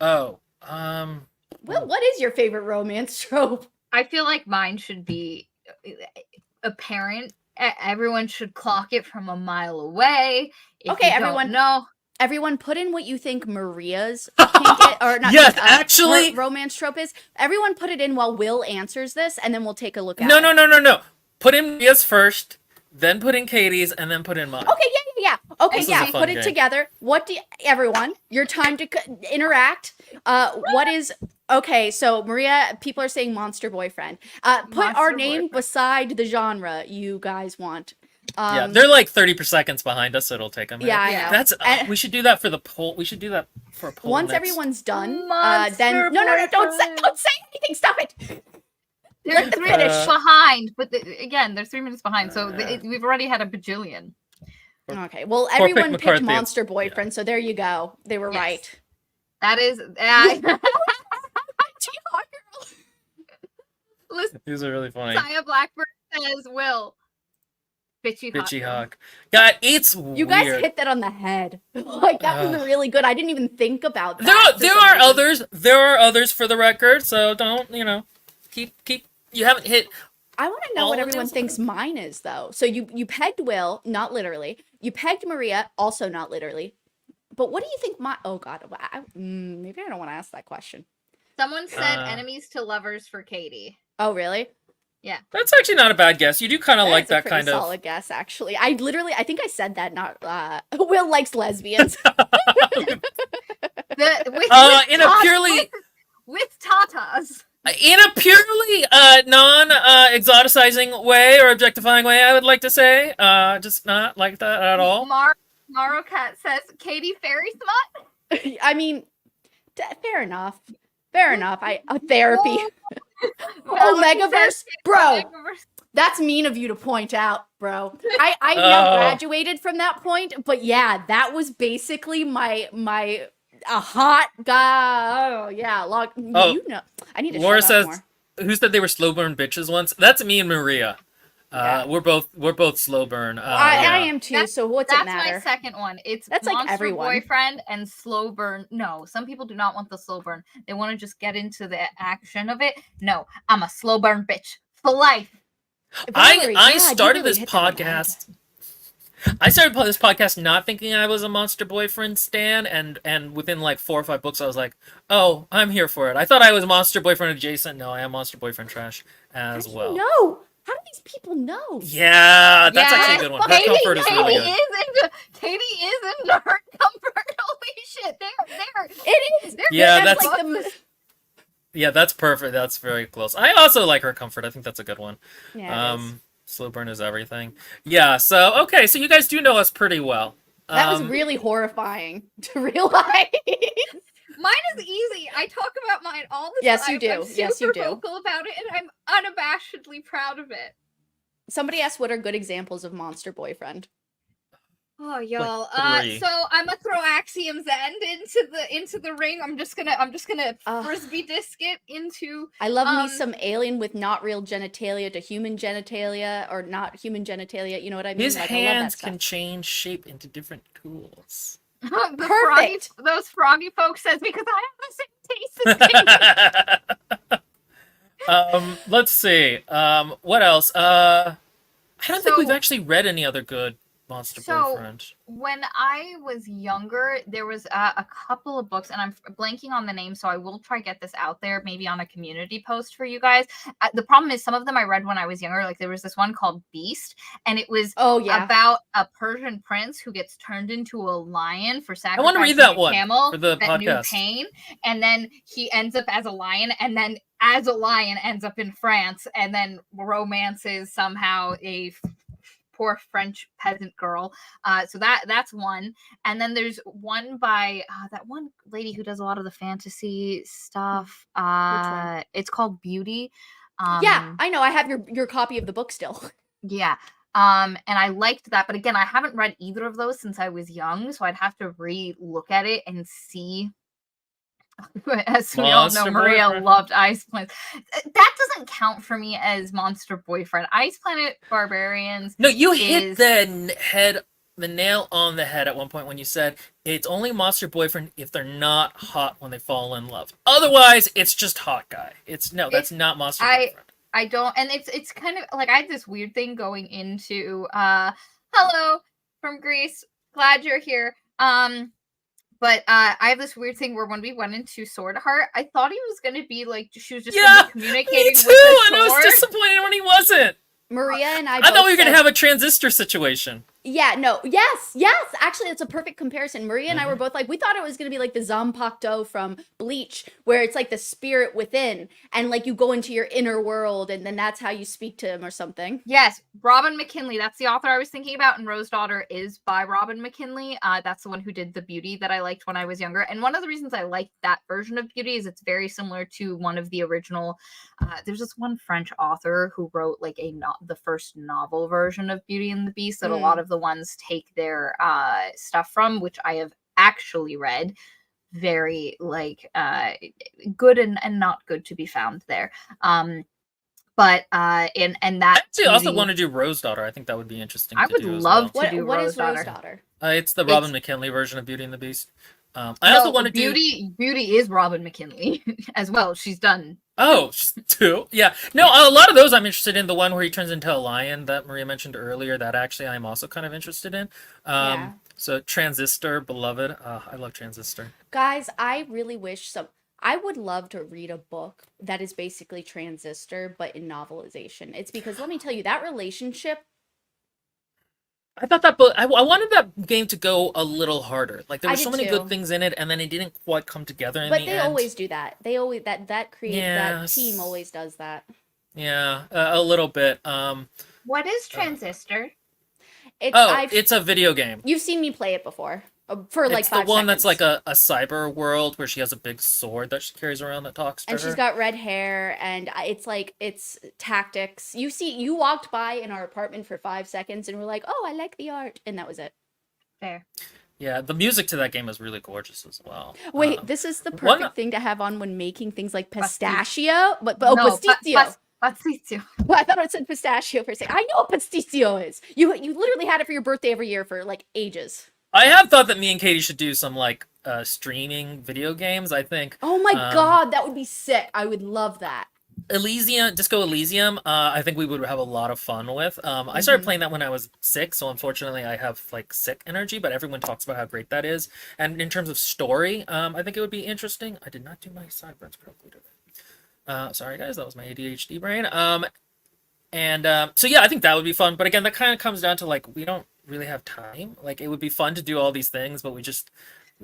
Oh, Well, what is your favorite romance trope? I feel like mine should be apparent. Everyone should clock it from a mile away. If Okay, you don't everyone. know. Everyone, put in what you think Maria's kink or not. Yes, actually- romance trope is. Everyone, put it in while Will answers this, and then we'll take a look at No, it. no. Put in Mia's first, then put in Katie's, and then put in mine. Okay, yeah. Okay, This is yeah. a fun Put it game. together. What do everyone? Your time to interact. What is okay? So Maria, people are saying monster boyfriend. Put our Monster name boyfriend. beside the genre you guys want. Yeah, they're like 30 seconds behind us, so it'll take a minute. Yeah, I Yeah. know. That's And- we should do that for the poll. We should do that for a poll. Once next. everyone's done, Monster then no, don't boyfriend. say anything. Stop it. They're 3 minutes Uh, behind, but again, they're 3 minutes behind, so we've already had a bajillion. Okay, well, Poor Pick everyone picked McCarthy. monster boyfriend, so there you go. They were Yes. right. That is. Listen, These are really funny. Saya Blackbird says, "Will, bitchy hot." Bitchy girl." hawk. God, it's You weird. guys hit that on the head. Like, that was Ugh. really good. I didn't even think about that. There for there some are reason. others. There are others for the record. So don't keep. You haven't hit. I want to know all what of everyone this? thinks mine is, though. So you pegged Will, not literally. You pegged Maria, also not literally. But what do you think my... Oh, God. Maybe I don't want to ask that question. Someone said Uh, enemies to lovers for Katie. Oh, really? That's actually not a bad guess. You do kind of like is a that pretty kind of. solid guess, actually. I think I said that, not... Will likes lesbians. In a purely with tatas. non-exoticizing way or objectifying way, I would like to say. Just not like that at all. Maro Cat says Katie fairy smut. I mean, fair enough. Fair enough. Therapy. Omegaverse? Bro, that's mean of you to point out, bro. I now graduated from that point, but yeah, that was basically a hot guy. Oh, yeah. I need to Laura shut up says, more. "Who said they were slow burn bitches once?" That's me and Maria. Yeah. We're both slow burn. I am too, so what's it That's matter? my second one. It's That's like monster everyone. boyfriend and slow burn. No, some people do not want the slow burn. They want to just get into the action of it. No, I'm a slow burn bitch for life. Valerie, yeah, I you started really this hit that on the head. podcast. I started this podcast not thinking I was a monster boyfriend stan, and within like 4 or 5 books, I was like, "Oh, I'm here for it." I thought I was monster boyfriend adjacent. No, I am monster boyfriend trash as well. No. How do these these people know? Yeah, that's actually a good one. Her Katie, comfort is really Katie good. Katie is into her comfort. Holy shit, there. It is. Yeah, that's that's like the yeah, that's perfect. That's very close. I also like her comfort. I think that's a good one. yeah. It is. Slow burn is everything. Yeah. So okay, so you guys do know us pretty well. That was really horrifying to realize. Mine is easy. I talk about mine all the Yes, time. you do. I'm super Yes, you do. vocal about it, and I'm unabashedly proud of it. Somebody asked what are good examples of monster boyfriend. Oh, y'all. three. So I'm gonna throw Axiom's End into the ring. I'm just gonna frisbee disc it into. I love me some alien with not real genitalia to human genitalia or not human genitalia. You know what I mean? His Like, I love that hands stuff. can change shape into different tools. Perfect. Those froggy folks says because I have the same taste as Katie. Let's see. What else? I don't think we've So- actually read any other good monster boyfriend. When I was younger, there was a couple of books, and I'm blanking on the name, so I will try get this out there, maybe on a community post for you guys. The problem is some of them I read when I was younger. Like there was this one called Beast, and it was about a Persian prince who gets turned into a lion for sacrificing I want to read that a one camel for the that knew podcast. pain, and then he ends up as a lion, and then as a lion ends up in France, and then romances somehow a poor French peasant girl. So that's one. And then there's one by that one lady who does a lot of the fantasy stuff. one? It's called Beauty. Yeah, I know. I have your copy of the book still. Yeah. And I liked that, but again, I haven't read either of those since I was young, so I'd have to re-look at it and see. As we all know, Monster Maria Boyfriend. loved Ice Planet. That doesn't count for me as Monster Boyfriend. Ice Planet Barbarians. No, you hit the nail on the head at one point when you said it's only monster boyfriend if they're not hot when they fall in love. Otherwise, it's just hot guy. That's not monster boyfriend. I don't, and it's kind of like I had this weird thing going into hello from Greece. Glad you're here. But I have this weird thing where when we went into Sword Heart, I thought he was going to be like, she was just going to be communicating me too, with the and I was sword. disappointed when he wasn't. Maria and I thought we were going to have a transistor situation. Yeah, no, yes. Actually, it's a perfect comparison. Maria and I were both like, we thought it was going to be like the Zanpakuto from Bleach, where it's like the spirit within, and like you go into your inner world, and then that's how you speak to him or something. Yes, Robin McKinley. That's the author I was thinking about, and Rose Daughter is by Robin McKinley. That's the one who did the Beauty that I liked when I was younger. And one of the reasons I liked that version of Beauty is it's very similar to one of the original. There's this one French author who wrote like the first novel version of Beauty and the Beast that a lot of the ones take their stuff from, which I have actually read. Very like good and not good to be found there. But and that I also want to do Rose Daughter. I think that would be interesting. I would love well. to do What Rose is Daughter. Rose Daughter? It's the Robin McKinley version of Beauty and the Beast. I also want to do Beauty is Robin McKinley as well. She's done. Oh, two. Yeah. No, a lot of those I'm interested in. The one where he turns into a lion that Maria mentioned earlier, that actually I'm also kind of interested in. Yeah. So Transistor, Beloved. I love Transistor. Guys, I really wish I would love to read a book that is basically Transistor, but in novelization. It's because, let me tell you, that relationship. I thought that book, I wanted that game to go a little harder. Like there were so many too. good things in it, and then it didn't quite come together in But the they end. always do that. They always that Yes. team always does that. Yeah, a little bit. What is Transistor? It's a video game. You've seen me play it before for like It's 5 the one seconds. that's like a cyber world where she has a big sword that she carries around that talks to and her. she's got red hair, and it's tactics. You walked by in our apartment for 5 seconds and were like, "Oh, I like the art," and that was it. Fair. Yeah, the music to that game is really gorgeous as well. Wait, this is the perfect thing to have on when making things like pistachio, pasticcio. Pasticcio. Well, I thought it said pistachio for a second. I know what pasticcio is. You literally had it for your birthday every year for like ages. I have thought that me and Katie should do some like streaming video games. I think. Oh my god, that would be sick. I would love that. Disco Elysium, I think we would have a lot of fun with. I started playing that when I was 6, so unfortunately I have like sick energy, but everyone talks about how great that is. And in terms of story, I think it would be interesting. I did not do my sideburns correctly today. Sorry guys, that was my ADHD brain. And so yeah, I think that would be fun. But again, that kind of comes down to like we don't really have time. Like it would be fun to do all these things, but we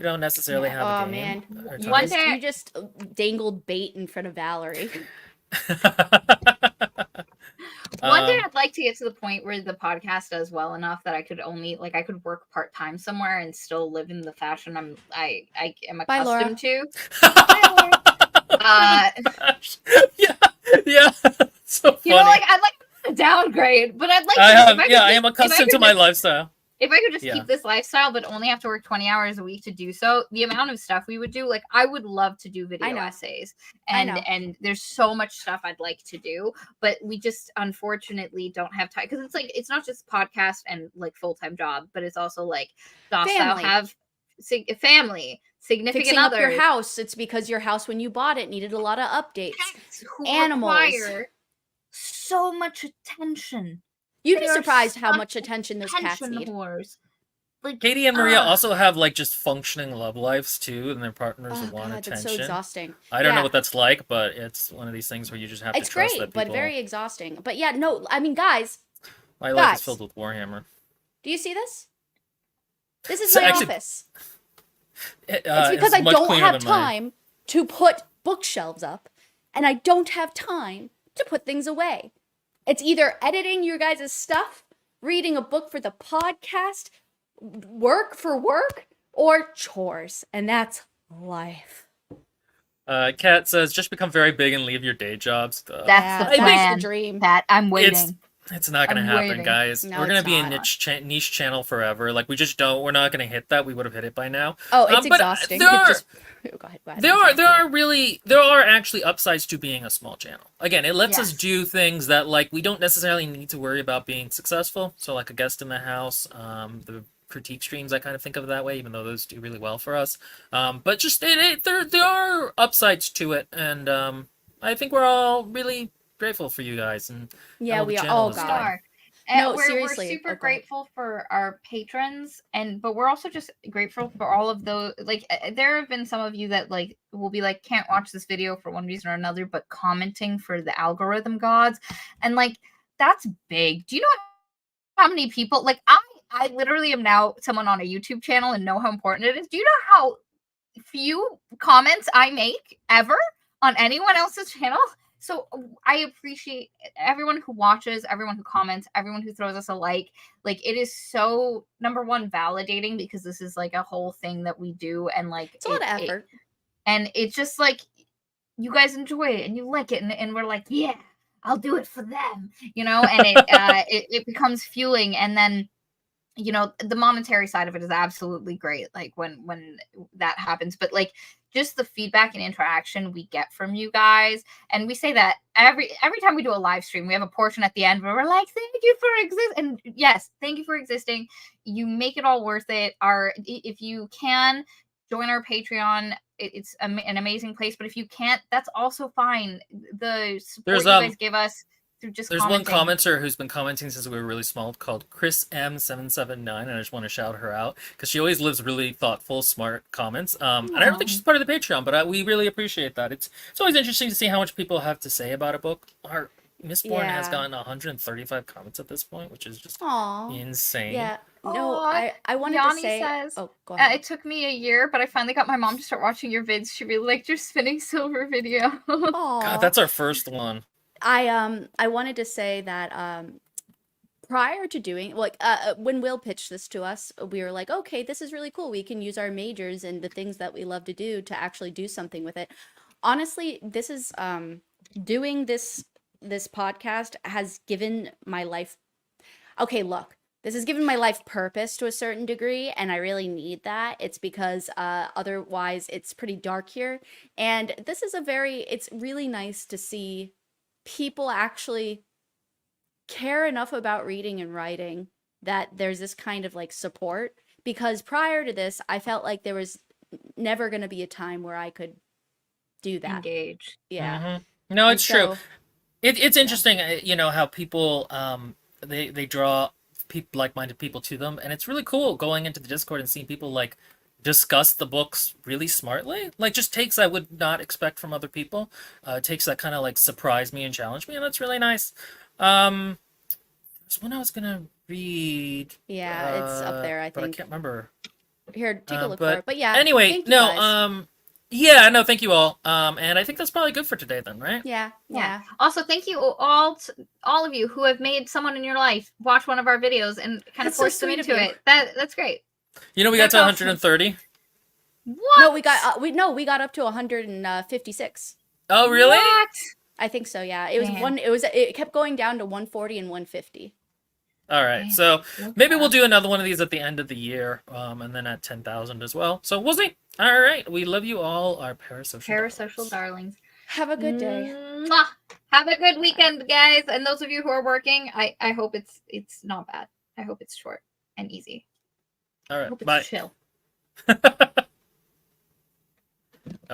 don't necessarily Yeah. have Oh a game man, or you One time. just day- you just dangled bait in front of Valerie. One day Um, I'd like to get to the point where the podcast does well enough that I could only I could work part-time somewhere and still live in the fashion I am Bye, Laura. accustomed to. Uh, yeah, yeah. So funny. you know, like I'd like to downgrade, but I'd like I to, have, if I could yeah, I just- am if I accustomed could to my just- lifestyle. If I could just Yeah. keep this lifestyle but only have to work 20 hours a week to do so, the amount of stuff we would do, like I would love to do video know. essays. I And know. and there's so much stuff I'd like to do, but we just unfortunately don't have time, because it's like it's not just podcast and like full-time job, but it's also like docile Family. have family, significant Fixing up others, your house. It's because your house, when you bought it, needed a lot of updates. pets who Animals. require so much attention. You'd They be are surprised how such much attention those cats Attention need. whores. Like Katie and Maria ugh. also have like just functioning love lives too, and their partners Oh want god, that's attention. so exhausting. I don't know Yeah. what that's like, but it's one of these things where you just have It's to trust great, that but people. very exhausting. But yeah, no, I mean, guys, My life guys. is filled with Warhammer. do you see this? This is So my actually- office. It's It's because I don't have time to put bookshelves up, and I don't have time to put things away. It's either editing your guys' stuff, reading a book for the podcast, work for work, or chores, and that's life. Kat says, just become very big and leave your day jobs. That's Yeah, the that's plan. the dream. Pat, I'm waiting. It's not gonna I'm happen, waiting. guys. No, We're gonna it's be not. a niche channel forever. Like we just don't. We're not gonna hit that. We would have hit it by now. Oh, it's But exhausting. there are- Oh, go ahead, go ahead. There are actually upsides to being a small channel. Again, it lets us Yes. do things that like we don't necessarily need to worry about being successful. So like a guest in the house, the critique streams, I kind of think of it that way, even though those do really well for us. But just there are upsides to it, and I think we're all really grateful for you guys. And Yeah, how the we are. channel Oh is We doing. god. are. No, we're seriously. super Oh, go ahead. grateful for our patrons, but we're also just grateful for all of those. Like, there have been some of you that like will be like, can't watch this video for one reason or another, but commenting for the algorithm gods, and like that's big. Do you know how many people? Like, I literally am now someone on a YouTube channel and know how important it is. Do you know how few comments I make ever on anyone else's channel? So I appreciate everyone who watches, everyone who comments, everyone who throws us a like. Like, it is so, number one, validating, because this is like a whole thing that we do, and like It's a lot of effort. and it's just like you guys enjoy it and you like it, and we're like, yeah, I'll do it for them, you know. And it becomes fueling, and then you know the monetary side of it is absolutely great, like when that happens, but like just the feedback and interaction we get from you guys. And we say that every time we do a live stream, we have a portion at the end where we're like, thank you for existing. And yes, thank you for existing. You make it all worth it. If you can join our Patreon, it's an amazing place, but if you can't, that's also fine. The support you guys give us through just There's commenting. one commenter who's been commenting since we were really small called Chris M779, and I just want to shout her out because she always lives really thoughtful, smart comments. And I don't think she's part of the Patreon, but we really appreciate that. It's always interesting to see how much people have to say about a book. Our Mistborn has Yeah. gotten 135 comments at this point, which is just Aw. insane. Yeah. No, Aw, I wanted Yanni to say. says, Oh, go ahead. It took me a year, but I finally got my mom to start watching your vids. She really liked your spinning silver video. Aw. God, that's our first one. I wanted to say that prior to doing when Will pitched this to us, we were like, okay, this is really cool. We can use our majors and the things that we love to do to actually do something with it. Honestly, this is doing this podcast has given my life. Okay, look. This has given my life purpose to a certain degree, and I really need that. It's because otherwise it's pretty dark here. And this is it's really nice to see people actually care enough about reading and writing that there's this kind of like support, because prior to this I felt like there was never going to be a time where I could do that. Engage. Yeah. Mhm. No, And it's true. so- It's interesting, you know, how people they draw like-minded people to them, and it's really cool going into the Discord and seeing people like discuss the books really smartly, like just takes I would not expect from other people, takes that kind of like surprise me and challenge me, and that's really nice. There's one I was gonna read. Yeah, it's up there, I But I think. can't remember. Here, take a look for But it. But yeah, anyway, thank you no, guys. yeah, no, thank you all. And I think that's probably good for today then, right? Yeah, yeah. Also, thank you all of you who have made someone in your life watch one of our videos and kind of That's so force them sweet of into you. it. That's great. You know, we got to That's awesome. 130. What? No, we got up to 156. Oh, really? What? I think so, yeah. It was Damn. it kept going down to 140 and 150. All right, Damn. so Look maybe at we'll that. do another one of these at the end of the year, and then at 10,000 as well. So we'll see. All right, we love you all, our parasocial darlings. Have a good day. Mwah. Have a good weekend, guys. And those of you who are working, I hope it's not bad. I hope it's short and easy. All I right, hope it's bye. chill.